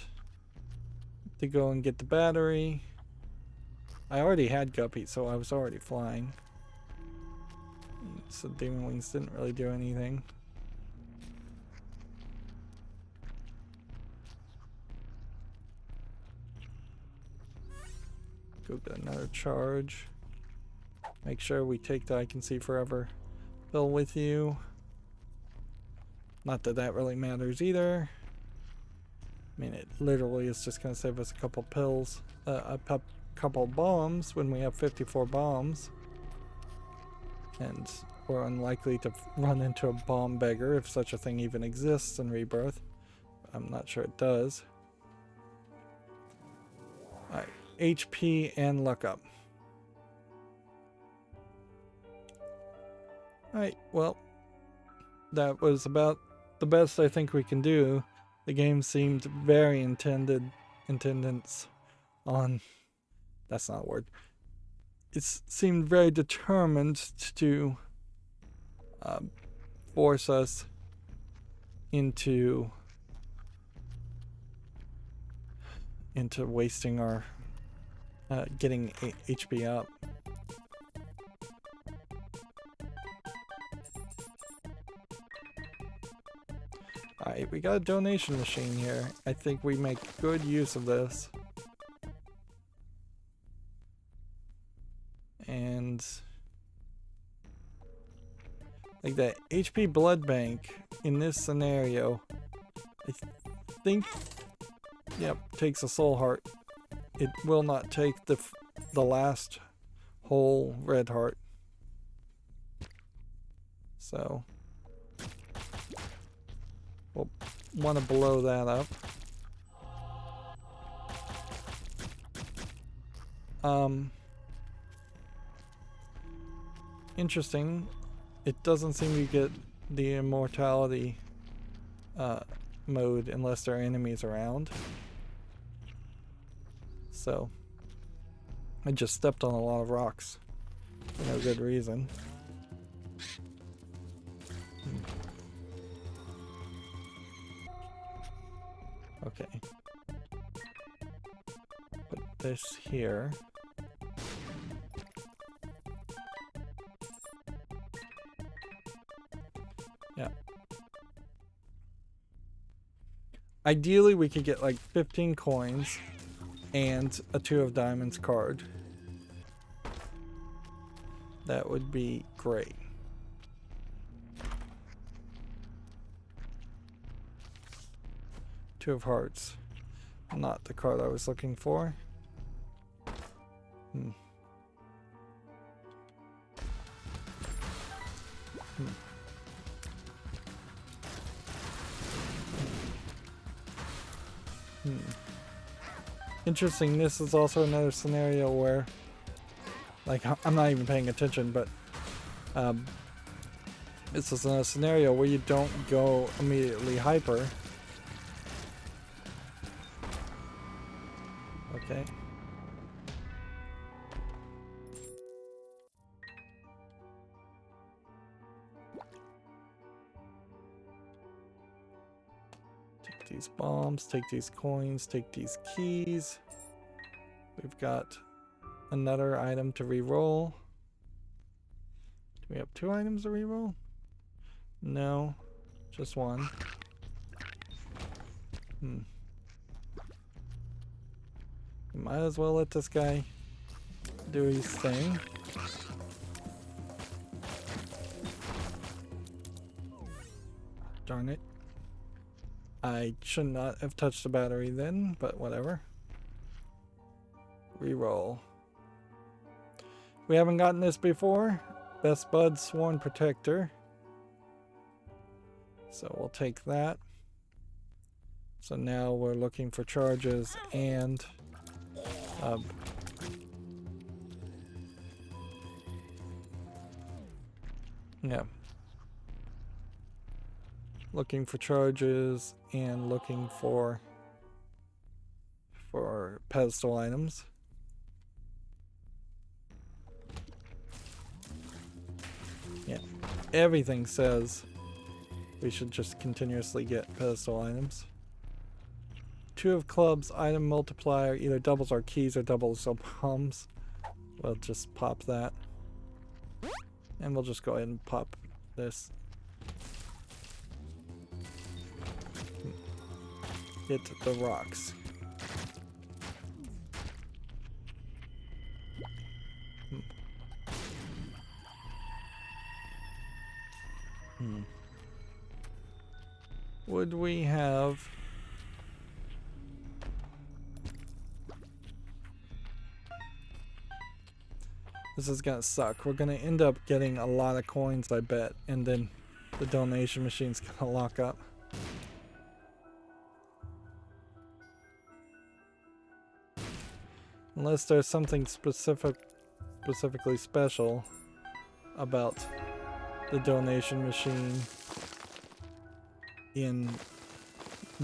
to go and get the battery. I already had Guppy, so I was already flying. So demon wings didn't really do anything. Go get another charge. Make sure we take the I Can See Forever pill with you. Not that that really matters either. I mean, it literally is just going to save us a couple pills, a couple bombs when we have 54 bombs. And we're unlikely to run into a bomb beggar if such a thing even exists in Rebirth. I'm not sure it does. Alright, HP and luck up. Alright, well, that was about the best I think we can do. The game seemed very intendance on, that's not a word. It seemed very determined to force us into wasting our getting HP up. Alright, we got a donation machine here. I think we make good use of this. And like that HP blood bank in this scenario, I think, yep, takes a soul heart. It will not take the last whole red heart. So we'll want to blow that up. Interesting. It doesn't seem to get the immortality mode unless there are enemies around. So I just stepped on a lot of rocks for no good reason. Okay. Put this here. Yeah. Ideally, we could get like 15 coins and a 2 of diamonds card. That would be great. Two of hearts. Not the card I was looking for. Interesting, this is also another scenario where, like, I'm not even paying attention, but this is a scenario where you don't go immediately hyper. Okay. Take these bombs, take these coins, take these keys. We've got another item to re-roll. Do we have 2 items to re-roll? No, just 1. Might as well let this guy do his thing. Darn it. I should not have touched the battery then, but whatever. Reroll. We haven't gotten this before. Best Bud Sworn Protector. So we'll take that. So now we're looking for charges and yeah. Looking for charges and looking for pedestal items. everything says we should just continuously get pedestal items. 2 of clubs, item multiplier, either doubles our keys or doubles our bombs. We'll just pop that. And we'll just go ahead and pop this. Hit the rocks. Would we have... This is gonna suck. We're gonna end up getting a lot of coins, I bet, and then the donation machine's gonna lock up. Unless there's something specifically special about the donation machine in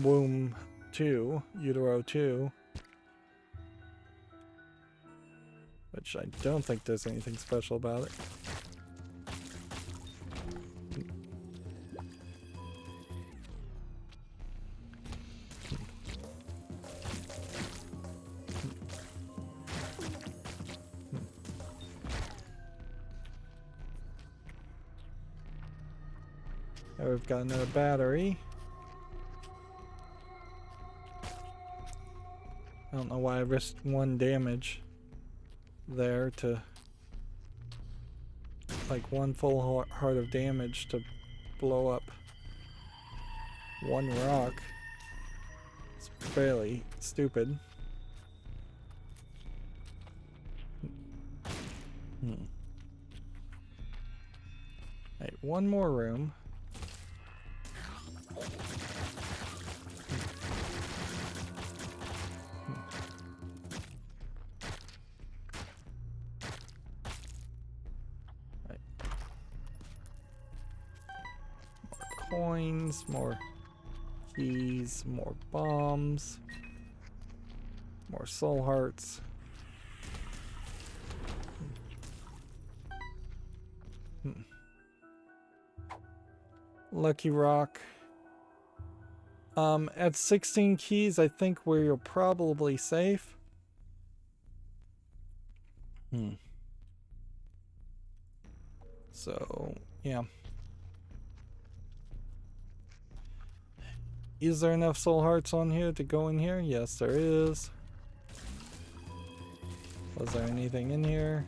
Womb 2, Utero 2. Which I don't think there's anything special about it. Now we've got another battery. I don't know why I risked 1 damage there to like 1 full heart of damage to blow up 1 rock. It's fairly stupid. Right, 1 more room. Coins, more keys, more bombs, more soul hearts. Lucky rock. At 16 keys, I think we're probably safe. So, yeah. Is there enough soul hearts on here to go in here? Yes, there is. Was there anything in here?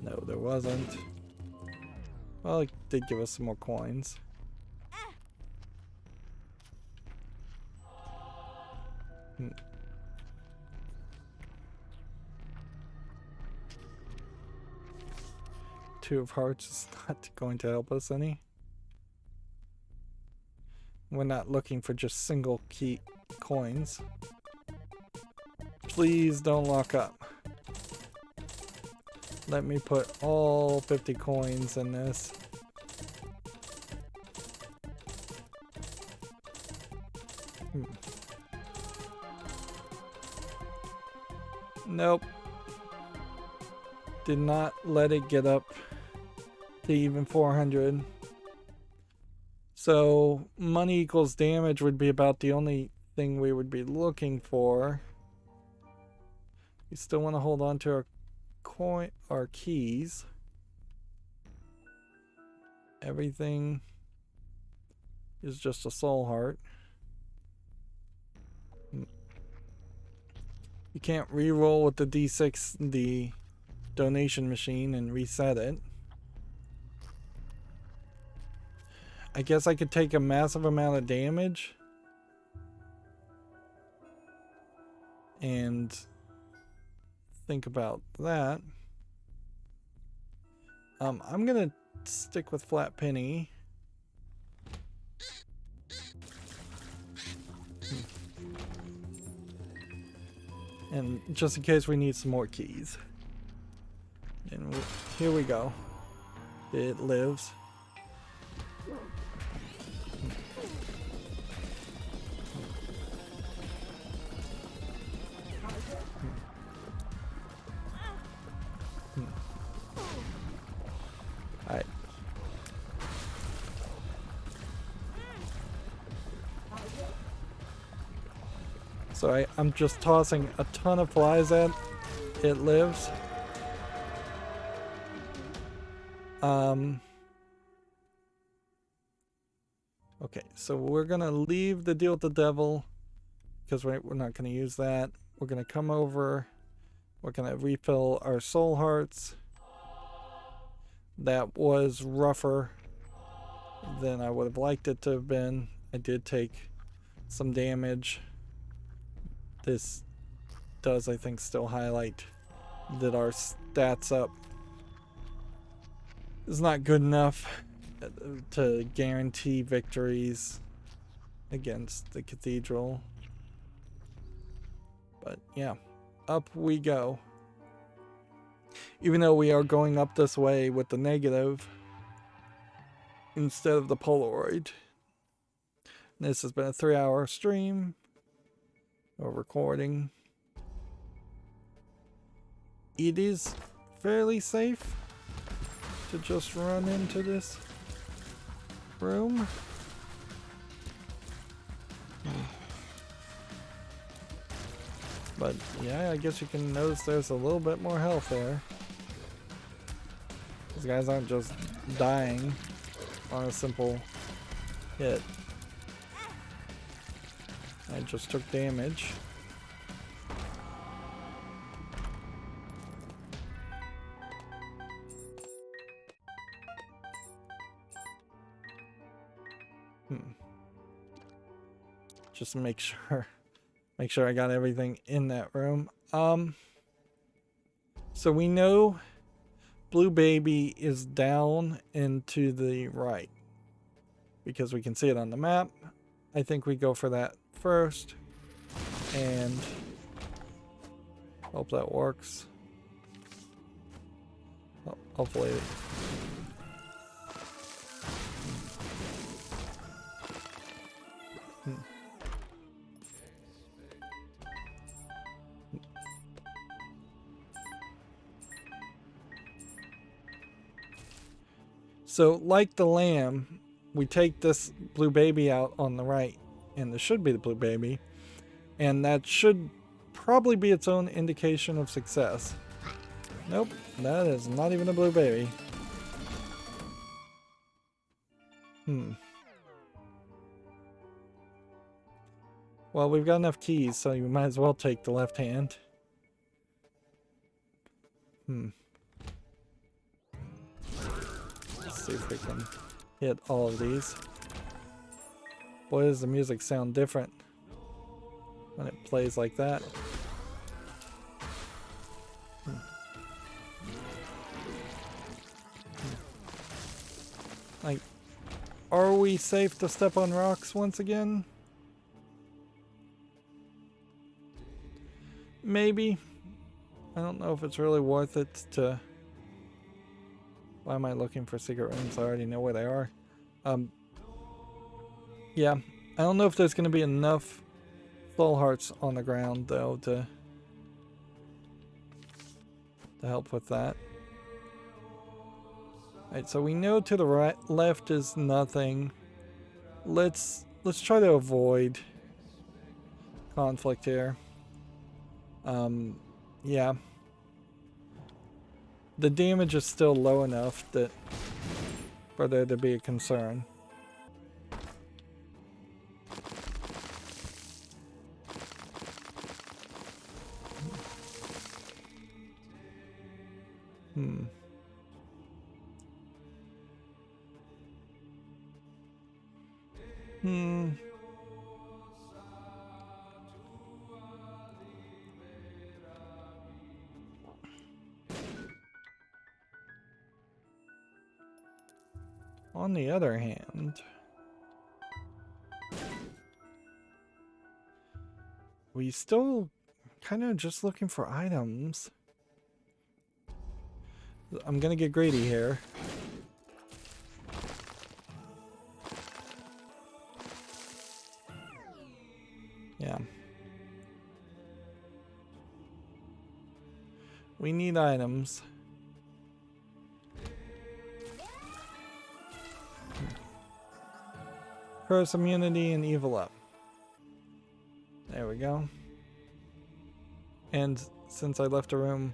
No, there wasn't. Well, it did give us some more coins. Two of hearts is not going to help us any. We're not looking for just single key coins. Please don't lock up. Let me put all 50 coins in this. Nope. Did not let it get up to even 400. So money equals damage would be about the only thing we would be looking for. We still want to hold on to our keys. Everything is just a soul heart. You can't re-roll with the D6, the donation machine, and reset it. I guess I could take a massive amount of damage and think about that. I'm gonna stick with flat penny. And just in case we need some more keys. And here we go. It lives. So I'm just tossing a ton of flies at it. Lives. Okay, so we're gonna leave the deal with the devil because we're not gonna use that. We're gonna come over. We're gonna refill our soul hearts. That was rougher than I would have liked it to have been. I did take some damage. This does, I think, still highlight that our stats up is not good enough to guarantee victories against the cathedral. But yeah, up we go. Even though we are going up this way with the negative instead of the Polaroid. This has been a 3-hour stream or recording. It is fairly safe to just run into this room. But yeah, I guess you can notice there's a little bit more health there. These guys aren't just dying on a simple hit. I just took damage. Just to make sure I got everything in that room. So we know Blue Baby is down and to the right because we can see it on the map. I think we go for that first and hope that works. Hopefully. So, like the lamb, we take this Blue Baby out on the right, and this should be the Blue Baby, and that should probably be its own indication of success. Nope, that is not even a Blue Baby. Well, we've got enough keys, so you might as well take the left hand. Let's see if we can hit all of these. Boy, does the music sound different when it plays like that. Like, are we safe to step on rocks once again? Maybe. I don't know if it's really worth it to... Why am I looking for secret rooms? I already know where they are. Yeah, I don't know if there's going to be enough soul hearts on the ground, though, to help with that. Alright, so we know to the right, left is nothing. Let's try to avoid conflict here. Yeah. The damage is still low enough that for there to be a concern. On the other hand, we still kind of just looking for items. I'm gonna get greedy here. Yeah. We need items. Curse immunity and evil up. There we go. And since I left the room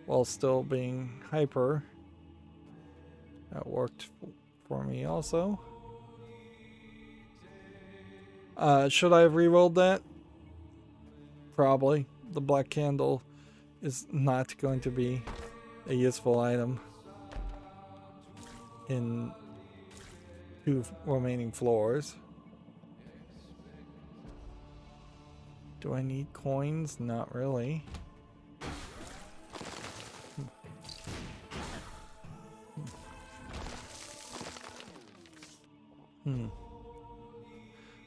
while still being hyper, that worked for me also. Should I have rerolled that? Probably. The black candle is not going to be a useful item in 2 remaining floors. Do I need coins? Not really.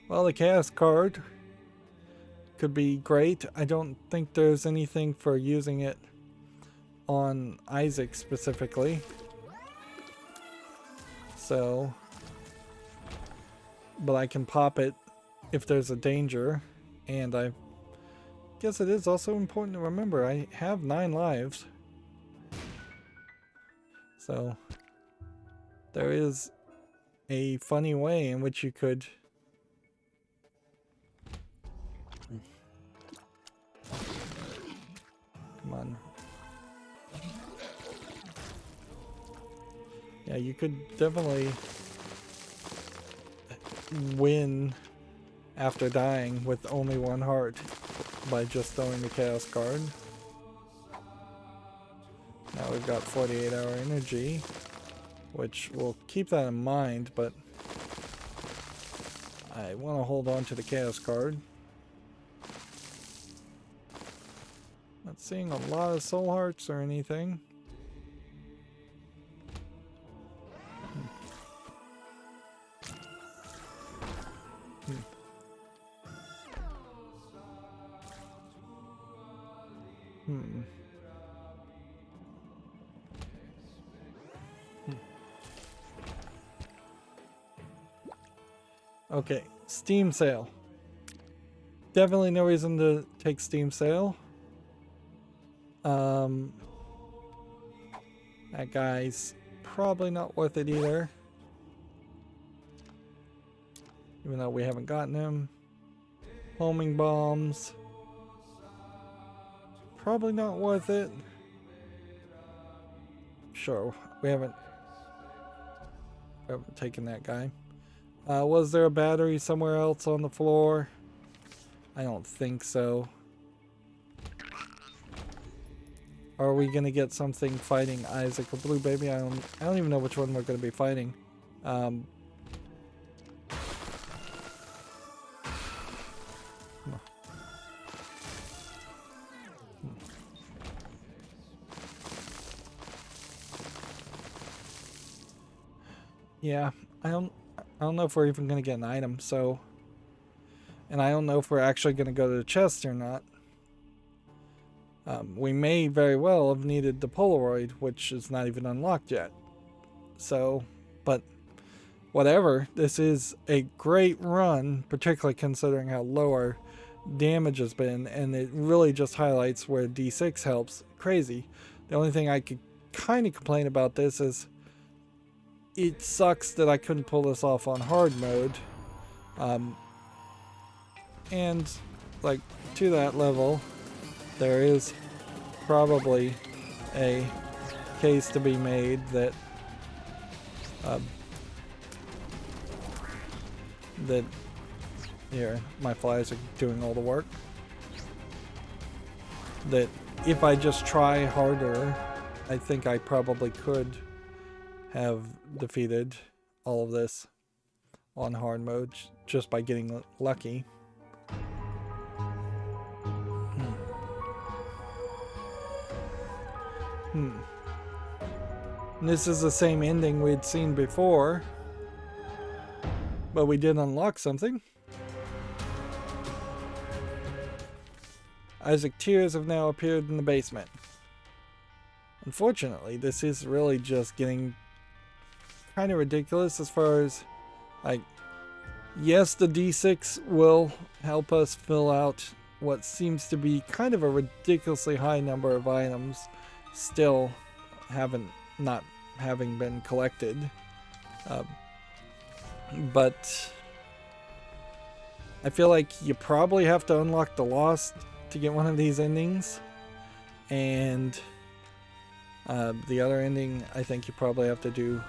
Well, the chaos card could be great. I don't think there's anything for using it on Isaac specifically. So, but I can pop it if there's a danger. And I guess it is also important to remember I have 9 lives. So, there is a funny way in which you could come on. Yeah, you could definitely win after dying with only 1 heart by just throwing the chaos card. Now we've got 48-hour energy, which we'll keep that in mind, but I want to hold on to the chaos card. Not seeing a lot of soul hearts or anything. Okay, Steam sale. Definitely no reason to take Steam sale. That guy's probably not worth it either. Even though we haven't gotten him. Homing bombs. Probably not worth it. Sure, we haven't taken that guy. Was there a battery somewhere else on the floor? I don't think so. Are we gonna get something fighting Isaac or Blue Baby? I don't even know which one we're gonna be fighting. Yeah, I don't know if we're even gonna get an item, so, and I don't know if we're actually gonna go to the chest or not. We may very well have needed the Polaroid, which is not even unlocked yet. So, but whatever, this is a great run, particularly considering how low our damage has been, and it really just highlights where D6 helps. Crazy. The only thing I could kind of complain about this is it sucks that I couldn't pull this off on hard mode. And like to that level, there is probably a case to be made that here, my flies are doing all the work. That if I just try harder, I think I probably could have defeated all of this on hard mode just by getting lucky. This is the same ending we'd seen before, but we did unlock something. Isaac tears have now appeared in the basement. Unfortunately, this is really just getting kind of ridiculous as far as, like, yes, the D6 will help us fill out what seems to be kind of a ridiculously high number of items still not having been collected. But I feel like you probably have to unlock the Lost to get one of these endings. And the other ending, I think you probably have to do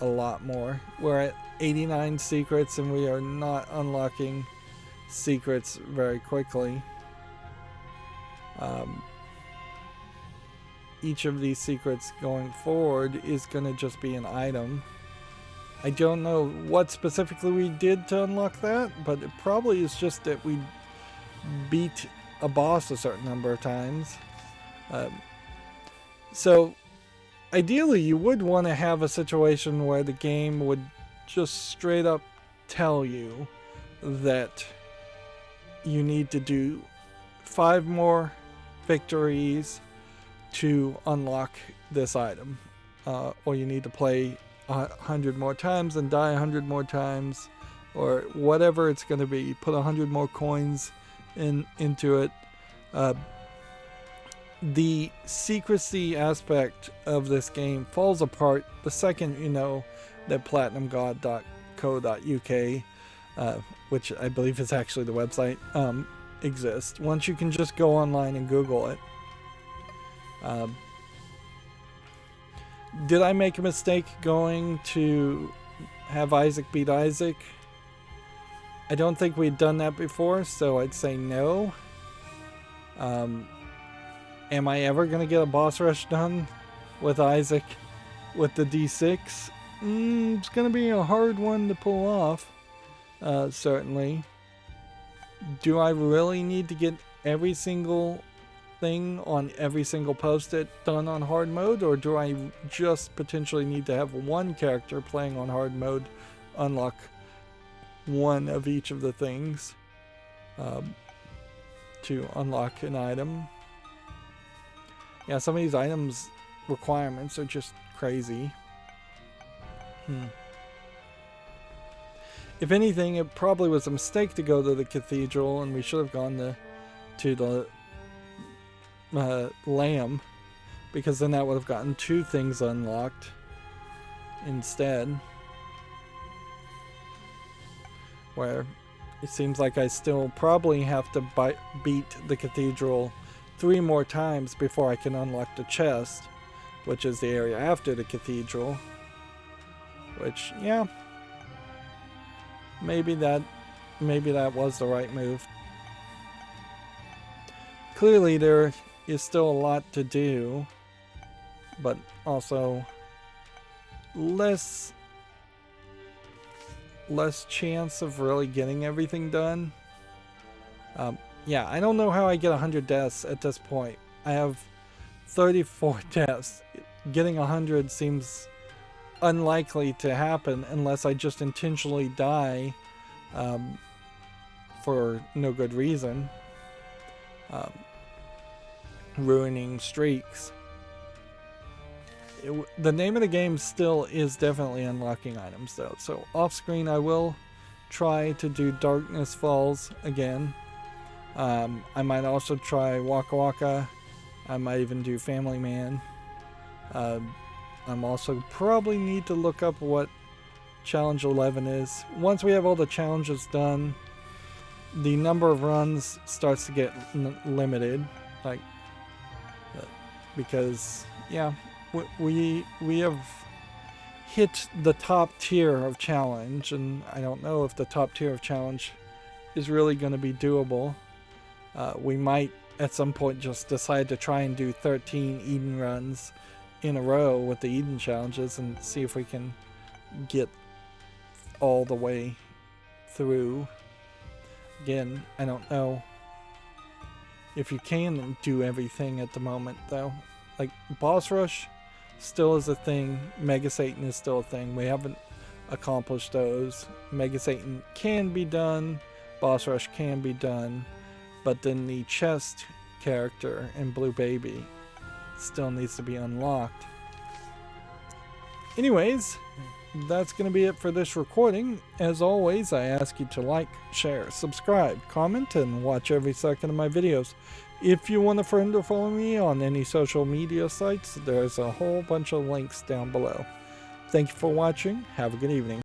a lot more. We're at 89 secrets and we are not unlocking secrets very quickly. Each of these secrets going forward is going to just be an item. I don't know what specifically we did to unlock that, but it probably is just that we beat a boss a certain number of times. So ideally you would want to have a situation where the game would just straight up tell you that you need to do 5 more victories to unlock this item, or you need to play 100 more times and die 100 more times, or whatever it's going to be. Put 100 more coins into it. The secrecy aspect of this game falls apart the second you know that platinumgod.co.uk, which I believe is actually the website, exists. Once you can just go online and Google it. Did I make a mistake going to have Isaac beat Isaac? I don't think we'd done that before, so I'd say no. Am I ever going to get a boss rush done with Isaac with the D6? It's going to be a hard one to pull off, certainly. Do I really need to get every single thing on every single post-it done on hard mode, or do I just potentially need to have one character playing on hard mode unlock one of each of the things to unlock an item? Yeah, some of these items requirements are just crazy. If anything, it probably was a mistake to go to the cathedral, and we should have gone to the lamb, because then that would have gotten 2 things unlocked instead. Where it seems like I still probably have to beat the cathedral 3 more times before I can unlock the chest, which is the area after the cathedral. Which, yeah, maybe that was the right move. Clearly there is still a lot to do, but also less chance of really getting everything done. Yeah, I don't know how I get 100 deaths at this point. I have 34 deaths. Getting 100 seems unlikely to happen unless I just intentionally die for no good reason. Ruining streaks. The name of the game still is definitely unlocking items though. So off screen I will try to do Darkness Falls again. I might also try Waka Waka. I might even do Family Man. I'm also probably need to look up what Challenge 11 is. Once we have all the challenges done, the number of runs starts to get limited. Like, because, yeah, we have hit the top tier of challenge, and I don't know if the top tier of challenge is really going to be doable. We might at some point just decide to try and do 13 Eden runs in a row with the Eden challenges and see if we can get all the way through. Again, I don't know if you can do everything at the moment though. Like Boss Rush still is a thing, Mega Satan is still a thing. We haven't accomplished those. Mega Satan can be done, Boss Rush can be done, but then the chest character in Blue Baby still needs to be unlocked. Anyways, that's going to be it for this recording. As always, I ask you to like, share, subscribe, comment, and watch every second of my videos. If you want a friend or follow me on any social media sites, there's a whole bunch of links down below. Thank you for watching. Have a good evening.